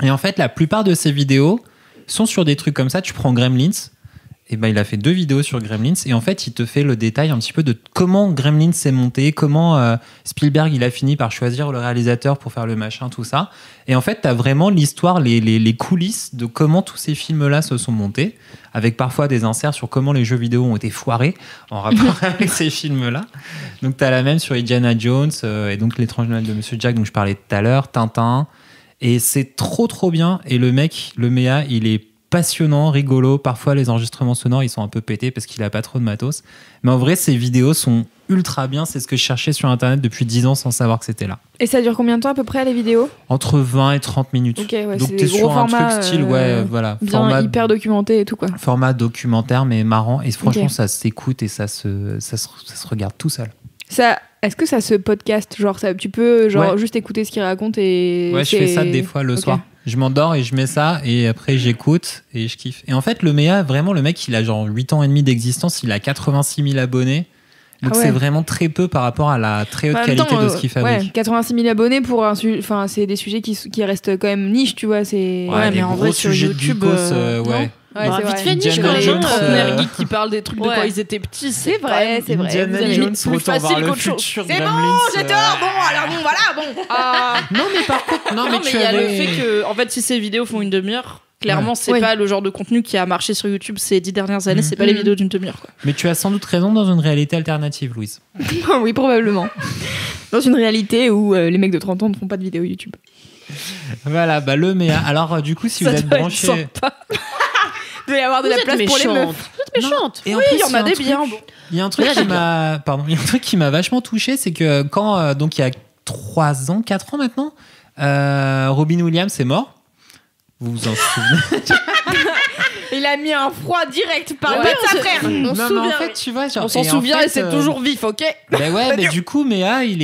[SPEAKER 1] Et en fait, la plupart de ces vidéos sont sur des trucs comme ça. Tu prends Gremlins, et il a fait 2 vidéos sur Gremlins, et en fait, il te fait le détail un petit peu de comment Gremlins s'est monté, comment Spielberg il a fini par choisir le réalisateur pour faire le machin, tout ça. Et en fait, t'as vraiment l'histoire, les coulisses de comment tous ces films-là se sont montés, avec parfois des inserts sur comment les jeux vidéo ont été foirés en rapport avec ces films-là. Donc, t'as la même sur Indiana Jones, et donc L'étrange Noël de Monsieur Jack, dont je parlais tout à l'heure, Tintin. Et c'est trop bien. Et le mec, le Méa, il est passionnant, rigolo. Parfois, les enregistrements sonores, ils sont un peu pétés parce qu'il a pas trop de matos. Mais en vrai, ces vidéos sont ultra bien. C'est ce que je cherchais sur Internet depuis 10 ans sans savoir que c'était là.
[SPEAKER 3] Et ça dure combien de temps à peu près, les vidéos ?
[SPEAKER 1] Entre 20 et 30 minutes.
[SPEAKER 3] Ok, ouais,
[SPEAKER 1] donc
[SPEAKER 3] c'est
[SPEAKER 1] t'es
[SPEAKER 3] des
[SPEAKER 1] sur
[SPEAKER 3] gros
[SPEAKER 1] un
[SPEAKER 3] formats,
[SPEAKER 1] truc style, voilà.
[SPEAKER 3] Bien
[SPEAKER 1] Format,
[SPEAKER 3] hyper documenté et tout, quoi.
[SPEAKER 1] Format documentaire, mais marrant. Et franchement, ça s'écoute et ça se regarde tout seul.
[SPEAKER 3] Est-ce que ça se podcast, genre tu peux juste écouter ce qu'il raconte et...
[SPEAKER 1] Ouais, je fais ça des fois le soir. Je m'endors et je mets ça et après j'écoute et je kiffe. Et en fait, le Méa, vraiment, le mec, il a genre 8 ans et demi d'existence, il a 86 000 abonnés. Donc c'est vraiment très peu par rapport à la très haute qualité de ce qu'il fabrique.
[SPEAKER 3] Ouais, 86 000 abonnés pour c'est des sujets qui restent quand même niche, tu vois.
[SPEAKER 1] Mais en vrai, sur YouTube,
[SPEAKER 3] Ouais, c'est
[SPEAKER 4] vite fait niche quand même. Trentenaire geek qui parle des trucs de quand ils étaient petits.
[SPEAKER 3] C'est vrai.
[SPEAKER 1] Indiana Jones,
[SPEAKER 4] plus facile qu'autre chose.
[SPEAKER 3] C'est bon, j'ai tort.
[SPEAKER 1] Non, mais par contre,
[SPEAKER 4] mais il y a le fait que, en fait, si ces vidéos font une demi-heure, clairement, c'est pas le genre de contenu qui a marché sur YouTube ces 10 dernières années. C'est pas les vidéos d'une demi-heure, quoi.
[SPEAKER 1] Mais tu as sans doute raison dans une réalité alternative, Louise.
[SPEAKER 3] Oui, probablement. Dans une réalité où les mecs de 30 ans ne font pas de vidéos YouTube.
[SPEAKER 1] Voilà, le Méa. Alors, du coup, si vous êtes branchés.
[SPEAKER 3] Il doit y avoir de la place pour les meufs.
[SPEAKER 4] Vous êtes méchante.
[SPEAKER 3] Et en plus, il y en a des bien.
[SPEAKER 1] Il y a un truc qui m'a vachement touché, c'est que quand, donc il y a 4 ans maintenant, Robin Williams est mort. Vous vous en souvenez?
[SPEAKER 3] Il a mis un froid direct par le bas de sa frère.
[SPEAKER 4] On s'en souvient.
[SPEAKER 1] En fait, tu vois,
[SPEAKER 3] on s'en souvient et c'est toujours vif, ok?
[SPEAKER 1] Mais du coup, Méa, il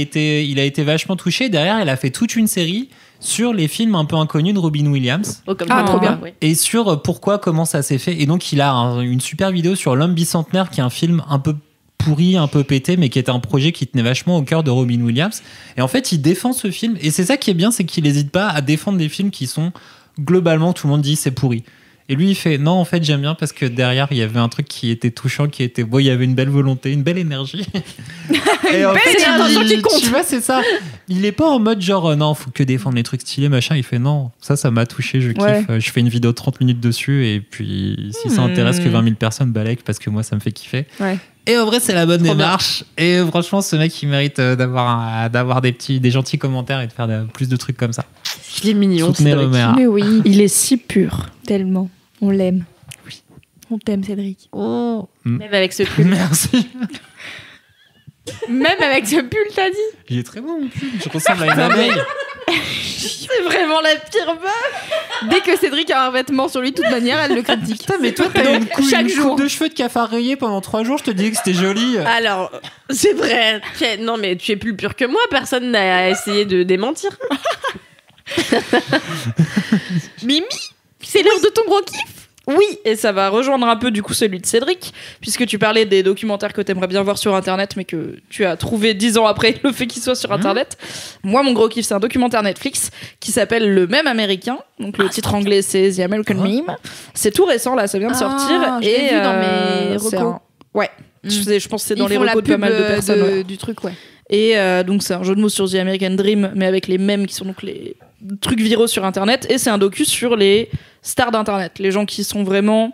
[SPEAKER 1] a été vachement touché. Derrière, il a fait toute une série sur les films un peu inconnus de Robin Williams.
[SPEAKER 3] Trop bien.
[SPEAKER 1] Et sur comment ça s'est fait. Et donc, il a une super vidéo sur L'Homme bicentenaire, qui est un film un peu pourri, un peu pété, mais qui était un projet qui tenait vachement au cœur de Robin Williams. Et en fait, il défend ce film. Et c'est ça qui est bien, c'est qu'il n'hésite pas à défendre des films qui sont, globalement, tout le monde dit c'est pourri. Et lui, il fait non, en fait, j'aime bien parce que derrière, il y avait un truc qui était touchant, qui était beau, il y avait une belle volonté, une belle énergie. Et en fait, tu vois, c'est ça. Il est pas en mode genre non, faut que défendre les trucs stylés, machin. Il fait non, ça m'a touché, je kiffe. Je fais une vidéo de 30 minutes dessus et puis si ça intéresse que 20 000 personnes, balèque parce que moi, ça me fait kiffer.
[SPEAKER 3] Ouais.
[SPEAKER 1] Et en vrai, c'est la bonne démarche. Et franchement, ce mec, il mérite d'avoir des gentils commentaires et de faire plus de trucs comme ça.
[SPEAKER 4] Il est mignon.
[SPEAKER 1] Soutenez le Méa.
[SPEAKER 3] Mais oui,
[SPEAKER 2] il est si pur.
[SPEAKER 3] Tellement. On l'aime. Oui. On t'aime, Cédric.
[SPEAKER 4] Oh. Même avec ce pull.
[SPEAKER 1] Merci.
[SPEAKER 3] Même avec ce pull, t'as dit?
[SPEAKER 1] Il est très bon, mon pull. Je ressemble à une abeille.
[SPEAKER 4] C'est vraiment la pire meuf.
[SPEAKER 3] Dès que Cédric a un vêtement sur lui, de toute manière, elle le critique.
[SPEAKER 1] Putain, mais toi, t'as une coupe de cheveux de cafard rayé pendant 3 jours. Je te disais que c'était joli.
[SPEAKER 4] Alors, c'est vrai. Non, mais tu es plus pur que moi. Personne n'a essayé de démentir.
[SPEAKER 3] Mimi, c'est l'heure de ton gros kiff.
[SPEAKER 2] Oui, et ça va rejoindre un peu du coup celui de Cédric, puisque tu parlais des documentaires que t'aimerais bien voir sur Internet, mais que tu as trouvé 10 ans après le fait qu'ils soient sur Internet. Moi, mon gros kiff, c'est un documentaire Netflix qui s'appelle Le Même Américain. Donc le titre anglais, c'est The American Meme. C'est tout récent, là, ça vient de sortir.
[SPEAKER 3] Je l'ai vu dans mes recos.
[SPEAKER 2] Ouais, je pense que c'est dans les recos de pas mal de personnes.
[SPEAKER 3] Du truc, ouais.
[SPEAKER 2] Et donc c'est un jeu de mots sur The American Dream, mais avec les mèmes qui sont donc les trucs viraux sur Internet. Et c'est un docu sur les stars d'Internet, les gens qui sont vraiment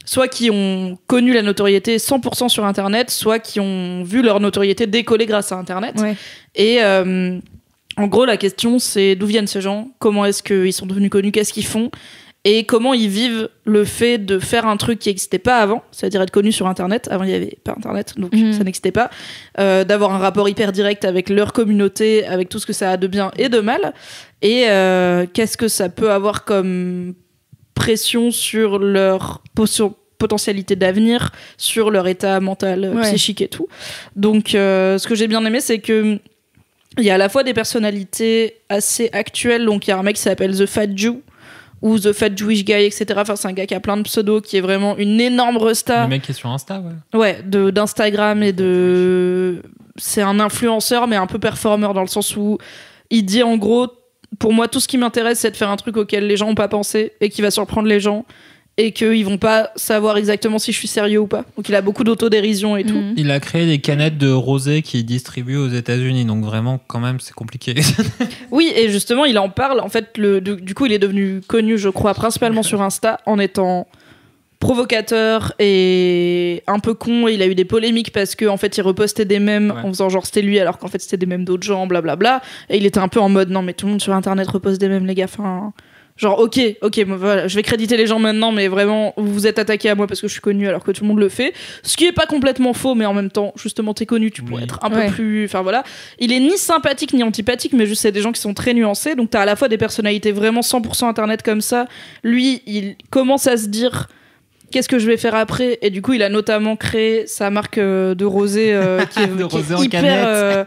[SPEAKER 2] soit qui ont connu la notoriété 100% sur Internet, soit qui ont vu leur notoriété décoller grâce à Internet.
[SPEAKER 3] Ouais.
[SPEAKER 2] Et en gros, la question, c'est d'où viennent ces gens, comment est-ce qu'ils sont devenus connus, qu'est-ce qu'ils font. et comment ils vivent le fait de faire un truc qui n'existait pas avant, c'est-à-dire être connu sur Internet. Avant, il n'y avait pas Internet, donc ça n'existait pas. D'avoir un rapport hyper direct avec leur communauté, avec tout ce que ça a de bien et de mal. Et qu'est-ce que ça peut avoir comme pression sur leur potentialité d'avenir, sur leur état mental, psychique et tout. Donc, ce que j'ai bien aimé, c'est que il y a à la fois des personnalités assez actuelles. Donc, il y a un mec qui s'appelle The Fat Jew, ou The Fat Jewish Guy, etc. Enfin, c'est un gars qui a plein de pseudos, qui est vraiment une énorme resta.
[SPEAKER 1] Le mec qui est sur Insta, ouais.
[SPEAKER 2] Ouais, d'Instagram et de... C'est un influenceur, mais un peu performeur, dans le sens où il dit, en gros, pour moi, tout ce qui m'intéresse, c'est de faire un truc auquel les gens n'ont pas pensé, et qui va surprendre les gens, et qu'ils vont pas savoir exactement si je suis sérieux ou pas. Donc il a beaucoup d'autodérision et tout.
[SPEAKER 1] Il a créé des canettes de rosé qu'il distribue aux États-Unis, donc vraiment, quand même, c'est compliqué.
[SPEAKER 2] Oui, et justement, il en parle. En fait, du coup, il est devenu connu, je crois, principalement sur Insta, en étant provocateur et un peu con. Et il a eu des polémiques parce que en fait, il repostait des mèmes en faisant genre c'était lui, alors qu'en fait, c'était des mèmes d'autres gens, blablabla. Et il était un peu en mode non, mais tout le monde sur Internet reposte des mèmes, les gars. Enfin, genre ok, voilà, je vais créditer les gens maintenant, mais vraiment vous vous êtes attaqué à moi parce que je suis connu alors que tout le monde le fait, ce qui est pas complètement faux, mais en même temps justement t'es connu, tu pourrais être un peu plus, enfin voilà, il est ni sympathique ni antipathique, mais juste c'est des gens qui sont très nuancés, donc t'as à la fois des personnalités vraiment 100% Internet comme ça, lui il commence à se dire qu'est-ce que je vais faire après, et du coup il a notamment créé sa marque de rosé qui est,
[SPEAKER 1] rosé
[SPEAKER 2] qui est hyper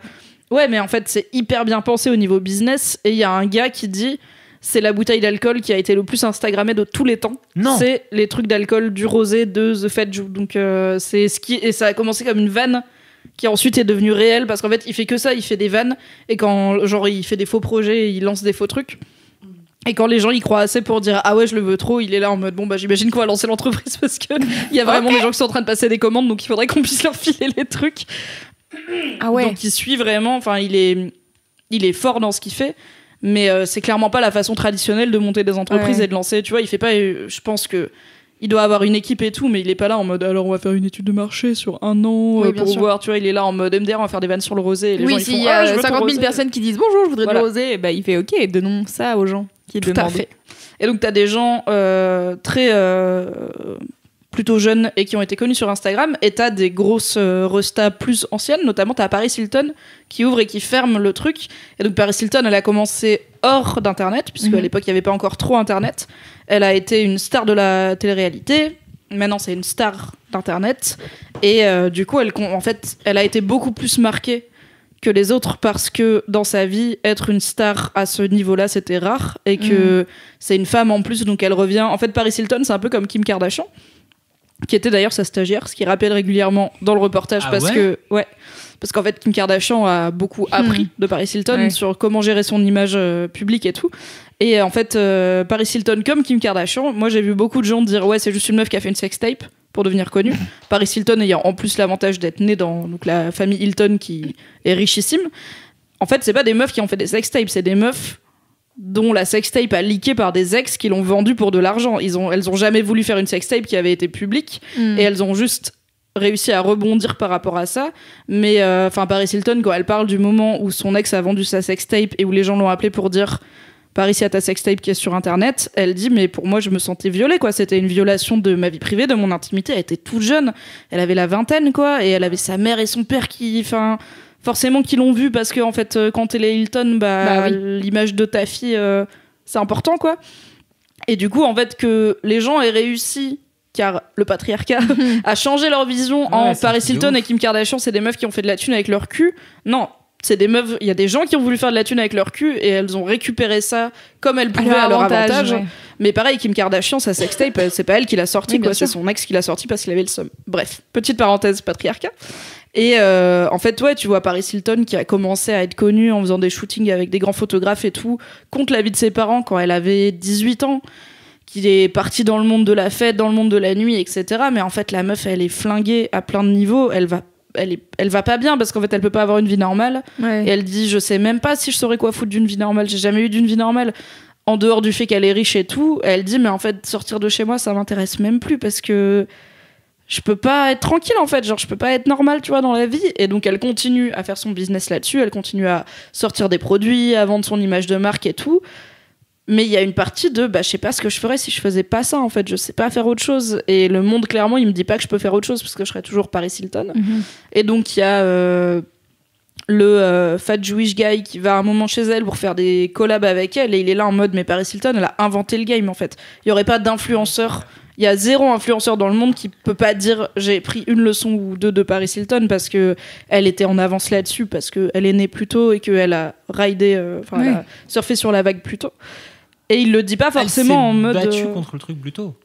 [SPEAKER 2] ouais, mais en fait c'est hyper bien pensé au niveau business, et il y a un gars qui dit c'est la bouteille d'alcool qui a été le plus instagrammée de tous les temps.
[SPEAKER 1] Non.
[SPEAKER 2] C'est les trucs d'alcool du rosé de The Fat Jew. Donc c'est ce qui, et ça a commencé comme une vanne qui ensuite est devenue réelle, parce qu'en fait il fait que ça, il fait des vannes, et quand genre il fait des faux projets, il lance des faux trucs. Et quand les gens y croient assez pour dire ah ouais je le veux trop, il est là en mode bon bah j'imagine qu'on va lancer l'entreprise parce que il y a vraiment des gens qui sont en train de passer des commandes, donc il faudrait qu'on puisse leur filer les trucs.
[SPEAKER 3] Ah ouais.
[SPEAKER 2] Donc il suit vraiment, enfin il est fort dans ce qu'il fait. Mais c'est clairement pas la façon traditionnelle de monter des entreprises et de lancer, tu vois, il fait pas, je pense que il doit avoir une équipe et tout, mais il est pas là en mode alors on va faire une étude de marché sur un an pour voir, tu vois, il est là en mode MDR, on va faire des vannes sur le rosé, et les gens ils font
[SPEAKER 3] il y a 50 000 personnes qui disent bonjour je voudrais de rosé, et bah il fait ok, donnons ça aux gens qui demandent. Tout à fait.
[SPEAKER 2] Et donc t'as des gens très plutôt jeunes et qui ont été connus sur Instagram, et t'as des grosses restas plus anciennes, notamment t'as Paris Hilton qui ouvre et qui ferme le truc. Et donc Paris Hilton, elle a commencé hors d'internet, puisque à l'époque il n'y avait pas encore trop internet. Elle a été une star de la télé-réalité, maintenant c'est une star d'internet, et du coup elle a été beaucoup plus marquée que les autres, parce que dans sa vie être une star à ce niveau-là c'était rare, et que c'est une femme en plus, donc elle revient. En fait Paris Hilton c'est un peu comme Kim Kardashian, qui était d'ailleurs sa stagiaire, ce qui rappelle régulièrement dans le reportage, parce qu'en fait Kim Kardashian a beaucoup appris de Paris Hilton sur comment gérer son image publique et tout. Et en fait Paris Hilton comme Kim Kardashian, moi j'ai vu beaucoup de gens dire ouais c'est juste une meuf qui a fait une sextape pour devenir connue. Paris Hilton ayant en plus l'avantage d'être née dans donc, la famille Hilton qui est richissime. En fait c'est pas des meufs qui ont fait des sextapes, c'est des meufs dont la sextape a leaké par des ex qui l'ont vendue pour de l'argent. Elles ont jamais voulu faire une sextape qui avait été publique, et elles ont juste réussi à rebondir par rapport à ça. Mais Paris Hilton, quand elle parle du moment où son ex a vendu sa sextape et où les gens l'ont appelée pour dire Paris, il y a ta sextape qui est sur internet, elle dit mais pour moi je me sentais violée quoi, c'était une violation de ma vie privée, de mon intimité. Elle était toute jeune, elle avait la vingtaine quoi, et elle avait sa mère et son père qui forcément qui l'ont vu, parce que en fait quand t'es les Hilton l'image de ta fille c'est important quoi. Et du coup en fait que les gens aient réussi, car le patriarcat a changé leur vision en Paris Hilton et Kim Kardashian c'est des meufs qui ont fait de la thune avec leur cul. Non, c'est des meufs, il y a des gens qui ont voulu faire de la thune avec leur cul et elles ont récupéré ça comme elles pouvaient à leur avantage. Mais pareil, Kim Kardashian, sa sextape, c'est pas elle qui l'a sortie, quoi, c'est son ex qui l'a sortie parce qu'il avait le seum. Bref, petite parenthèse patriarcat. Et en fait, tu vois Paris Hilton qui a commencé à être connue en faisant des shootings avec des grands photographes et tout, contre l'avis de ses parents quand elle avait 18 ans, qui est partie dans le monde de la fête, dans le monde de la nuit, etc. Mais en fait, la meuf, elle est flinguée à plein de niveaux, elle va pas bien parce qu'en fait elle peut pas avoir une vie normale, et elle dit je sais même pas si je saurais quoi foutre d'une vie normale, j'ai jamais eu d'une vie normale en dehors du fait qu'elle est riche et tout. Elle dit mais en fait sortir de chez moi ça m'intéresse même plus parce que je peux pas être tranquille en fait, genre je peux pas être normale tu vois dans la vie. Et donc elle continue à faire son business là-dessus, elle continue à sortir des produits, à vendre son image de marque et tout. Mais il y a une partie de je sais pas ce que je ferais si je faisais pas ça en fait, je sais pas faire autre chose. Et le monde clairement il me dit pas que je peux faire autre chose parce que je serais toujours Paris Hilton. Et donc il y a le fat Jewish guy qui va à un moment chez elle pour faire des collabs avec elle et il est là en mode mais Paris Hilton elle a inventé le game en fait. Il y aurait pas d'influenceur. Il y a 0 influenceur dans le monde qui peut pas dire j'ai pris une leçon ou 2 de Paris Hilton parce que elle était en avance là-dessus, parce qu'elle est née plus tôt et qu'elle a ridé, elle a surfé sur la vague plus tôt. Et il le dit pas forcément en mode.
[SPEAKER 1] Elle s'est battue contre le truc plus tôt.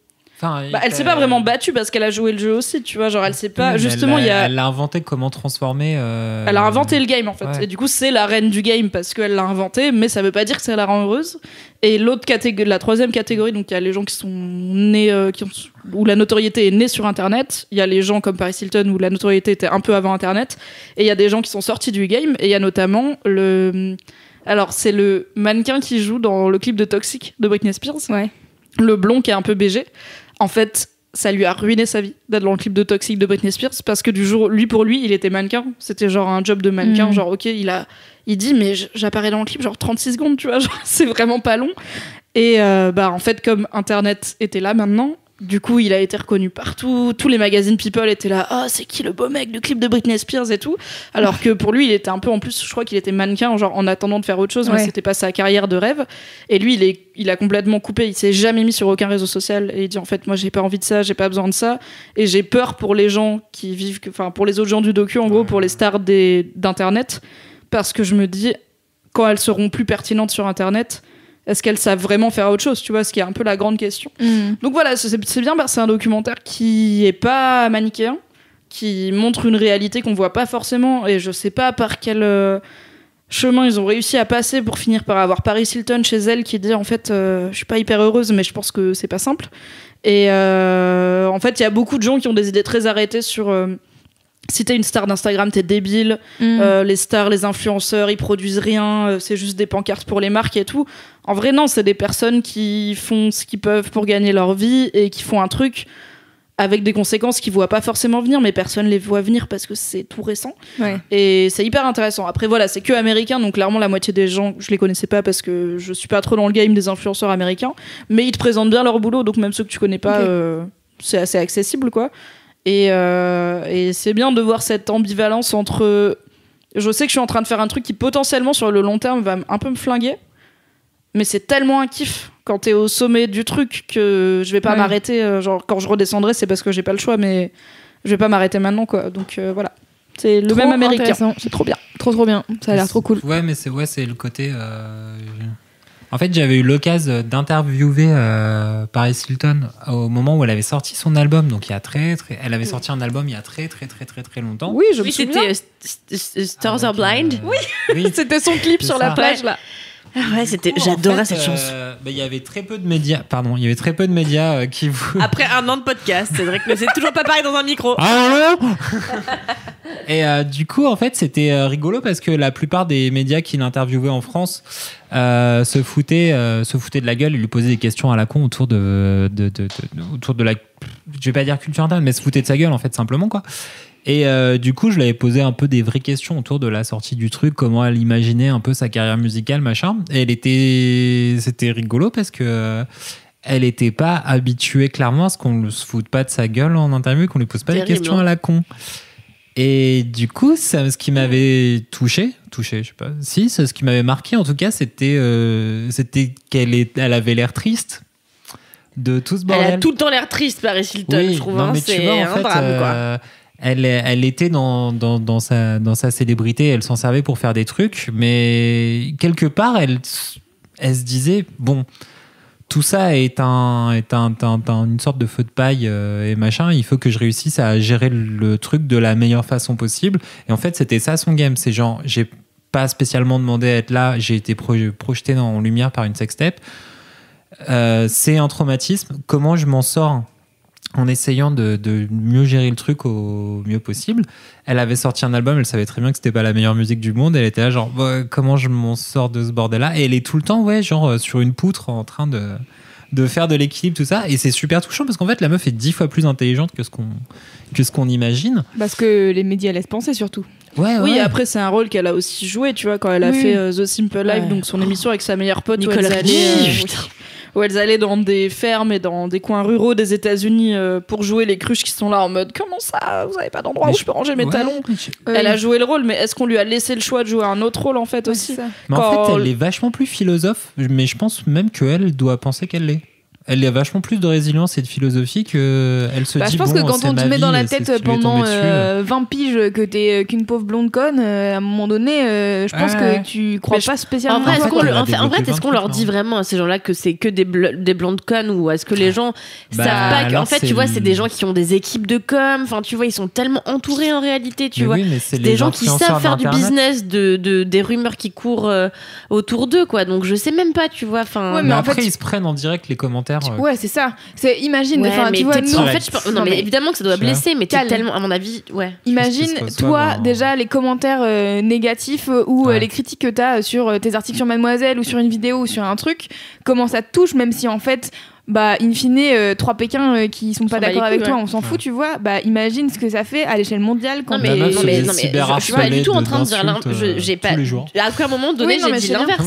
[SPEAKER 2] Elle s'est pas vraiment battue parce qu'elle a joué le jeu aussi, tu vois, genre elle sait pas. Justement,
[SPEAKER 1] elle a inventé comment transformer.
[SPEAKER 2] Elle a inventé le game en fait, et du coup c'est la reine du game parce qu'elle l'a inventé, mais ça veut pas dire que ça la rend heureuse. Et l'autre catégorie, la troisième catégorie, donc il y a les gens qui sont nés, où la notoriété est née sur Internet. Il y a les gens comme Paris Hilton où la notoriété était un peu avant Internet, et il y a des gens qui sont sortis du game. Et il y a notamment alors c'est le mannequin qui joue dans le clip de Toxic de Britney Spears, le blond qui est un peu BG. En fait, ça lui a ruiné sa vie d'être dans le clip de Toxic de Britney Spears parce que pour lui, il était mannequin. C'était genre un job de mannequin. Genre, ok, il dit, mais j'apparais dans le clip genre 36 secondes, tu vois, genre, c'est vraiment pas long. Et en fait, comme Internet était là maintenant, du coup, il a été reconnu partout. Tous les magazines People étaient là. Oh, c'est qui le beau mec du clip de Britney Spears et tout. Alors que pour lui, il était un peu, en plus, je crois qu'il était mannequin, genre en attendant de faire autre chose, mais c'était pas sa carrière de rêve. Et lui, il a complètement coupé. Il s'est jamais mis sur aucun réseau social. Et il dit, en fait, moi, j'ai pas envie de ça, j'ai pas besoin de ça. Et j'ai peur pour les gens qui vivent, pour les autres gens du docu, en gros, pour les stars d'Internet. Parce que je me dis, quand elles seront plus pertinentes sur Internet, est-ce qu'elles savent vraiment faire autre chose, tu vois, ce qui est un peu la grande question. Donc voilà, c'est bien, c'est un documentaire qui est pas manichéen, qui montre une réalité qu'on voit pas forcément, et je sais pas par quel chemin ils ont réussi à passer pour finir par avoir Paris Hilton chez elle qui dit en fait je suis pas hyper heureuse mais je pense que c'est pas simple. Et en fait il y a beaucoup de gens qui ont des idées très arrêtées sur si t'es une star d'Instagram, t'es débile. Les stars, les influenceurs, ils produisent rien. C'est juste des pancartes pour les marques et tout. En vrai, non, c'est des personnes qui font ce qu'ils peuvent pour gagner leur vie et qui font un truc avec des conséquences qu'ils voient pas forcément venir, mais personne les voit venir parce que c'est tout récent. Et c'est hyper intéressant. Après, voilà, c'est que américain, donc clairement, la moitié des gens, je les connaissais pas parce que je suis pas trop dans le game des influenceurs américains, mais ils te présentent bien leur boulot, donc même ceux que tu connais pas, c'est assez accessible, quoi. Et c'est bien de voir cette ambivalence entre je sais que je suis en train de faire un truc qui potentiellement sur le long terme va un peu me flinguer, mais c'est tellement un kiff quand t'es au sommet du truc que je vais pas m'arrêter, genre quand je redescendrai c'est parce que j'ai pas le choix, mais je vais pas m'arrêter maintenant, quoi. Donc voilà, c'est le même américain, c'est trop bien, trop bien, ça a l'air trop cool.
[SPEAKER 1] Mais c'est le côté En fait, j'avais eu l'occasion d'interviewer Paris Hilton au moment où elle avait sorti son album. Donc, elle avait sorti un album il y a très longtemps.
[SPEAKER 2] Oui, je me souviens.
[SPEAKER 4] C'était Stars Are Blind.
[SPEAKER 2] Oui. C'était son clip sur la plage, là.
[SPEAKER 4] Ah ouais, j'adorais cette chanson.
[SPEAKER 1] Il y avait très peu de médias. Pardon, il y avait très peu de médias qui vous.
[SPEAKER 4] Après 1 an de podcast, c'est vrai que c'est toujours pas pareil dans un micro.
[SPEAKER 1] Et du coup, en fait, c'était rigolo parce que la plupart des médias qui l'interviewaient en France se foutaient de la gueule et lui posaient des questions à la con autour de la, je vais pas dire culture interne, mais se foutaient de sa gueule en fait, simplement, quoi. Et du coup, je lui avais posé un peu des vraies questions autour de la sortie du truc, comment elle imaginait un peu sa carrière musicale, machin. Et c'était rigolo parce que elle était pas habituée clairement à ce qu'on ne se foute pas de sa gueule en interview, qu'on lui pose pas des questions à la con. Et du coup, ce qui m'avait touché, je sais pas, si, ce qui m'avait marqué en tout cas, c'était qu'elle avait l'air triste de tout ce bordel.
[SPEAKER 4] Elle a tout le temps l'air triste, Paris Hilton, je trouve. C'est un drame, quoi.
[SPEAKER 1] Elle était dans sa célébrité, elle s'en servait pour faire des trucs, mais quelque part, elle se disait, bon, tout ça est une sorte de feu de paille et machin, il faut que je réussisse à gérer le truc de la meilleure façon possible. Et en fait, c'était ça son game, c'est genre, j'ai pas spécialement demandé à être là, j'ai été projeté en lumière par une sextape. C'est un traumatisme, comment je m'en sors en essayant de mieux gérer le truc au mieux possible. Elle avait sorti un album, elle savait très bien que c'était pas la meilleure musique du monde, elle était là genre comment je m'en sors de ce bordel là, et elle est tout le temps genre sur une poutre en train de de faire de l'équilibre, tout ça. Et c'est super touchant parce qu'en fait, la meuf est 10 fois plus intelligente que ce qu'on imagine.
[SPEAKER 3] Parce que les médias laissent penser surtout.
[SPEAKER 2] Oui, après, c'est un rôle qu'elle a aussi joué, tu vois, quand elle a fait The Simple Life, donc son émission avec sa meilleure pote où elles allaient dans des fermes et dans des coins ruraux des États-Unis pour jouer les cruches qui sont là en mode comment ça, vous avez pas d'endroit où je peux ranger mes talons. Elle a joué le rôle, mais est-ce qu'on lui a laissé le choix de jouer un autre rôle en fait aussi?
[SPEAKER 1] Mais en fait, elle est vachement plus philosophe, mais je pense même qu'elle doit penser qu'elle l'est. Elle a vachement plus de résilience et de philosophie qu'elle se dit.
[SPEAKER 3] Je pense que quand on te met dans la tête pendant 20 piges que t'es qu'une pauvre blonde conne, à un moment donné, je pense que tu crois pas spécialement.
[SPEAKER 4] En fait, est-ce qu'on leur dit vraiment à ces gens-là que c'est que des blondes connes ou est-ce que les gens savent pas qu'en fait, tu vois, c'est des gens qui ont des équipes de com. Enfin, tu vois, ils sont tellement entourés en réalité, tu vois. C'est des gens qui savent faire du business des rumeurs qui courent autour d'eux, quoi. Donc, je sais même pas, tu vois.
[SPEAKER 1] Mais après, ils se prennent en direct les commentaires.
[SPEAKER 3] Ouais, c'est ça. Imagine, tu vois, nous,
[SPEAKER 4] en fait, non, mais évidemment que ça doit blesser, mais t'es tellement, à mon avis,
[SPEAKER 3] Imagine, toi, déjà, les commentaires négatifs ou les critiques que t'as sur tes articles sur Mademoiselle ou sur une vidéo ou sur un truc, comment ça te touche, même si en fait, in fine, 3 Pékins qui sont pas d'accord avec toi, on s'en fout, tu vois. Imagine ce que ça fait à l'échelle mondiale quand
[SPEAKER 4] je suis pas du tout en train de dire j'ai pas. À aucun moment donné, j'ai dit l'inverse.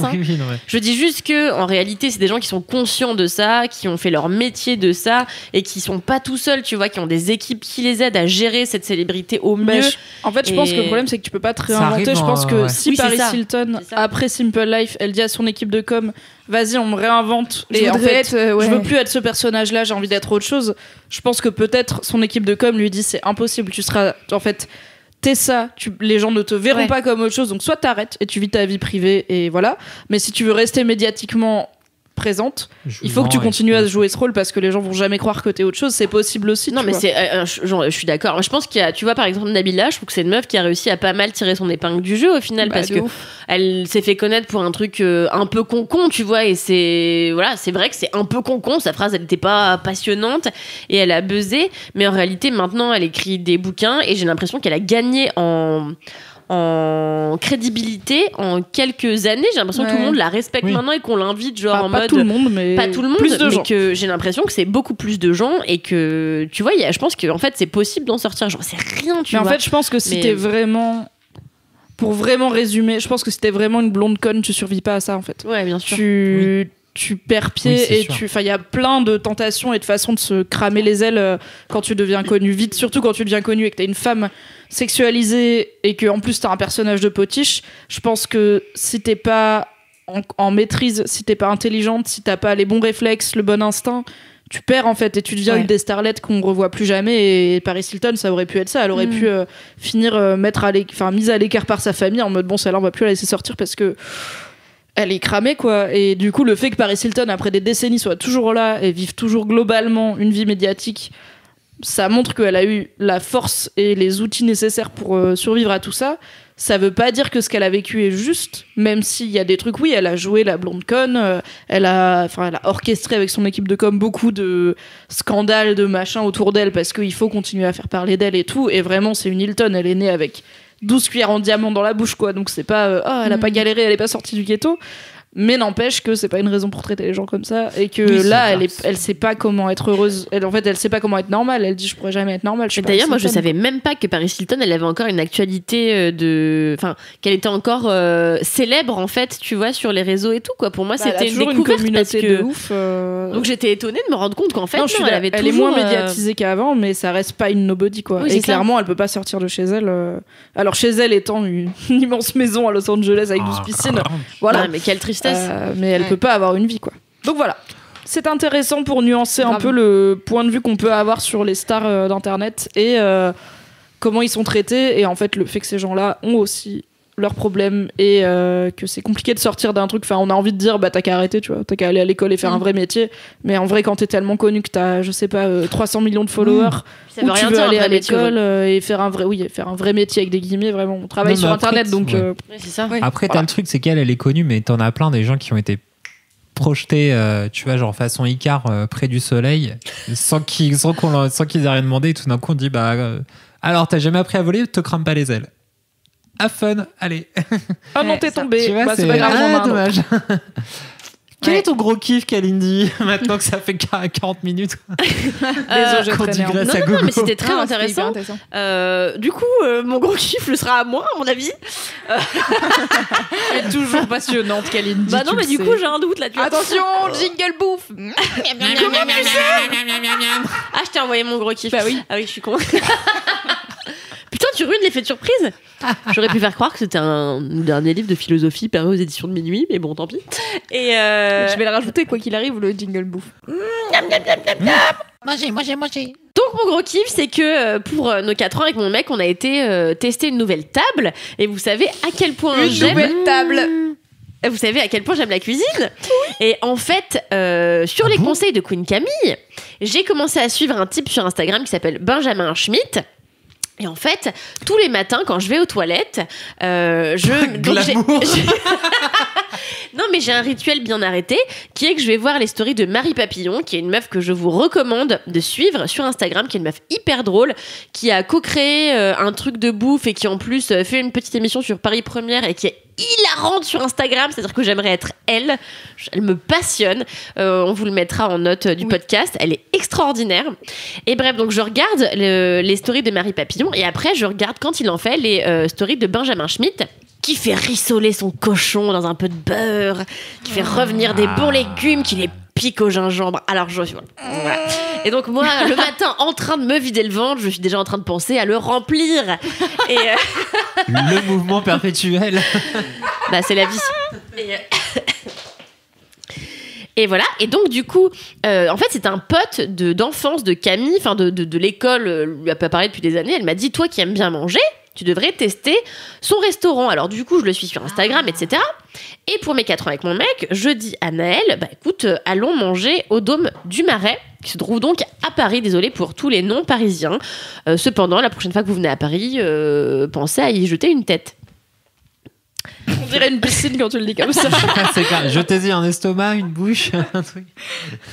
[SPEAKER 4] Je dis juste que en réalité, c'est des gens qui sont conscients de ça, qui ont fait leur métier de ça et qui sont pas tout seuls, tu vois, qui ont des équipes qui les aident à gérer cette célébrité au mieux.
[SPEAKER 2] En fait, je pense que le problème, c'est que tu peux pas te réinventer. Je pense que si Paris Hilton, après Simple Life, elle dit à son équipe de com, vas-y, on me réinvente. Et en fait, je veux plus être ce personnage-là, j'ai envie d'être autre chose. Je pense que peut-être son équipe de com lui dit c'est impossible, tu seras en fait t'es ça, les gens ne te verront pas comme autre chose, donc soit t'arrêtes et tu vis ta vie privée et voilà. Mais si tu veux rester médiatiquement présente, il faut que tu continues à jouer ce rôle parce que les gens vont jamais croire que t'es autre chose. C'est possible aussi.
[SPEAKER 4] Non, mais je suis d'accord. Je pense qu'il y a, tu vois, par exemple, Nabila, je trouve que c'est une meuf qui a réussi à pas mal tirer son épingle du jeu au final parce que elle s'est fait connaître pour un truc un peu con-con, tu vois, et c'est vrai que c'est un peu con-con. Sa phrase, elle était pas passionnante et elle a buzzé, mais en réalité, maintenant, elle écrit des bouquins et j'ai l'impression qu'elle a gagné en crédibilité en quelques années. J'ai l'impression que tout le monde la respecte maintenant et qu'on l'invite genre en mode
[SPEAKER 2] pas tout le monde mais
[SPEAKER 4] plus de gens. Que j'ai l'impression que c'est beaucoup plus de gens et que tu vois je pense que en fait c'est possible d'en sortir, genre c'est rien, tu vois.
[SPEAKER 2] En fait je pense que si t'es vraiment, pour vraiment résumer, je pense que si t'es vraiment une blonde conne, tu survis pas à ça en fait.
[SPEAKER 4] Ouais, bien sûr.
[SPEAKER 2] Tu perds pied et il y a plein de tentations et de façons de se cramer les ailes quand tu deviens connu vite, surtout quand tu deviens connu et que t'es une femme sexualisée et que en plus t'as un personnage de potiche. Je pense que si t'es pas en maîtrise, si t'es pas intelligente, si t'as pas les bons réflexes, le bon instinct, tu perds en fait et tu deviens une des starlettes qu'on revoit plus jamais. Et Paris Hilton, ça aurait pu être ça. Elle aurait pu finir mise à l'écart par sa famille en mode bon, celle-là on va plus la laisser sortir parce que elle est cramée quoi. Et du coup le fait que Paris Hilton après des décennies soit toujours là et vive toujours globalement une vie médiatique, ça montre qu'elle a eu la force et les outils nécessaires pour survivre à tout ça. Ça veut pas dire que ce qu'elle a vécu est juste, même s'il y a des trucs, elle a joué la blonde conne, elle a orchestré avec son équipe de com beaucoup de scandales, de machins autour d'elle parce qu'il faut continuer à faire parler d'elle et tout. Et vraiment c'est une Hilton, elle est née avec 12 cuillères en diamant dans la bouche quoi, donc c'est pas elle a pas galéré, elle est pas sortie du ghetto, mais n'empêche que c'est pas une raison pour traiter les gens comme ça et que elle sait pas comment être heureuse, elle sait pas comment être normale, elle dit je pourrais jamais être normale.
[SPEAKER 4] D'ailleurs moi je savais même pas que Paris Hilton elle avait encore une actualité qu'elle était encore célèbre en fait, tu vois, sur les réseaux et tout quoi. Pour moi c'était une découverte parce que
[SPEAKER 2] de ouf,
[SPEAKER 4] donc j'étais étonnée de me rendre compte qu'en fait
[SPEAKER 2] elle est moins médiatisée qu'avant, mais ça reste pas une nobody quoi. Et clairement elle peut pas sortir de chez elle, alors chez elle étant une immense maison à Los Angeles avec 12 piscines, voilà.
[SPEAKER 4] Mais quelle tristesse.
[SPEAKER 2] Mais elle peut pas avoir une vie quoi. Donc voilà, c'est intéressant pour nuancer un peu le point de vue qu'on peut avoir sur les stars d'internet et comment ils sont traités, et en fait le fait que ces gens-là ont aussi leurs problèmes et que c'est compliqué de sortir d'un truc. Enfin on a envie de dire t'as qu'à arrêter, tu vois, t'as qu'à aller à l'école et faire un vrai métier, mais en vrai quand t'es tellement connu que t'as 300 millions de followers,
[SPEAKER 4] ça veut
[SPEAKER 2] tu veux aller à l'école et faire un vrai métier avec des guillemets, vraiment on travaille sur internet donc
[SPEAKER 4] c'est ça.
[SPEAKER 1] Après t'as le truc, c'est qu'elle est connue, mais t'en as plein des gens qui ont été projetés tu vois, genre façon Icare près du soleil sans qu'ils aient rien demandé, et tout d'un coup on dit alors t'as jamais appris à voler, te crame pas les ailes. Ah fun, allez.
[SPEAKER 2] Ah non, t'es tombé.
[SPEAKER 1] Tu vois,
[SPEAKER 2] c'est pas grave,
[SPEAKER 1] dommage. Quel est ton gros kiff, Kalindi, maintenant que ça fait 40 minutes?
[SPEAKER 4] Non, mais c'était très intéressant. Du coup, mon gros kiff le sera à moi, à mon avis.
[SPEAKER 2] Elle est toujours passionnante, Kalindi.
[SPEAKER 4] Bah non, mais du coup, j'ai un doute là.
[SPEAKER 3] Attention, jingle bouffe.
[SPEAKER 4] Comment tu sais? Ah, je t'ai envoyé mon gros kiff.
[SPEAKER 2] Bah oui.
[SPEAKER 4] Ah oui, je suis con. Putain, tu ruines l'effet de surprise. J'aurais pu faire croire que c'était un dernier livre de philosophie paru aux éditions de Minuit, mais bon, tant pis. Et
[SPEAKER 3] je vais le rajouter, quoi qu'il arrive, le jingle bouffe.
[SPEAKER 4] Mangez. Donc mon gros kiff, c'est que pour nos 4 ans avec mon mec, on a été tester une nouvelle table. Et vous savez à quel point Vous savez à quel point j'aime la cuisine. Oui. Et en fait, sur les conseils de Queen Camille, j'ai commencé à suivre un type sur Instagram qui s'appelle Benjamin Schmitt. Et en fait, tous les matins, quand je vais aux toilettes, Non, mais j'ai un rituel bien arrêté, qui est que je vais voir les stories de Marie Papillon, qui est une meuf que je vous recommande de suivre sur Instagram, qui est une meuf hyper drôle, qui a co-créé un truc de bouffe et qui en plus fait une petite émission sur Paris Première et qui est hilarante sur Instagram, c'est-à-dire que j'aimerais être elle. Elle me passionne. On vous le mettra en note du podcast. Elle est extraordinaire. Et bref, donc je regarde les stories de Marie Papillon et après je regarde quand il en fait les stories de Benjamin Schmitt, qui fait rissoler son cochon dans un peu de beurre, qui fait revenir des bons légumes, qui les pique au gingembre. Alors voilà. Et donc moi, le matin, en train de me vider le ventre, je suis déjà en train de penser à le remplir. Et
[SPEAKER 1] le mouvement perpétuel.
[SPEAKER 4] Bah c'est la vie. Et voilà. Et donc du coup, en fait, c'est un pote d'enfance de Camille, enfin de l'école, lui a pas parlé depuis des années. Elle m'a dit, toi qui aimes bien manger, tu devrais tester son restaurant. Alors du coup, je le suis sur Instagram, etc. Et pour mes 4 ans avec mon mec, je dis à Naël, bah écoute, allons manger au Dôme du Marais, qui se trouve donc à Paris. Désolée pour tous les non-parisiens. Cependant, la prochaine fois que vous venez à Paris, pensez à y jeter une tête.
[SPEAKER 2] On dirait une piscine quand tu le dis comme ça.
[SPEAKER 1] C'est clair. Jetez-y un estomac, une bouche, un truc.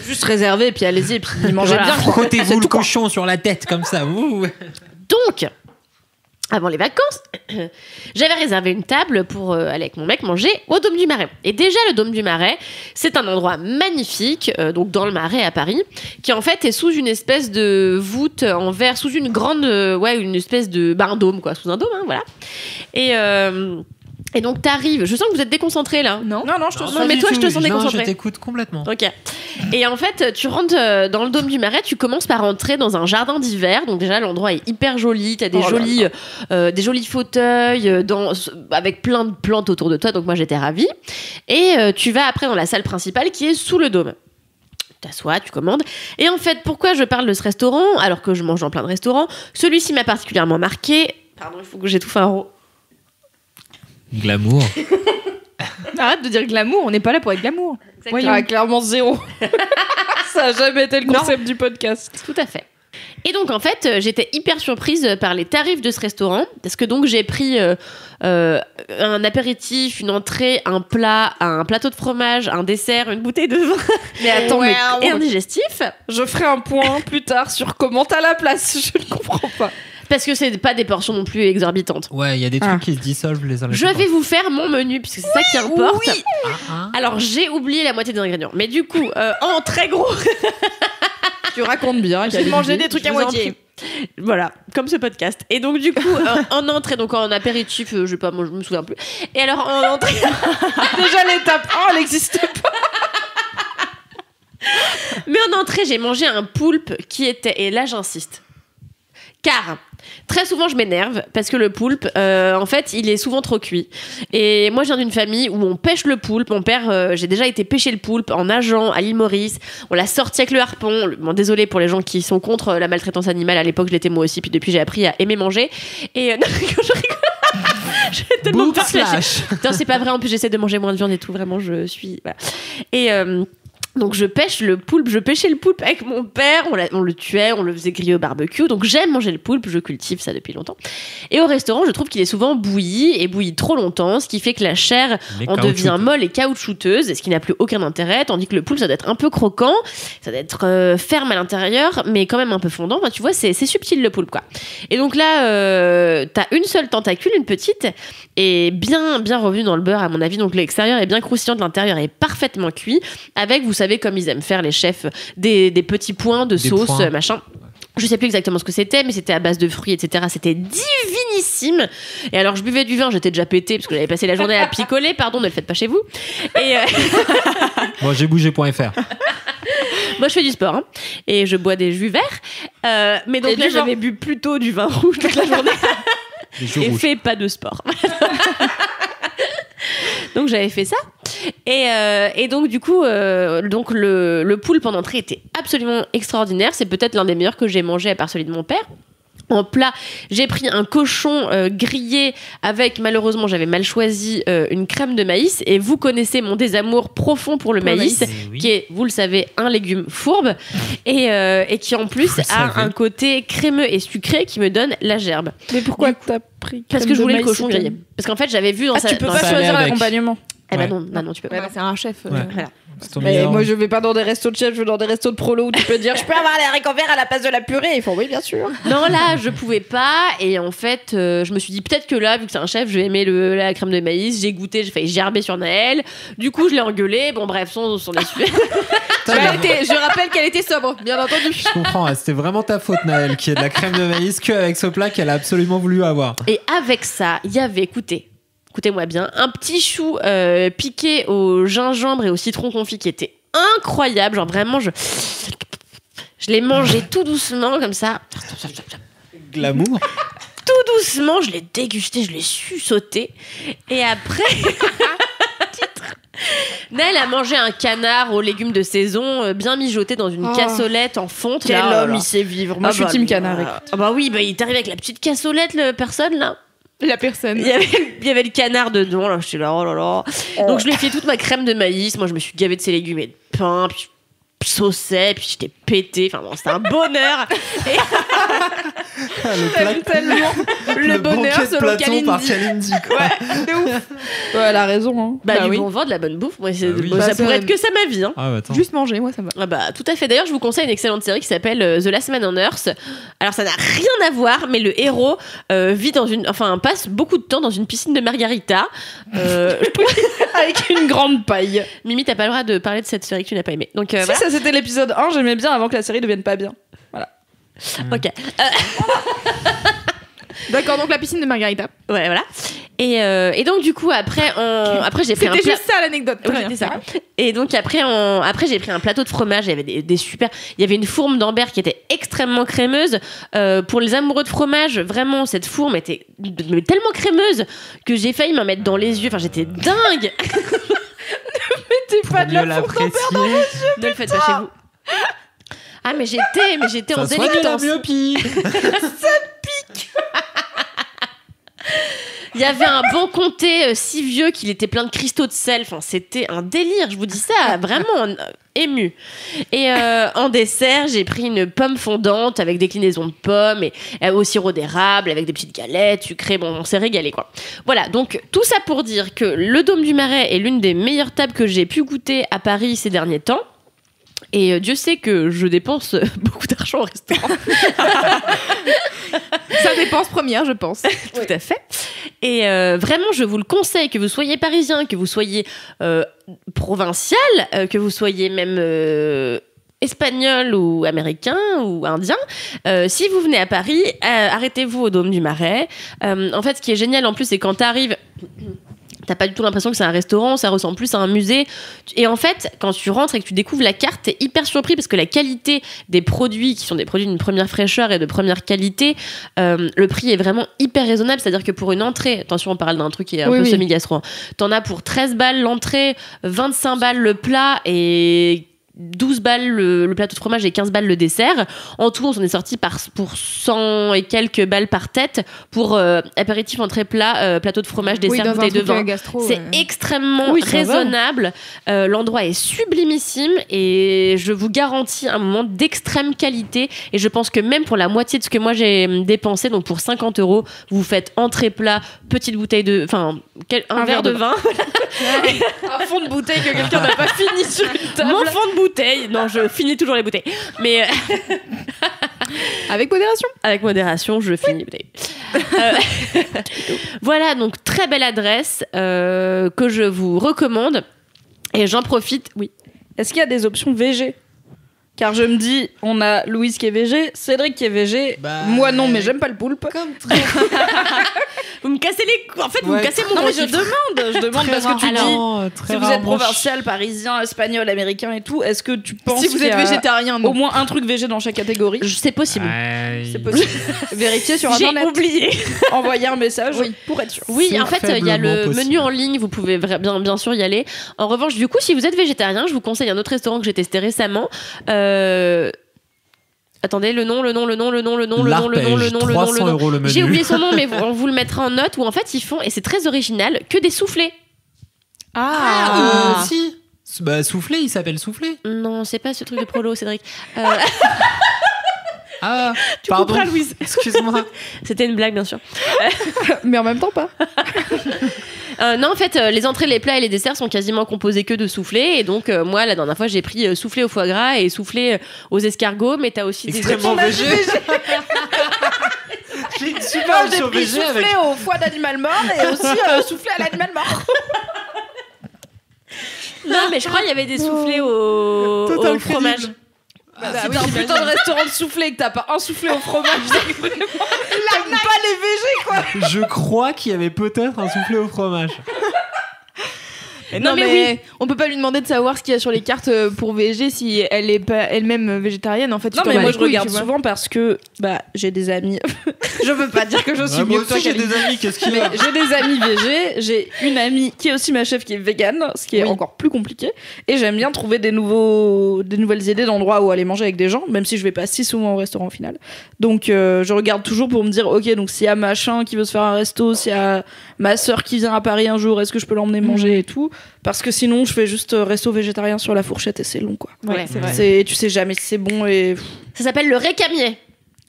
[SPEAKER 2] Juste réservé, et puis allez-y, et puis mangez bien.
[SPEAKER 1] Frottez-vous le cochon sur la tête, comme ça.
[SPEAKER 4] Donc, avant les vacances, j'avais réservé une table pour aller avec mon mec manger au Dôme du Marais. Et déjà, le Dôme du Marais, c'est un endroit magnifique, donc dans le Marais à Paris, qui en fait est sous une espèce de voûte en verre, sous une grande, une espèce de, un dôme quoi, sous un dôme, hein, voilà. Et donc t'arrives, je sens que vous êtes déconcentré là.
[SPEAKER 3] Non, je te sens.
[SPEAKER 4] Non, mais toi je te sens déconcentré.
[SPEAKER 1] Je t'écoute complètement.
[SPEAKER 4] Ok. Et en fait, tu rentres dans le Dôme du Marais, tu commences par entrer dans un jardin d'hiver. Donc déjà l'endroit est hyper joli, t'as des jolis fauteuils avec plein de plantes autour de toi. Donc moi j'étais ravie. Et tu vas après dans la salle principale qui est sous le dôme. Tu t'assois, tu commandes. Et en fait, pourquoi je parle de ce restaurant alors que je mange dans plein de restaurants? Celui-ci m'a particulièrement marqué. Pardon, il faut que j'étouffe un rot.
[SPEAKER 1] Glamour.
[SPEAKER 3] Arrête de dire glamour, on n'est pas là pour être glamour.
[SPEAKER 2] Oui, clairement zéro. Ça n'a jamais été le concept du podcast.
[SPEAKER 4] Tout à fait. Et donc en fait, j'étais hyper surprise par les tarifs de ce restaurant, parce que donc j'ai pris un apéritif, une entrée, un plat, un plateau de fromage, un dessert, une bouteille de vin.
[SPEAKER 2] Mais attends,
[SPEAKER 4] et un digestif.
[SPEAKER 2] Je ferai un point plus tard sur comment t'as la place. Je ne comprends pas.
[SPEAKER 4] Parce que c'est pas des portions non plus exorbitantes.
[SPEAKER 1] Ouais, il y a des trucs qui se dissolvent les uns les autres.
[SPEAKER 4] Je vais vous faire mon menu, puisque c'est ça qui importe. Oui. Alors, j'ai oublié la moitié des ingrédients. Mais du coup, en très gros...
[SPEAKER 2] Tu racontes bien.
[SPEAKER 3] J'ai mangé des trucs à moitié.
[SPEAKER 4] Voilà, comme ce podcast. Et donc, du coup, en entrée, donc en apéritif, je sais pas, moi, je me souviens plus. Et alors, en entrée...
[SPEAKER 2] Déjà, l'étape 1, elle n'existe pas.
[SPEAKER 4] Mais en entrée, j'ai mangé un poulpe qui était... Et là, j'insiste. Car très souvent je m'énerve parce que le poulpe en fait il est souvent trop cuit et moi je viens d'une famille où on pêche le poulpe. Mon père, j'ai déjà été pêcher le poulpe en nageant à l'île Maurice, on l'a sorti avec le harpon. Bon, désolé pour les gens qui sont contre la maltraitance animale, à l'époque je l'étais moi aussi, puis depuis j'ai appris à aimer manger et non, je rigole. J'ai tellement peur. Putain, c'est pas vrai, en plus j'essaie de manger moins de viande et tout, vraiment je suis voilà. Donc je pêchais le poulpe avec mon père, on le tuait, on le faisait griller au barbecue. Donc j'aime manger le poulpe, je cultive ça depuis longtemps. Et au restaurant, je trouve qu'il est souvent bouilli trop longtemps, ce qui fait que la chair en devient molle et caoutchouteuse, et ce qui n'a plus aucun intérêt, tandis que le poulpe ça doit être un peu croquant, ça doit être ferme à l'intérieur, mais quand même un peu fondant. Enfin, tu vois, c'est subtil le poulpe, quoi. Et donc là, t'as une seule tentacule, une petite, et bien revenue dans le beurre à mon avis. Donc l'extérieur est bien croustillant, de l'intérieur est parfaitement cuit, avec, vous savez, comme ils aiment faire les chefs, des petits points de sauce, machin. Je sais plus exactement ce que c'était, mais c'était à base de fruits, etc. C'était divinissime. Et alors, je buvais du vin, j'étais déjà pétée, parce que j'avais passé la journée à picoler. Pardon, ne le faites pas chez vous. Et
[SPEAKER 1] Moi, j'ai bougé.fr.
[SPEAKER 4] Moi, je fais du sport, hein, et je bois des jus verts. Mais donc là, j'avais bu plutôt du vin rouge toute la journée. Et fait pas de sport. Donc j'avais fait ça et donc du coup donc le poulpe en entrée était absolument extraordinaire. C'est peut-être l'un des meilleurs que j'ai mangé à part celui de mon père. En plat, j'ai pris un cochon grillé avec, malheureusement j'avais mal choisi, une crème de maïs, et vous connaissez mon désamour profond pour le maïs, qui est, vous le savez, un légume fourbe et qui en plus a un côté crémeux et sucré qui me donne la gerbe.
[SPEAKER 2] Mais pourquoi t'as pris crème
[SPEAKER 4] Parce que je voulais
[SPEAKER 2] de
[SPEAKER 4] le
[SPEAKER 2] maïs,
[SPEAKER 4] cochon grillé. Parce qu'en fait j'avais vu dans
[SPEAKER 2] tu peux pas choisir l'accompagnement.
[SPEAKER 4] Eh ben non, tu peux pas.
[SPEAKER 3] C'est un chef.
[SPEAKER 4] Voilà.
[SPEAKER 2] Mais moi je vais pas dans des restos de chef, je vais dans des restos de prolo où tu peux dire je peux avoir les haricots verts à la place de la purée. Ils font oui bien sûr.
[SPEAKER 4] Non, là je pouvais pas, et en fait je me suis dit peut-être que là, vu que c'est un chef, je vais aimer la crème de maïs. J'ai goûté, j'ai failli gerber sur Naël, du coup je l'ai engueulé. Bon bref, son est super.
[SPEAKER 3] Je rappelle qu'elle était sobre, bien entendu.
[SPEAKER 1] Je comprends, c'était vraiment ta faute, Naël, qui est de la crème de maïs qu'avec ce plat qu'elle a absolument voulu avoir.
[SPEAKER 4] Et avec ça, il y avait, écoutez-moi bien, un petit chou piqué au gingembre et au citron confit qui était incroyable. Genre vraiment, je l'ai mangé tout doucement comme ça.
[SPEAKER 1] Glamour.
[SPEAKER 4] Tout doucement, je l'ai dégusté, je l'ai suçoté. Et après... Naël a mangé un canard aux légumes de saison, bien mijoté dans une cassolette en fonte.
[SPEAKER 2] Quel homme, il sait vivre. Moi, je suis team canard.
[SPEAKER 4] Ah bah oui, il est arrivé avec la petite cassolette, personne là.
[SPEAKER 3] La personne.
[SPEAKER 4] Il y avait le canard dedans, là, j'étais là, oh là là. Donc je lui ai fait toute ma crème de maïs, moi je me suis gavée de ses légumes et de pain, puis je sauçais, puis j'étais pétée, enfin bon, c'était un bonheur.
[SPEAKER 3] J'aime tellement le bonheur selon Kalindi.
[SPEAKER 1] Par Kalindi, quoi.
[SPEAKER 3] Ouais, de ouf.
[SPEAKER 2] Ouais, elle a raison. Hein.
[SPEAKER 4] Du bon vent, de la bonne bouffe, moi, ça pourrait être que ça ma vie. Hein.
[SPEAKER 1] Ah, attends.
[SPEAKER 3] Juste manger, moi ça me va.
[SPEAKER 4] Ah bah tout à fait. D'ailleurs, je vous conseille une excellente série qui s'appelle The Last Man on Earth. Alors ça n'a rien à voir, mais le héros passe beaucoup de temps dans une piscine de margarita
[SPEAKER 2] avec une grande paille.
[SPEAKER 4] Mimi, t'as pas le droit de parler de cette série que tu n'as pas aimée. Donc
[SPEAKER 2] si,
[SPEAKER 4] voilà.
[SPEAKER 2] ça c'était l'épisode 1, j'aimais bien avant que la série devienne pas bien. Voilà.
[SPEAKER 4] Ok.
[SPEAKER 3] D'accord, donc la piscine de Margarita.
[SPEAKER 4] Ouais, voilà. Et donc du coup après j'ai pris un
[SPEAKER 3] C'était juste ça l'anecdote.
[SPEAKER 4] Oui, c'était ça. Et donc après j'ai pris un plateau de fromage. Il y avait des super. Il y avait une fourme d'Ambert qui était extrêmement crémeuse. Pour les amoureux de fromage, vraiment cette fourme était tellement crémeuse que j'ai failli m'en mettre dans les yeux. Enfin, j'étais dingue.
[SPEAKER 2] Mettez pas de la fourme d'Ambert dans vos yeux.
[SPEAKER 4] Ne le faites pas chez vous. Ah mais j'étais en délicatesse.
[SPEAKER 1] La myopie.
[SPEAKER 2] Ça pique.
[SPEAKER 4] Il y avait un bon comté si vieux qu'il était plein de cristaux de sel. Enfin, c'était un délire, je vous dis ça, vraiment ému. Et en dessert, j'ai pris une pomme fondante avec déclinaison de pommes et au sirop d'érable avec des petites galettes sucrées. Bon, on s'est régalé, quoi. Voilà, donc tout ça pour dire que le Dôme du Marais est l'une des meilleures tables que j'ai pu goûter à Paris ces derniers temps. Et Dieu sait que je dépense beaucoup d'argent au restaurant.
[SPEAKER 3] Ça dépense première, je pense.
[SPEAKER 4] Tout à fait. Et vraiment, je vous le conseille, que vous soyez parisien, que vous soyez provincial, que vous soyez même espagnol ou américain ou indien. Si vous venez à Paris, arrêtez-vous au Dôme du Marais. En fait, ce qui est génial en plus, c'est quand t'arrives... T'as pas du tout l'impression que c'est un restaurant, ça ressemble plus à un musée. Et en fait, quand tu rentres et que tu découvres la carte, t'es hyper surpris parce que la qualité des produits, qui sont des produits d'une première fraîcheur et de première qualité, le prix est vraiment hyper raisonnable. C'est-à-dire que pour une entrée, attention, on parle d'un truc qui est un peu semi-gastro, t'en as pour 13 balles l'entrée, 25 balles le plat et 12 balles le plateau de fromage et 15 balles le dessert. En tout, on s'en est sorti pour 100 et quelques balles par tête pour apéritif, entrée, plat, plateau de fromage, dessert, bouteille de vin. C'est extrêmement raisonnable. L'endroit est sublimissime et je vous garantis un moment d'extrême qualité. Et je pense que même pour la moitié de ce que moi j'ai dépensé, donc pour 50 €, vous faites entrée, plat, petite bouteille de... Enfin, un verre de vin.
[SPEAKER 2] Un fond de bouteille que quelqu'un n'a pas fini sur une table.
[SPEAKER 4] Mon fond de bouteille. Non, je finis toujours les bouteilles. Mais
[SPEAKER 3] avec modération.
[SPEAKER 4] Avec modération, je finis les bouteilles. Voilà, donc très belle adresse que je vous recommande. Et j'en profite. Oui.
[SPEAKER 2] Est-ce qu'il y a des options VG ? Car je me dis, on a Louise qui est VG, Cédric qui est VG, moi non, mais j'aime pas le poulpe.
[SPEAKER 4] Vous me cassez les couilles. En fait, vous me cassez mon...
[SPEAKER 2] Non, mais je demande parce que tu dis, si vous êtes provincial, parisien, espagnol, américain et tout, est-ce que tu penses
[SPEAKER 3] si vous êtes végétarien,
[SPEAKER 2] au moins un truc VG dans chaque catégorie ?
[SPEAKER 4] C'est possible.
[SPEAKER 2] C'est possible. Vérifiez sur Internet.
[SPEAKER 4] J'ai oublié.
[SPEAKER 2] Envoyez un message pour être sûr.
[SPEAKER 4] Oui, en fait, il y a le menu en ligne, vous pouvez bien sûr y aller. En revanche, du coup, si vous êtes végétarien, je vous conseille un autre restaurant que j'ai testé récemment. Attendez, le nom. J'ai oublié son nom, mais on vous le mettra en note. Où en fait, ils font, et c'est très original, que des soufflés.
[SPEAKER 1] Si. Bah, soufflé, il s'appelle soufflé.
[SPEAKER 4] Non, c'est pas ce truc de prolo, Cédric.
[SPEAKER 1] Tu pardon,
[SPEAKER 4] Louise.
[SPEAKER 1] Excuse-moi.
[SPEAKER 4] C'était une blague, bien sûr.
[SPEAKER 3] Mais en même temps, pas.
[SPEAKER 4] Non, en fait, les entrées, les plats et les desserts sont quasiment composés que de soufflés. Et donc, moi, la dernière fois, j'ai pris soufflé au foie gras et soufflé aux escargots. Mais t'as aussi
[SPEAKER 1] extrêmement végé. J'ai super
[SPEAKER 2] j'ai pris soufflé au foie d'animal mort et aussi soufflé à l'animal mort.
[SPEAKER 4] Non, mais je crois qu'il y avait des soufflés au fromage.
[SPEAKER 2] Si t'as un putain de restaurant de soufflé et que t'as pas un soufflé au fromage, t'aimes pas les VG, quoi.
[SPEAKER 1] Je crois qu'il y avait peut-être un soufflé au fromage.
[SPEAKER 3] Non, mais oui, on peut pas lui demander de savoir ce qu'il y a sur les cartes pour VG si elle est pas elle-même végétarienne. En fait,
[SPEAKER 2] non, mais moi je regarde souvent parce que j'ai des amis. Je veux pas dire que je suis mieux que toi.
[SPEAKER 1] J'ai des amis, qu'est-ce qu'il y a ?
[SPEAKER 2] J'ai des amis VG, j'ai une amie qui est aussi ma chef qui est végane, ce qui est encore plus compliqué. Et j'aime bien trouver des nouvelles idées d'endroits où aller manger avec des gens, même si je vais pas si souvent au restaurant au final. Donc je regarde toujours pour me dire, ok, donc s'il y a machin qui veut se faire un resto, s'il y a ma sœur qui vient à Paris un jour, est-ce que je peux l'emmener manger et tout ? Parce que sinon, je fais juste resto végétarien sur la fourchette et c'est long, quoi.
[SPEAKER 4] Ouais, c'est vrai.
[SPEAKER 2] Tu sais jamais si c'est bon et...
[SPEAKER 4] Ça s'appelle le récamier.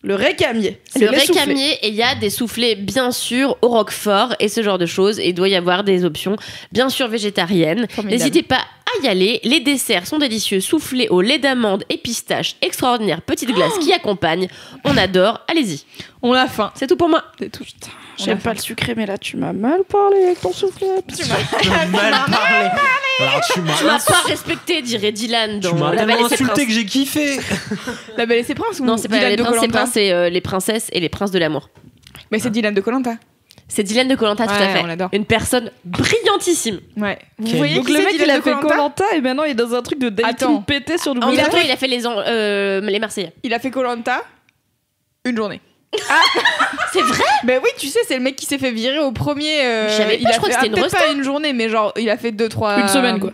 [SPEAKER 2] Le récamier.
[SPEAKER 4] Le récamier, et il y a des soufflés, bien sûr, au roquefort et ce genre de choses. Et il doit y avoir des options, bien sûr, végétariennes.
[SPEAKER 2] Formidable.
[SPEAKER 4] N'hésitez pas à y aller. Les desserts sont délicieux. Soufflés au lait d'amande et pistache. Extraordinaire. Petite glace qui accompagne. On adore. Allez-y.
[SPEAKER 3] On a faim.
[SPEAKER 4] C'est tout pour moi.
[SPEAKER 3] C'est tout.
[SPEAKER 2] J'aime pas le sucré, mais là, tu m'as mal parlé avec ton soufflet.
[SPEAKER 1] Tu m'as mal parlé. Alors, tu
[SPEAKER 4] m'as pas respecté, dirait Dylan dans
[SPEAKER 1] tu m'as
[SPEAKER 4] La Belle et ses
[SPEAKER 1] insulté
[SPEAKER 4] princes.
[SPEAKER 1] que j'ai kiffé.
[SPEAKER 3] La Belle et ses princes ou
[SPEAKER 4] non, c'est pas
[SPEAKER 3] Dylan
[SPEAKER 4] les princes, c'est les princesses et les princes de l'amour.
[SPEAKER 3] Mais c'est Dylan de Koh-Lanta.
[SPEAKER 4] C'est Dylan de Koh-Lanta, tout à fait.
[SPEAKER 3] On l'adore.
[SPEAKER 4] Une personne brillantissime.
[SPEAKER 3] Ouais.
[SPEAKER 2] Vous voyez donc le mec, il a fait Koh-Lanta et maintenant il est dans un truc de dating pété sur
[SPEAKER 4] En
[SPEAKER 2] W9.
[SPEAKER 4] même temps, il a fait les Marseillais.
[SPEAKER 3] Il a fait Koh-Lanta une journée.
[SPEAKER 4] C'est vrai?
[SPEAKER 3] Ben oui, tu sais, c'est le mec qui s'est fait virer au premier.
[SPEAKER 4] Je crois que c'était une
[SPEAKER 3] peut-être
[SPEAKER 4] resta.
[SPEAKER 3] pas une journée, mais genre il a fait 2-3.
[SPEAKER 2] Une semaine, quoi.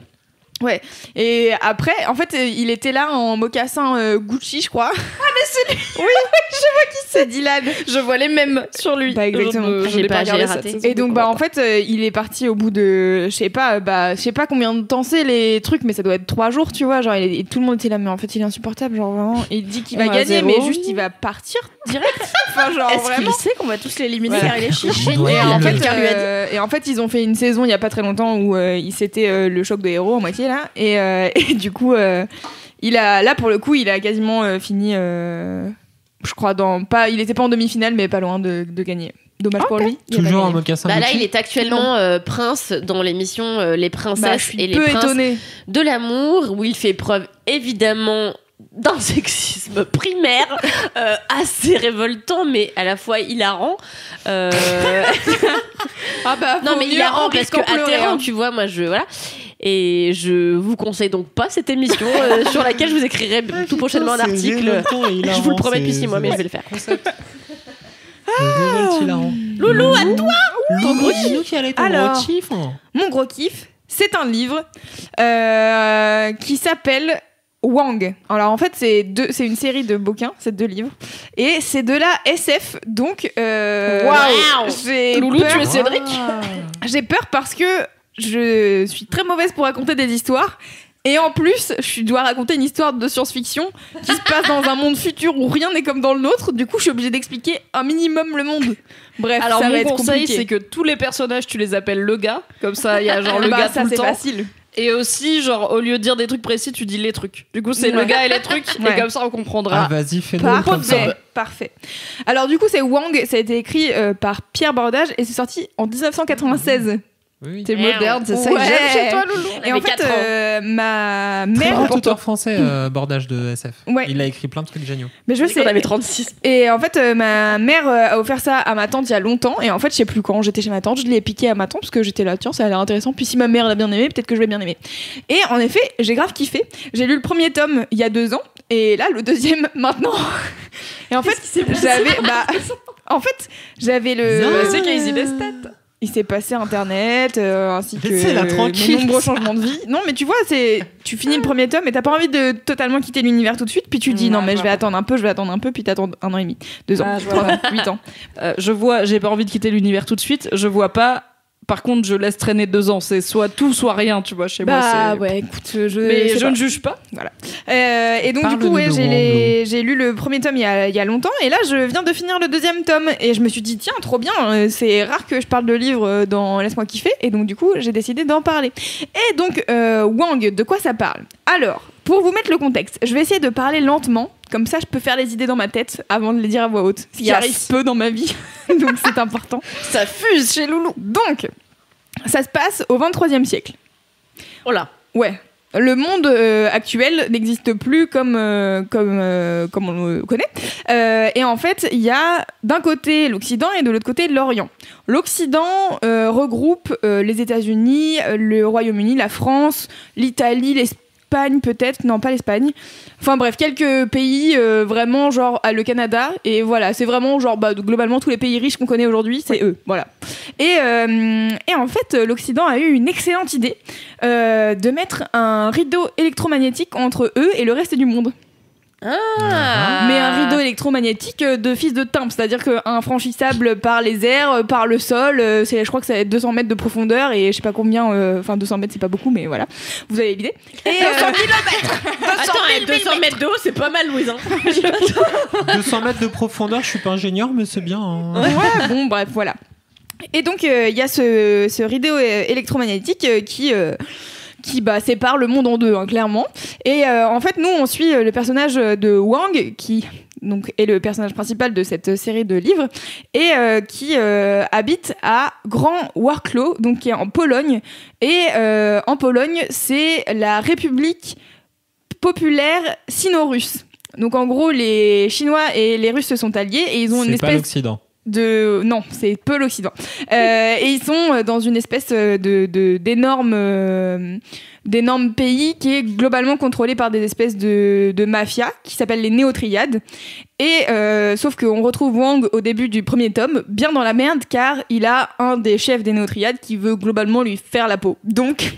[SPEAKER 3] Ouais. Et après, en fait, il était là en mocassin Gucci, je crois. Ah, mais c'est lui. Oui, je vois qui c'est, Dylan.
[SPEAKER 2] Je vois les mêmes sur lui.
[SPEAKER 3] Bah, exactement.
[SPEAKER 2] Je l'ai pas regardé
[SPEAKER 4] raté.
[SPEAKER 2] cette saison
[SPEAKER 3] Et donc,
[SPEAKER 2] de
[SPEAKER 3] bah, en
[SPEAKER 2] Koh-Lanta.
[SPEAKER 3] fait, il est parti au bout de, je sais pas combien de temps c'est les trucs, mais ça doit être 3 jours, tu vois. Genre, et tout le monde était là, mais en fait, il est insupportable, genre vraiment. Il dit qu'il va
[SPEAKER 2] On a
[SPEAKER 3] gagner,
[SPEAKER 2] 0.
[SPEAKER 3] mais juste, il va partir direct. Enfin, genre,
[SPEAKER 2] Est-ce
[SPEAKER 3] vraiment.
[SPEAKER 2] qu'il sait qu'on va tous l'éliminer
[SPEAKER 3] Voilà.
[SPEAKER 2] car il est chiant?
[SPEAKER 3] Et en fait, ils ont fait une saison il y a pas très longtemps où c'était le choc de héros en moitié là, et du coup, pour le coup, il a quasiment fini. Je crois il était pas en demi-finale, mais pas loin de gagner. Dommage pour lui.
[SPEAKER 1] Toujours un mocassin.
[SPEAKER 4] Bah là, il est actuellement prince dans l'émission Les Princesses et les Princes
[SPEAKER 3] étonnée
[SPEAKER 4] de l'amour, où il fait preuve évidemment d'un sexisme primaire assez révoltant, mais à la fois hilarant.
[SPEAKER 3] Ah bah,
[SPEAKER 4] non, mais hilarant parce que atterrant, tu vois, moi voilà. Et je vous conseille donc pas cette émission sur laquelle je vous écrirai tout prochainement un article. Je vous le promets depuis 6 mois, mais je vais le faire.
[SPEAKER 3] Loulou, à toi.
[SPEAKER 1] Ton gros kiff,
[SPEAKER 3] Alors,
[SPEAKER 1] gros kiff.
[SPEAKER 3] Mon gros kiff, c'est un livre qui s'appelle Wang. Alors en fait c'est une série de bouquins, c'est 2 livres et c'est de la SF donc j'ai
[SPEAKER 2] Loulou,
[SPEAKER 3] peur.
[SPEAKER 2] tu es Cédric.
[SPEAKER 3] J'ai peur parce que je suis très mauvaise pour raconter des histoires et en plus je dois raconter une histoire de science-fiction qui se passe dans un monde futur où rien n'est comme dans le nôtre, du coup je suis obligée d'expliquer un minimum le monde. Bref,
[SPEAKER 2] alors
[SPEAKER 3] ça va
[SPEAKER 2] mon
[SPEAKER 3] être
[SPEAKER 2] conseil
[SPEAKER 3] compliqué.
[SPEAKER 2] c'est que tous les personnages tu les appelles le gars, comme ça il y a genre le
[SPEAKER 3] Bah,
[SPEAKER 2] gars
[SPEAKER 3] ça
[SPEAKER 2] tout le
[SPEAKER 3] c'est
[SPEAKER 2] temps.
[SPEAKER 3] facile.
[SPEAKER 2] Et aussi, genre, au lieu de dire des trucs précis, tu dis les trucs. Du coup, c'est le gars et les trucs,
[SPEAKER 3] Ouais.
[SPEAKER 2] et comme ça, on comprendra.
[SPEAKER 1] Ah, vas-y, fais-nous comme ça.
[SPEAKER 3] Parfait. Alors du coup, c'est Wang, ça a été écrit par Pierre Bordage et c'est sorti en 1996.
[SPEAKER 1] Oui.
[SPEAKER 3] C'est moderne, c'est ça
[SPEAKER 2] Ouais.
[SPEAKER 3] que j'aime chez toi,
[SPEAKER 2] Loulou.
[SPEAKER 3] Et en fait, ma
[SPEAKER 1] Très
[SPEAKER 3] mère...
[SPEAKER 1] grand auteur français, Bordage de SF.
[SPEAKER 3] Ouais.
[SPEAKER 1] Il a écrit plein de trucs géniaux.
[SPEAKER 3] Mais je sais.
[SPEAKER 2] On avait 36.
[SPEAKER 3] Et en fait, ma mère a offert ça à ma tante il y a longtemps. Et en fait, je sais plus quand j'étais chez ma tante, je l'ai piqué à ma tante parce que j'étais là, tiens, ça a l'air intéressant. Puis si ma mère l'a bien aimé, peut-être que je vais bien aimer. Et en effet, j'ai grave kiffé. J'ai lu le premier tome il y a 2 ans. Et là, le deuxième maintenant. Et en fait, j'avais le.
[SPEAKER 2] C'est Casey Lestat.
[SPEAKER 3] Il s'est passé Internet, ainsi que
[SPEAKER 1] Laissez-la tranquille.
[SPEAKER 3] mes nombreux changements de vie. Non, mais tu vois, tu finis le premier tome et t'as pas envie de totalement quitter l'univers tout de suite. Puis tu dis non, mais je vais attendre un peu, puis t'attends 1 an et demi, 2 ans,
[SPEAKER 2] Ah, je vois.
[SPEAKER 3] 3 ans, 8 ans.
[SPEAKER 2] J'ai pas envie de quitter l'univers tout de suite. Je vois pas. Par contre, je laisse traîner 2 ans. C'est soit tout, soit rien, tu vois, chez moi.
[SPEAKER 3] Bah
[SPEAKER 2] C'est...
[SPEAKER 3] ouais, écoute,
[SPEAKER 2] Mais je
[SPEAKER 3] sais pas.
[SPEAKER 2] ne juge pas.
[SPEAKER 3] Voilà. Et donc
[SPEAKER 1] Parle-nous
[SPEAKER 3] du coup, ouais,
[SPEAKER 1] de
[SPEAKER 3] j'ai lu le premier tome il y a longtemps, et là je viens de finir le 2e tome, et je me suis dit tiens, trop bien, c'est rare que je parle de livres dans Laisse-moi kiffer, et donc du coup j'ai décidé d'en parler. Et donc Wang, de quoi ça parle ? Alors, pour vous mettre le contexte, je vais essayer de parler lentement, comme ça je peux faire les idées dans ma tête avant de les dire à voix haute, ce qui arrive peu dans ma vie, donc c'est important.
[SPEAKER 2] Ça fuse chez Loulou.
[SPEAKER 3] Donc, ça se passe au 23e siècle.
[SPEAKER 2] Oh là.
[SPEAKER 3] Ouais. Le monde actuel n'existe plus comme on le connaît. Et en fait, il y a d'un côté l'Occident et de l'autre côté l'Orient. L'Occident regroupe les États-Unis, le Royaume-Uni, la France, l'Italie, l'Espagne peut-être, non pas l'Espagne. Enfin bref, quelques pays vraiment genre le Canada, et voilà, c'est vraiment genre globalement tous les pays riches qu'on connaît aujourd'hui, c'est eux, voilà. Et en fait, l'Occident a eu une excellente idée de mettre un rideau électromagnétique entre eux et le reste du monde.
[SPEAKER 2] Ah.
[SPEAKER 3] Mais un rideau électromagnétique de fils de timbre, c'est-à-dire qu'infranchissable par les airs, par le sol, je crois que ça va être 200 mètres de profondeur et je sais pas combien, enfin 200 mètres c'est pas beaucoup, mais voilà, vous avez l'idée. Et
[SPEAKER 4] 200 mètres d'eau, c'est pas mal, Louise.
[SPEAKER 1] 200 mètres de profondeur, je suis pas ingénieur, mais c'est bien. Hein.
[SPEAKER 3] Ouais, bon, bref, voilà. Et donc, il y a ce rideau électromagnétique qui sépare le monde en deux, hein, clairement. Et en fait, nous, on suit le personnage de Wang, qui donc, est le personnage principal de cette série de livres, et qui habite à Grand Warklo, donc qui est en Pologne. Et en Pologne, c'est la République populaire sino-russe. Donc, en gros, les Chinois et les Russes se sont alliés, et ils ont une
[SPEAKER 1] C'est pas
[SPEAKER 3] espèce...
[SPEAKER 1] l'Occident.
[SPEAKER 3] Non, c'est peu l'Occident. Et ils sont dans une espèce d'énorme pays qui est globalement contrôlé par des espèces de mafia qui s'appellent les Néotriades. Et sauf qu'on retrouve Wang au début du premier tome bien dans la merde, car il a un des chefs des Néotriades qui veut globalement lui faire la peau. Donc...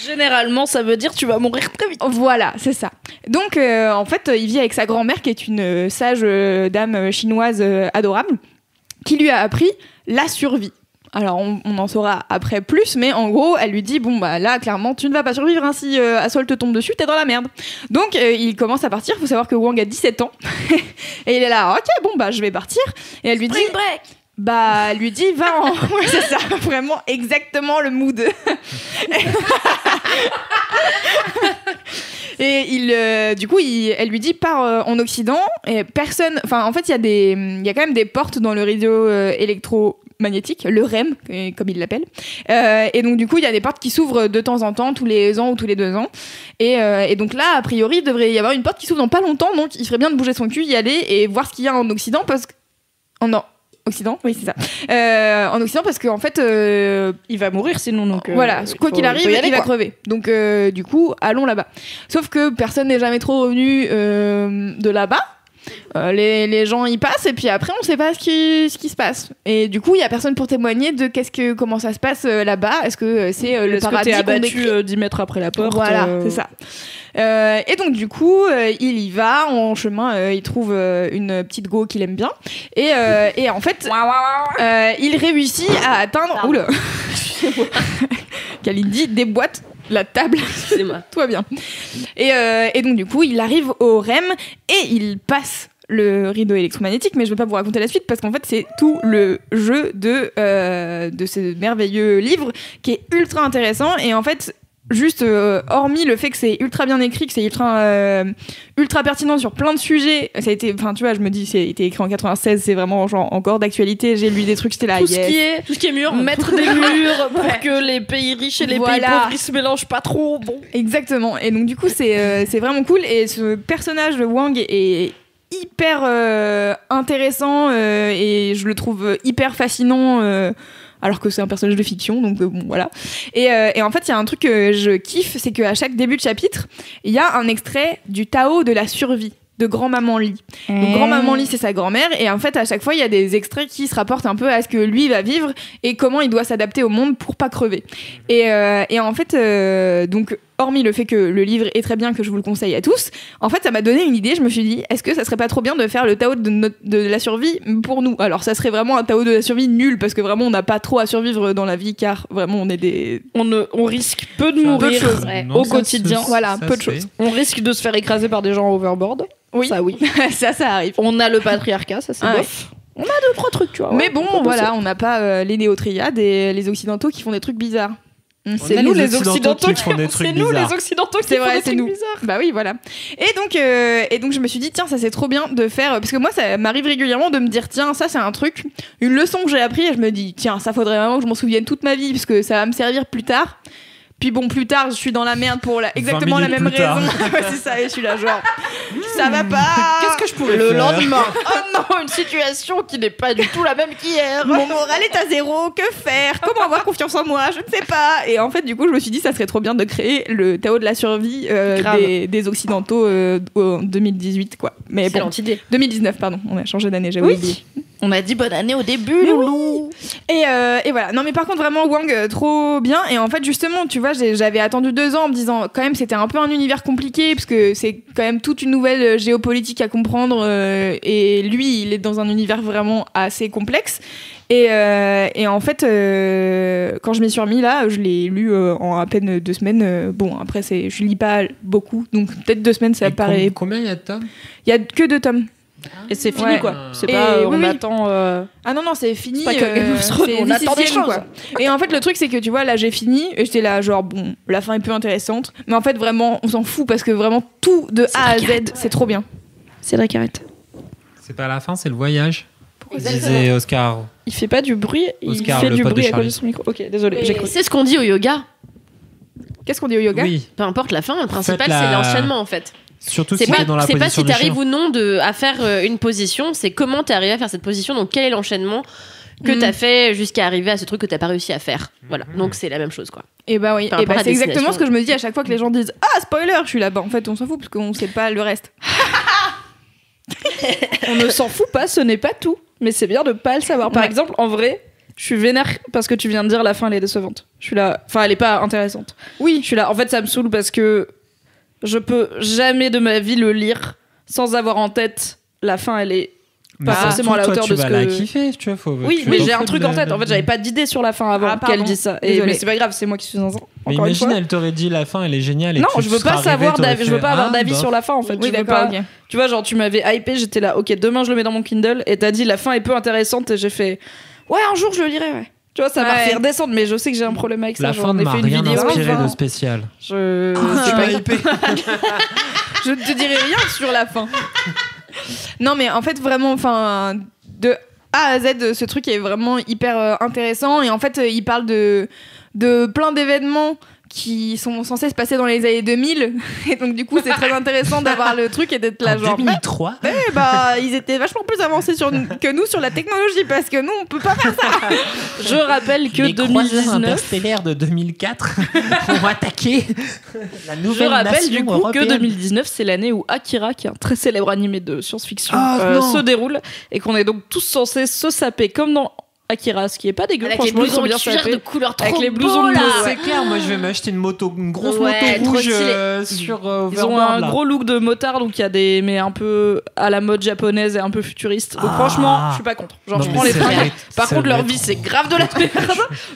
[SPEAKER 2] Généralement, ça veut dire tu vas mourir très vite.
[SPEAKER 3] Voilà, c'est ça. Donc, en fait, il vit avec sa grand-mère qui est une sage dame chinoise adorable, qui lui a appris la survie. Alors, on en saura après plus, mais en gros, elle lui dit, bon, bah là, clairement, tu ne vas pas survivre, hein, si Assol te tombe dessus, t'es dans la merde. Donc, il commence à partir, faut savoir que Wang a 17 ans, et il est là, ok, bon, bah, je vais partir. Et elle lui dit...
[SPEAKER 2] break.
[SPEAKER 3] Bah, elle lui dit, va en... Ouais, c'est ça, vraiment exactement le mood. Et du coup, elle lui dit, pars en Occident, et personne... Enfin, en fait, il y a quand même des portes dans le rideau électromagnétique, le REM, comme il l'appelle. Et donc, du coup, il y a des portes qui s'ouvrent de temps en temps, tous les ans ou tous les 2 ans. Et donc là, a priori, il devrait y avoir une porte qui s'ouvre dans pas longtemps, donc il ferait bien de bouger son cul, y aller et voir ce qu'il y a en Occident, parce que... Occident, oui c'est ça. En Occident parce qu'en fait
[SPEAKER 2] il va mourir sinon, donc
[SPEAKER 3] voilà, quoi qu'il arrive, il va crever. Donc du coup, allons là-bas. Sauf que personne n'est jamais trop revenu de là-bas. Les gens y passent et puis après on sait pas ce qui se passe. Et du coup, il y a personne pour témoigner de comment ça se passe là-bas. Est-ce que c'est le paradis
[SPEAKER 2] qu'on
[SPEAKER 3] décrit ?
[SPEAKER 2] 10 mètres après la porte.
[SPEAKER 3] Voilà, c'est ça. Et donc du coup, il y va en chemin. Il trouve une petite go qu'il aime bien. Et en fait, il réussit à atteindre. Oula. Kalindi déboîte la table.
[SPEAKER 4] Excusez-moi.
[SPEAKER 3] Tout va bien. Et donc du coup, il arrive au REM et il passe le rideau électromagnétique, mais je ne vais pas vous raconter la suite parce qu'en fait c'est tout le jeu de ce merveilleux livre qui est ultra intéressant. Et en fait juste hormis le fait que c'est ultra bien écrit, que c'est ultra pertinent sur plein de sujets, ça a été, enfin tu vois, je me dis c'est été écrit en 96, c'est vraiment genre encore d'actualité. J'ai lu des trucs, j'étais là
[SPEAKER 2] tout ce qui est mur, mettre des murs pour que les pays riches et les pays pauvres ils se mélangent pas trop. Bon,
[SPEAKER 3] exactement. Et donc du coup c'est vraiment cool. Et ce personnage de Wang est hyper intéressant et je le trouve hyper fascinant alors que c'est un personnage de fiction, donc bon voilà. Et en fait il y a un truc que je kiffe, c'est qu'à chaque début de chapitre il y a un extrait du Tao de la survie de Grand-Maman Li. Donc Grand-Maman Li c'est sa grand-mère, et en fait à chaque fois il y a des extraits qui se rapportent un peu à ce que lui va vivre et comment il doit s'adapter au monde pour pas crever. Et en fait donc hormis le fait que le livre est très bien, que je vous le conseille à tous, en fait ça m'a donné une idée. Je me suis dit, est-ce que ça serait pas trop bien de faire le Tao de la survie pour nous? Alors ça serait vraiment un Tao de la survie nul, parce que vraiment on n'a pas trop à survivre dans la vie, car vraiment
[SPEAKER 2] on risque peu de mourir au quotidien.
[SPEAKER 3] Voilà, peu de choses.
[SPEAKER 2] On risque de se faire écraser par des gens overboard.
[SPEAKER 3] Oui,
[SPEAKER 2] ça oui.
[SPEAKER 3] ça arrive.
[SPEAKER 2] On a le patriarcat, ça c'est bof. On a 2-3 trucs, tu vois.
[SPEAKER 3] Mais bon, voilà, on n'a pas les néo-triades et les occidentaux qui font des trucs bizarres.
[SPEAKER 2] C'est nous les Occidentaux qui font des trucs bizarres. C'est vrai, c'est nous.
[SPEAKER 3] Bah oui, voilà. Et donc je me suis dit, tiens, ça c'est trop bien de faire, parce que moi ça m'arrive régulièrement de me dire, tiens, ça c'est un truc, une leçon que j'ai appris, et je me dis, tiens, ça faudrait vraiment que je m'en souvienne toute ma vie, parce que ça va me servir plus tard. Puis bon, plus tard, je suis dans la merde pour exactement la même raison. C'est ça, et je suis là genre, ça va pas.
[SPEAKER 2] Qu'est-ce que je pourrais faire le lendemain? Oh non, une situation qui n'est pas du tout la même qu'hier.
[SPEAKER 3] Mon moral est à zéro, que faire? Comment avoir confiance en moi? Je ne sais pas. Et en fait, du coup, je me suis dit, ça serait trop bien de créer le Tao de la survie des Occidentaux en 2018, quoi. Mais bon, 2019, pardon, on a changé d'année, j'avais oublié.
[SPEAKER 2] On a dit bonne année au début, loulou.
[SPEAKER 3] Et voilà. Non, mais par contre, vraiment, Wang, trop bien. Et en fait, justement, tu vois, j'avais attendu 2 ans en me disant, quand même, c'était un peu un univers compliqué, parce que c'est quand même toute une nouvelle géopolitique à comprendre. Et lui, il est dans un univers vraiment assez complexe. Et en fait, quand je m'y suis remis là, je l'ai lu en à peine 2 semaines. Bon, après, je lis pas beaucoup, donc peut-être 2 semaines, ça paraît.
[SPEAKER 1] Combien il y a de tomes?
[SPEAKER 3] Il y a que 2 tomes.
[SPEAKER 2] Et c'est fini, quoi. C'est pas on attend.
[SPEAKER 3] Ah non, c'est fini.
[SPEAKER 2] C'est pas que Game of Thrones, on attend des choses.
[SPEAKER 3] Quoi. Et en fait, le truc, c'est que tu vois, là, j'ai fini et j'étais là, genre, bon, la fin est peu intéressante. Mais en fait, vraiment, on s'en fout parce que vraiment, tout de A à Z, c'est trop bien.
[SPEAKER 2] C'est la carrette.
[SPEAKER 1] C'est pas la fin, c'est le voyage. Disait Oscar.
[SPEAKER 2] Il fait pas du bruit,
[SPEAKER 1] Oscar,
[SPEAKER 2] il fait du bruit à
[SPEAKER 1] de
[SPEAKER 2] cause de son micro. Ok, désolé, j'ai cru.
[SPEAKER 4] C'est ce qu'on dit au yoga.
[SPEAKER 3] Qu'est-ce qu'on dit au yoga?
[SPEAKER 1] Oui.
[SPEAKER 4] Peu importe la fin, le principal, c'est l'enchaînement, en fait.
[SPEAKER 1] Surtout si t'es dans la position.
[SPEAKER 4] C'est pas si
[SPEAKER 1] tu
[SPEAKER 4] arrives ou non à faire une position, c'est comment t'es arrivé à faire cette position, donc quel est l'enchaînement que t'as fait jusqu'à arriver à ce truc que t'as pas réussi à faire. Voilà, donc c'est la même chose, quoi.
[SPEAKER 3] Et bah oui, et bah c'est exactement ce que je me dis à chaque fois que les gens disent ah spoiler, je suis là, bah en fait on s'en fout parce qu'on sait pas le reste.
[SPEAKER 2] On ne s'en fout pas, ce n'est pas tout, mais c'est bien de pas le savoir. Par exemple, en vrai, je suis vénère parce que tu viens de dire la fin elle est décevante. Je suis là, enfin elle est pas intéressante. Oui, je suis là. En fait, ça me saoule parce que je peux jamais de ma vie le lire sans avoir en tête la fin. Elle est pas forcément à la hauteur de ce que.
[SPEAKER 1] Tu vas la kiffer, tu vois.
[SPEAKER 2] Oui, mais j'ai un truc en tête. En fait, j'avais pas d'idée sur la fin avant qu'elle dise ça. Mais c'est pas grave, c'est moi qui suis zinzin.
[SPEAKER 1] Mais imagine, elle t'aurait dit la fin, elle est géniale.
[SPEAKER 2] Non, je veux pas savoir d'avis. Je veux pas avoir d'avis sur la fin, en fait.
[SPEAKER 3] Oui, d'accord.
[SPEAKER 2] Tu vois, genre tu m'avais hypé, j'étais là. Ok, demain je le mets dans mon Kindle. Et t'as dit la fin est peu intéressante et j'ai fait. Ouais, un jour je le lirai. Ouais. Tu vois, ça m'a fait redescendre, mais je sais que j'ai un problème avec ça.
[SPEAKER 1] La fin ne m'a rien inspiré de spécial.
[SPEAKER 2] Je
[SPEAKER 3] suis pas hypé. Je ne te dirai rien sur la fin. Non, mais en fait, vraiment, enfin, de A à Z, ce truc est vraiment hyper intéressant. Et en fait, il parle de plein d'événements qui sont censés se passer dans les années 2000. Et donc, du coup, c'est très intéressant d'avoir le truc et d'être là, genre.
[SPEAKER 1] 2003
[SPEAKER 3] ils étaient vachement plus avancés que nous sur la technologie, parce que nous, on peut pas faire ça.
[SPEAKER 2] Je rappelle que
[SPEAKER 1] les
[SPEAKER 2] 2019.
[SPEAKER 1] interstellaires de 2004 ont attaqué la nouvelle nation.
[SPEAKER 2] Je rappelle du coup
[SPEAKER 1] européenne.
[SPEAKER 2] que 2019, c'est l'année où Akira, qui est un très célèbre animé de science-fiction, se déroule et qu'on est donc tous censés se saper comme dans Akira, ce qui est pas dégueu.
[SPEAKER 4] Avec les blousons bien cuir de couleur trop
[SPEAKER 2] avec les blousons
[SPEAKER 4] là.
[SPEAKER 1] C'est clair, moi je vais m'acheter une grosse moto rouge sur
[SPEAKER 2] ils ont un gros look de motard, donc il y a des mais un peu à la mode japonaise et un peu futuriste. Donc franchement, je suis pas contre. Genre je prends les fringues. Par contre, leur vie c'est grave de la merde.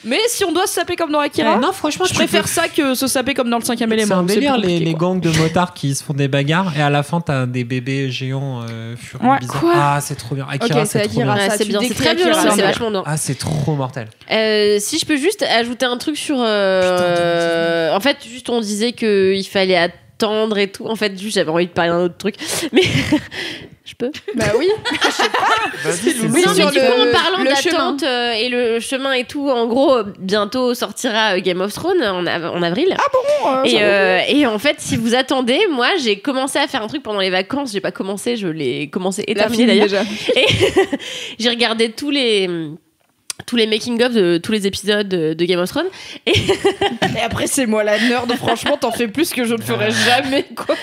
[SPEAKER 2] Mais si on doit se saper comme dans Akira,
[SPEAKER 1] non franchement,
[SPEAKER 2] je préfère ça que se saper comme dans le 5e élément.
[SPEAKER 1] C'est un délire les gangs de motards qui se font des bagarres et à la fin t'as des bébés géants furieux bizarres. Ah c'est trop bien. Akira, c'est trop bien.
[SPEAKER 4] C'est bien, c'est très bien, c'est vachement bien.
[SPEAKER 1] Ah c'est trop mortel.
[SPEAKER 4] Si je peux juste ajouter un truc sur en fait juste on disait que il fallait attendre et tout, en fait juste j'avais envie de parler d'un autre truc mais je peux
[SPEAKER 2] bah oui je sais pas
[SPEAKER 4] oui, non, mais du coup en parlant d'attente et le chemin et tout, en gros bientôt sortira Game of Thrones en avril. Et en fait si vous attendez, moi j'ai commencé à faire un truc pendant les vacances, j'ai pas commencé, je l'ai commencé et terminé d'ailleurs déjà. Et j'ai regardé tous les making-of de tous les épisodes de Game of Thrones. Et
[SPEAKER 2] après, c'est moi la nerd, franchement, t'en fais plus que je ne ferai jamais, quoi.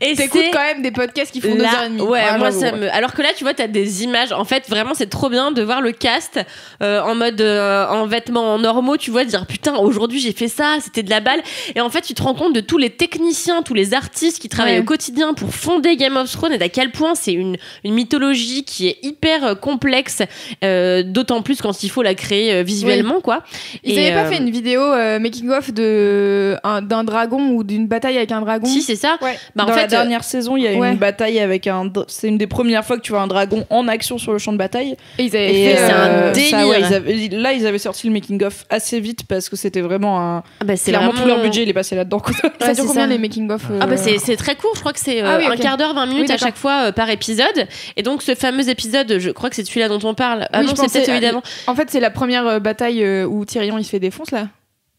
[SPEAKER 3] Et t'écoutes quand même des podcasts qui font 2h30.
[SPEAKER 4] Ouais, moi ça me. Alors que là, tu vois, t'as des images. En fait, vraiment, c'est trop bien de voir le cast en mode en vêtements normaux. Tu vois, dire putain, aujourd'hui j'ai fait ça, c'était de la balle. Et en fait, tu te rends compte de tous les techniciens, tous les artistes qui travaillent au quotidien pour fonder Game of Thrones et d'à quel point c'est une mythologie qui est hyper complexe, d'autant plus quand il faut la créer visuellement, quoi.
[SPEAKER 3] Ils avaient pas fait une vidéo making of d'un dragon ou d'une bataille avec un dragon?
[SPEAKER 4] Si, c'est ça.
[SPEAKER 2] Ouais.
[SPEAKER 4] Bah, en
[SPEAKER 2] fait,
[SPEAKER 4] la
[SPEAKER 2] dernière saison, il y a une bataille avec c'est une des premières fois que tu vois un dragon en action sur le champ de bataille.
[SPEAKER 3] Et ils avaient fait
[SPEAKER 4] c'est un délire.
[SPEAKER 2] Ils avaient sorti le making of assez vite parce que c'était vraiment
[SPEAKER 4] c'est
[SPEAKER 2] clairement tout leur budget il est passé là-dedans.
[SPEAKER 3] Ça dure combien les making of?
[SPEAKER 4] C'est très court, je crois que c'est un quart d'heure, 20 minutes à chaque fois par épisode. Et donc ce fameux épisode, je crois que c'est celui-là dont on parle. Ah non, c'est peut-être celui d'avant.
[SPEAKER 3] En fait, c'est la première bataille où Tyrion il se fait défonce là.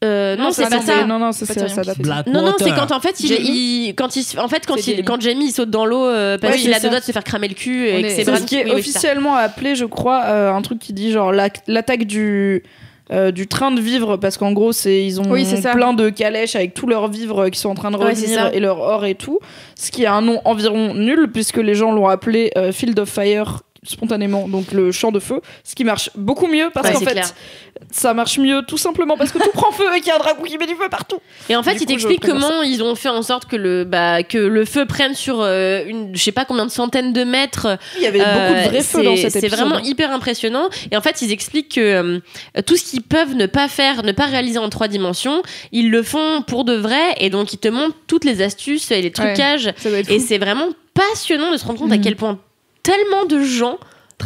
[SPEAKER 4] Non, c'est pas ça.
[SPEAKER 2] Non, c'est ça date.
[SPEAKER 4] Non, c'est quand en fait quand Jaime il saute dans l'eau parce qu'il a deux doigts de se faire cramer le cul et que c'est
[SPEAKER 2] ce qui est officiellement appelé, je crois, un truc qui dit genre l'attaque du train de vivre, parce qu'en gros ils ont plein de calèches avec tous leurs vivres qui sont en train de revenir et leur or et tout, ce qui a un nom environ nul puisque les gens l'ont appelé Field of Fire spontanément, donc le champ de feu, ce qui marche beaucoup mieux parce qu'en fait ça marche mieux tout simplement parce que tout prend feu et qu'il y a un dragon qui met du feu partout.
[SPEAKER 4] Et en fait, ils t'expliquent comment ils ont fait en sorte que le feu prenne sur je sais pas combien de centaines de mètres.
[SPEAKER 2] Il y avait beaucoup de vrais feux dans cet épisode.
[SPEAKER 4] C'est vraiment hyper impressionnant. Et en fait, ils expliquent que tout ce qu'ils peuvent ne pas réaliser en 3 dimensions, ils le font pour de vrai, et donc ils te montrent toutes les astuces et les trucages. Et c'est vraiment passionnant de se rendre compte à quel point tellement de gens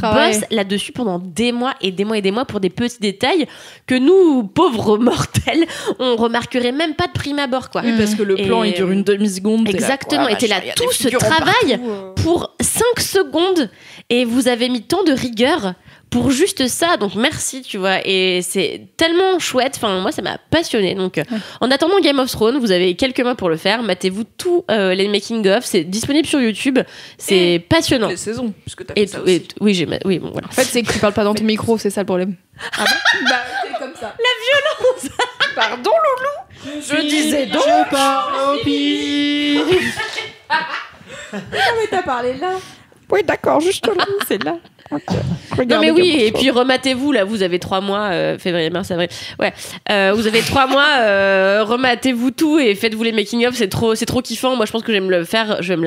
[SPEAKER 4] bossent là-dessus pendant des mois et des mois et des mois pour des petits détails que nous, pauvres mortels, on remarquerait même pas de prime abord, quoi.
[SPEAKER 2] Oui, parce que le plan il dure une demi-seconde.
[SPEAKER 4] Exactement, et t'es là, tout ce travail pour 5 secondes, et vous avez mis tant de rigueur pour juste ça, donc merci, tu vois, et c'est tellement chouette. Enfin, moi ça m'a passionné. Donc en attendant Game of Thrones, vous avez quelques mois pour le faire, matez-vous tous les making of, c'est disponible sur YouTube, c'est passionnant.
[SPEAKER 2] Les saisons, puisque t'as fait ça aussi.
[SPEAKER 4] Oui, bon, voilà.
[SPEAKER 3] En fait, c'est que tu parles pas dans ton micro, c'est ça le problème. Ah bon? Bah c'est comme ça.
[SPEAKER 4] La violence.
[SPEAKER 2] Pardon Loulou, je disais donc
[SPEAKER 1] je parle au pire.
[SPEAKER 3] Non mais t'as parlé là.
[SPEAKER 2] Oui d'accord, juste Loulou, c'est là.
[SPEAKER 4] Non mais oui, et puis rematez-vous là, vous avez 3 mois, février, mars, avril. Ouais, vous avez 3 mois, rematez-vous tout et faites-vous les making of, c'est trop kiffant. Moi je pense que je vais me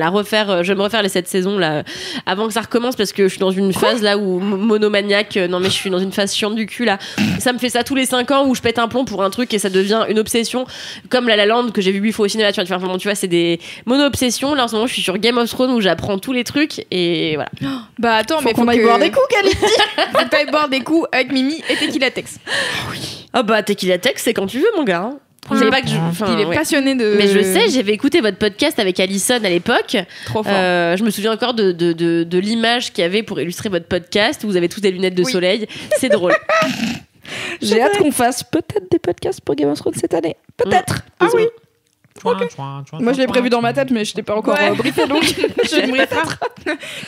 [SPEAKER 4] refaire les 7 saisons là avant que ça recommence, parce que je suis dans une phase là où monomaniaque, non mais je suis dans une phase chiante du cul là. Ça me fait ça tous les 5 ans où je pète un plomb pour un truc et ça devient une obsession, comme La La Land que j'ai vu 8 fois au cinéma, tu vois, c'est des mono-obsessions. Là en ce moment je suis sur Game of Thrones où j'apprends tous les trucs et voilà.
[SPEAKER 3] Bah attends, mais
[SPEAKER 2] faut qu'on aille boire des coups, Kalindi.
[SPEAKER 3] Faut que t'ailles boire des coups avec Mimi et Tequila Tex.
[SPEAKER 4] Ah bah Tequila Tex, c'est quand tu veux, mon gars. Hein. C'est pas que
[SPEAKER 3] il est passionné de.
[SPEAKER 4] Mais je sais, j'avais écouté votre podcast avec Alison à l'époque.
[SPEAKER 3] Trop fort.
[SPEAKER 4] Je me souviens encore de l'image qu'il y avait pour illustrer votre podcast. Où vous avez tous des lunettes de soleil. C'est drôle.
[SPEAKER 2] J'ai hâte qu'on fasse peut-être des podcasts pour Game of Thrones cette année. Peut-être. Ah oui. Okay. Moi je l'ai prévu dans ma tête, mais je l'ai pas encore briefé, donc je vais me brief.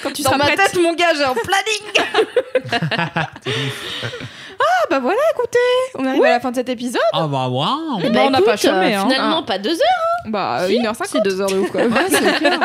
[SPEAKER 3] Quand tu
[SPEAKER 2] dans
[SPEAKER 3] seras
[SPEAKER 2] ma
[SPEAKER 3] prête.
[SPEAKER 2] tête, mon gars, j'ai un planning.
[SPEAKER 3] Ah bah voilà, écoutez, on arrive à la fin de cet épisode.
[SPEAKER 1] Ah bah wow.
[SPEAKER 2] On n'a pas chômé,
[SPEAKER 4] finalement pas 2 heures.
[SPEAKER 3] Bah 1h50.
[SPEAKER 2] C'est 2 heures de ouf, quoi.
[SPEAKER 1] Ouais, c'est clair.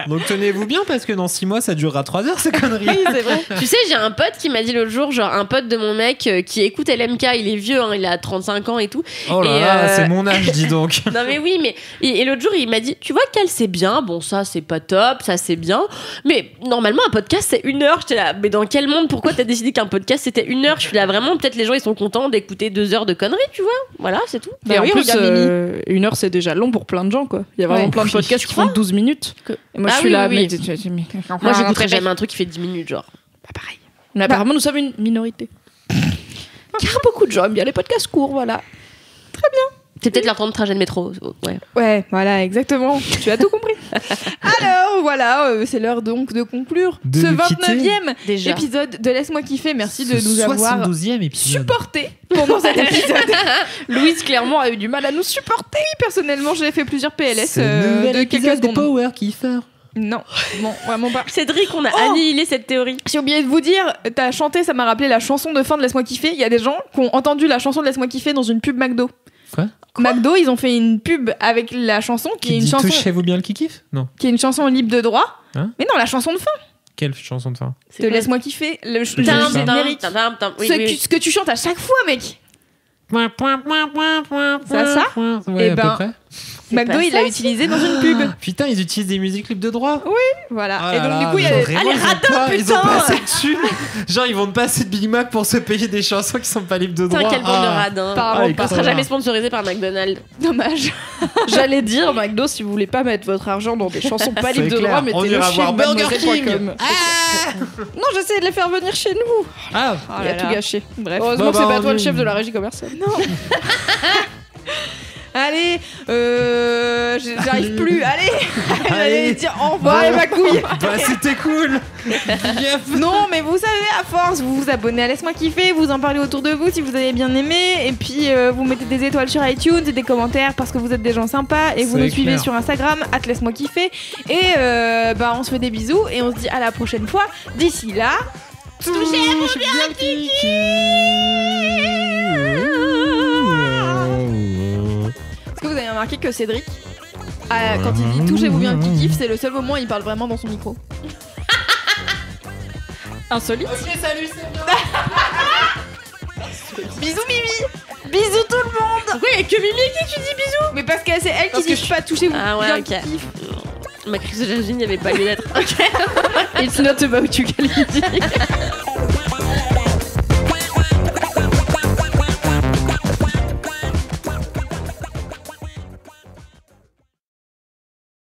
[SPEAKER 1] Donc tenez-vous bien parce que dans 6 mois ça durera 3 heures ces conneries.
[SPEAKER 3] Oui, c'est vrai.
[SPEAKER 4] Tu sais, j'ai un pote qui m'a dit l'autre jour, genre un pote de mon mec qui écoute LMK, il est vieux, hein, il a 35 ans et tout.
[SPEAKER 1] Oh là là, c'est mon âge, dis donc.
[SPEAKER 4] Non mais oui, mais et l'autre jour il m'a dit, tu vois qu'elle c'est bien, bon ça c'est pas top, ça c'est bien, mais normalement un podcast c'est 1 heure. J'étais là, mais dans quel monde, pourquoi t'as décidé qu'un podcast c'était 1 heure? Je suis là vraiment, peut-être les gens ils sont contents d'écouter 2 heures de conneries, tu vois, voilà c'est tout.
[SPEAKER 2] Et en plus 1 heure c'est déjà long pour plein de gens quoi. Il y a vraiment plein de podcasts qui font 12 minutes. Et moi je suis là,
[SPEAKER 4] mais moi j'écouterais jamais un truc qui fait 10 minutes genre.
[SPEAKER 2] Pas pareil. Mais apparemment nous sommes une minorité. Car beaucoup de gens aiment bien les podcasts courts, voilà. Très bien.
[SPEAKER 4] C'est peut-être leur temps de trajet de métro.
[SPEAKER 3] Ouais, voilà, exactement. Tu as tout compris. Alors, voilà, c'est l'heure donc de conclure ce 29e épisode de Laisse-moi kiffer. Merci de nous avoir
[SPEAKER 1] 72e épisode.
[SPEAKER 3] supportés pendant cet épisode.
[SPEAKER 2] Louise, clairement, a eu du mal à nous supporter.
[SPEAKER 3] Personnellement, j'ai fait plusieurs PLS
[SPEAKER 1] de
[SPEAKER 3] quelques secondes.
[SPEAKER 1] Power Kiffer.
[SPEAKER 3] Non, bon, vraiment pas.
[SPEAKER 4] Cédric, on a annihilé cette théorie.
[SPEAKER 3] J'ai oublié de vous dire, t'as chanté, ça m'a rappelé la chanson de fin de Laisse-moi kiffer. Il y a des gens qui ont entendu la chanson de Laisse-moi kiffer dans une pub McDo.
[SPEAKER 1] Quoi
[SPEAKER 3] McDo, ils ont fait une pub avec la chanson qui est une chanson.
[SPEAKER 1] Touchez-vous bien le kiki-kiff? Non.
[SPEAKER 3] Qui est une chanson libre de droit.
[SPEAKER 1] Hein?
[SPEAKER 3] Mais non, la chanson de fin.
[SPEAKER 1] Quelle chanson de fin?
[SPEAKER 3] De Laisse-moi kiffer. Le générique. Ce que tu chantes à chaque fois, mec. C'est ça?
[SPEAKER 1] Ouais,
[SPEAKER 3] et
[SPEAKER 1] à
[SPEAKER 3] ben,
[SPEAKER 1] peu près.
[SPEAKER 3] McDo, il l'a utilisé dans une pub.
[SPEAKER 1] Putain, ils utilisent des musiques libres de droit.
[SPEAKER 3] Oui, voilà.
[SPEAKER 1] Oh
[SPEAKER 3] et donc,
[SPEAKER 1] là
[SPEAKER 3] du coup, il y a.
[SPEAKER 1] genre,
[SPEAKER 3] Allez, radin,
[SPEAKER 1] ils ont pas
[SPEAKER 3] putain!
[SPEAKER 1] assez de thunes. Genre, ils vont pas assez de Big Mac pour se payer des chansons qui sont pas libres de droit.
[SPEAKER 4] Putain, quelle bande de radins.
[SPEAKER 3] Apparemment
[SPEAKER 4] On sera jamais sponsorisé par McDonald's.
[SPEAKER 3] Dommage.
[SPEAKER 2] J'allais dire, McDo, si vous voulez pas mettre votre argent dans des chansons pas libres de droit,
[SPEAKER 1] On
[SPEAKER 2] mettez-le
[SPEAKER 1] ira
[SPEAKER 2] chez
[SPEAKER 1] voir Burger
[SPEAKER 2] mademoiselle.com.
[SPEAKER 3] Non, j'essaie de les faire venir chez nous.
[SPEAKER 1] Ah,
[SPEAKER 2] Il a tout gâché.
[SPEAKER 3] Bref.
[SPEAKER 2] Heureusement que c'est pas toi le
[SPEAKER 1] oui.
[SPEAKER 2] chef de la régie commerciale.
[SPEAKER 3] Non. Allez, j'arrive plus. Allez, j'allais dire au revoir et ma couille.
[SPEAKER 1] bah c'était cool.
[SPEAKER 3] Non, mais vous savez, à force, vous vous abonnez à Laisse-moi kiffer, vous en parlez autour de vous si vous avez bien aimé, et puis vous mettez des étoiles sur iTunes et des commentaires parce que vous êtes des gens sympas, et vous nous suivez sur Instagram @Laisse-moi kiffer, et on se fait des bisous et on se dit à la prochaine fois. D'ici là, touchez-vous bien le kiki. Est-ce que vous avez remarqué que Cédric, quand il dit touchez-vous bien le kiki, c'est le seul moment où il parle vraiment dans son micro.
[SPEAKER 2] Insolite.
[SPEAKER 3] Ok, salut, c'est bien. Bisous Mimi. Bisous tout le monde.
[SPEAKER 4] Pourquoi il y a que Mimi qui tu dis bisous?
[SPEAKER 3] Mais parce que c'est elle qui dit pas touchez-vous
[SPEAKER 4] Ah ouais,
[SPEAKER 3] bien
[SPEAKER 4] ok.
[SPEAKER 3] le kiki.
[SPEAKER 4] Ma crise de jalousie n'y avait pas lieu d'être.
[SPEAKER 2] It's not about you, Kalindi.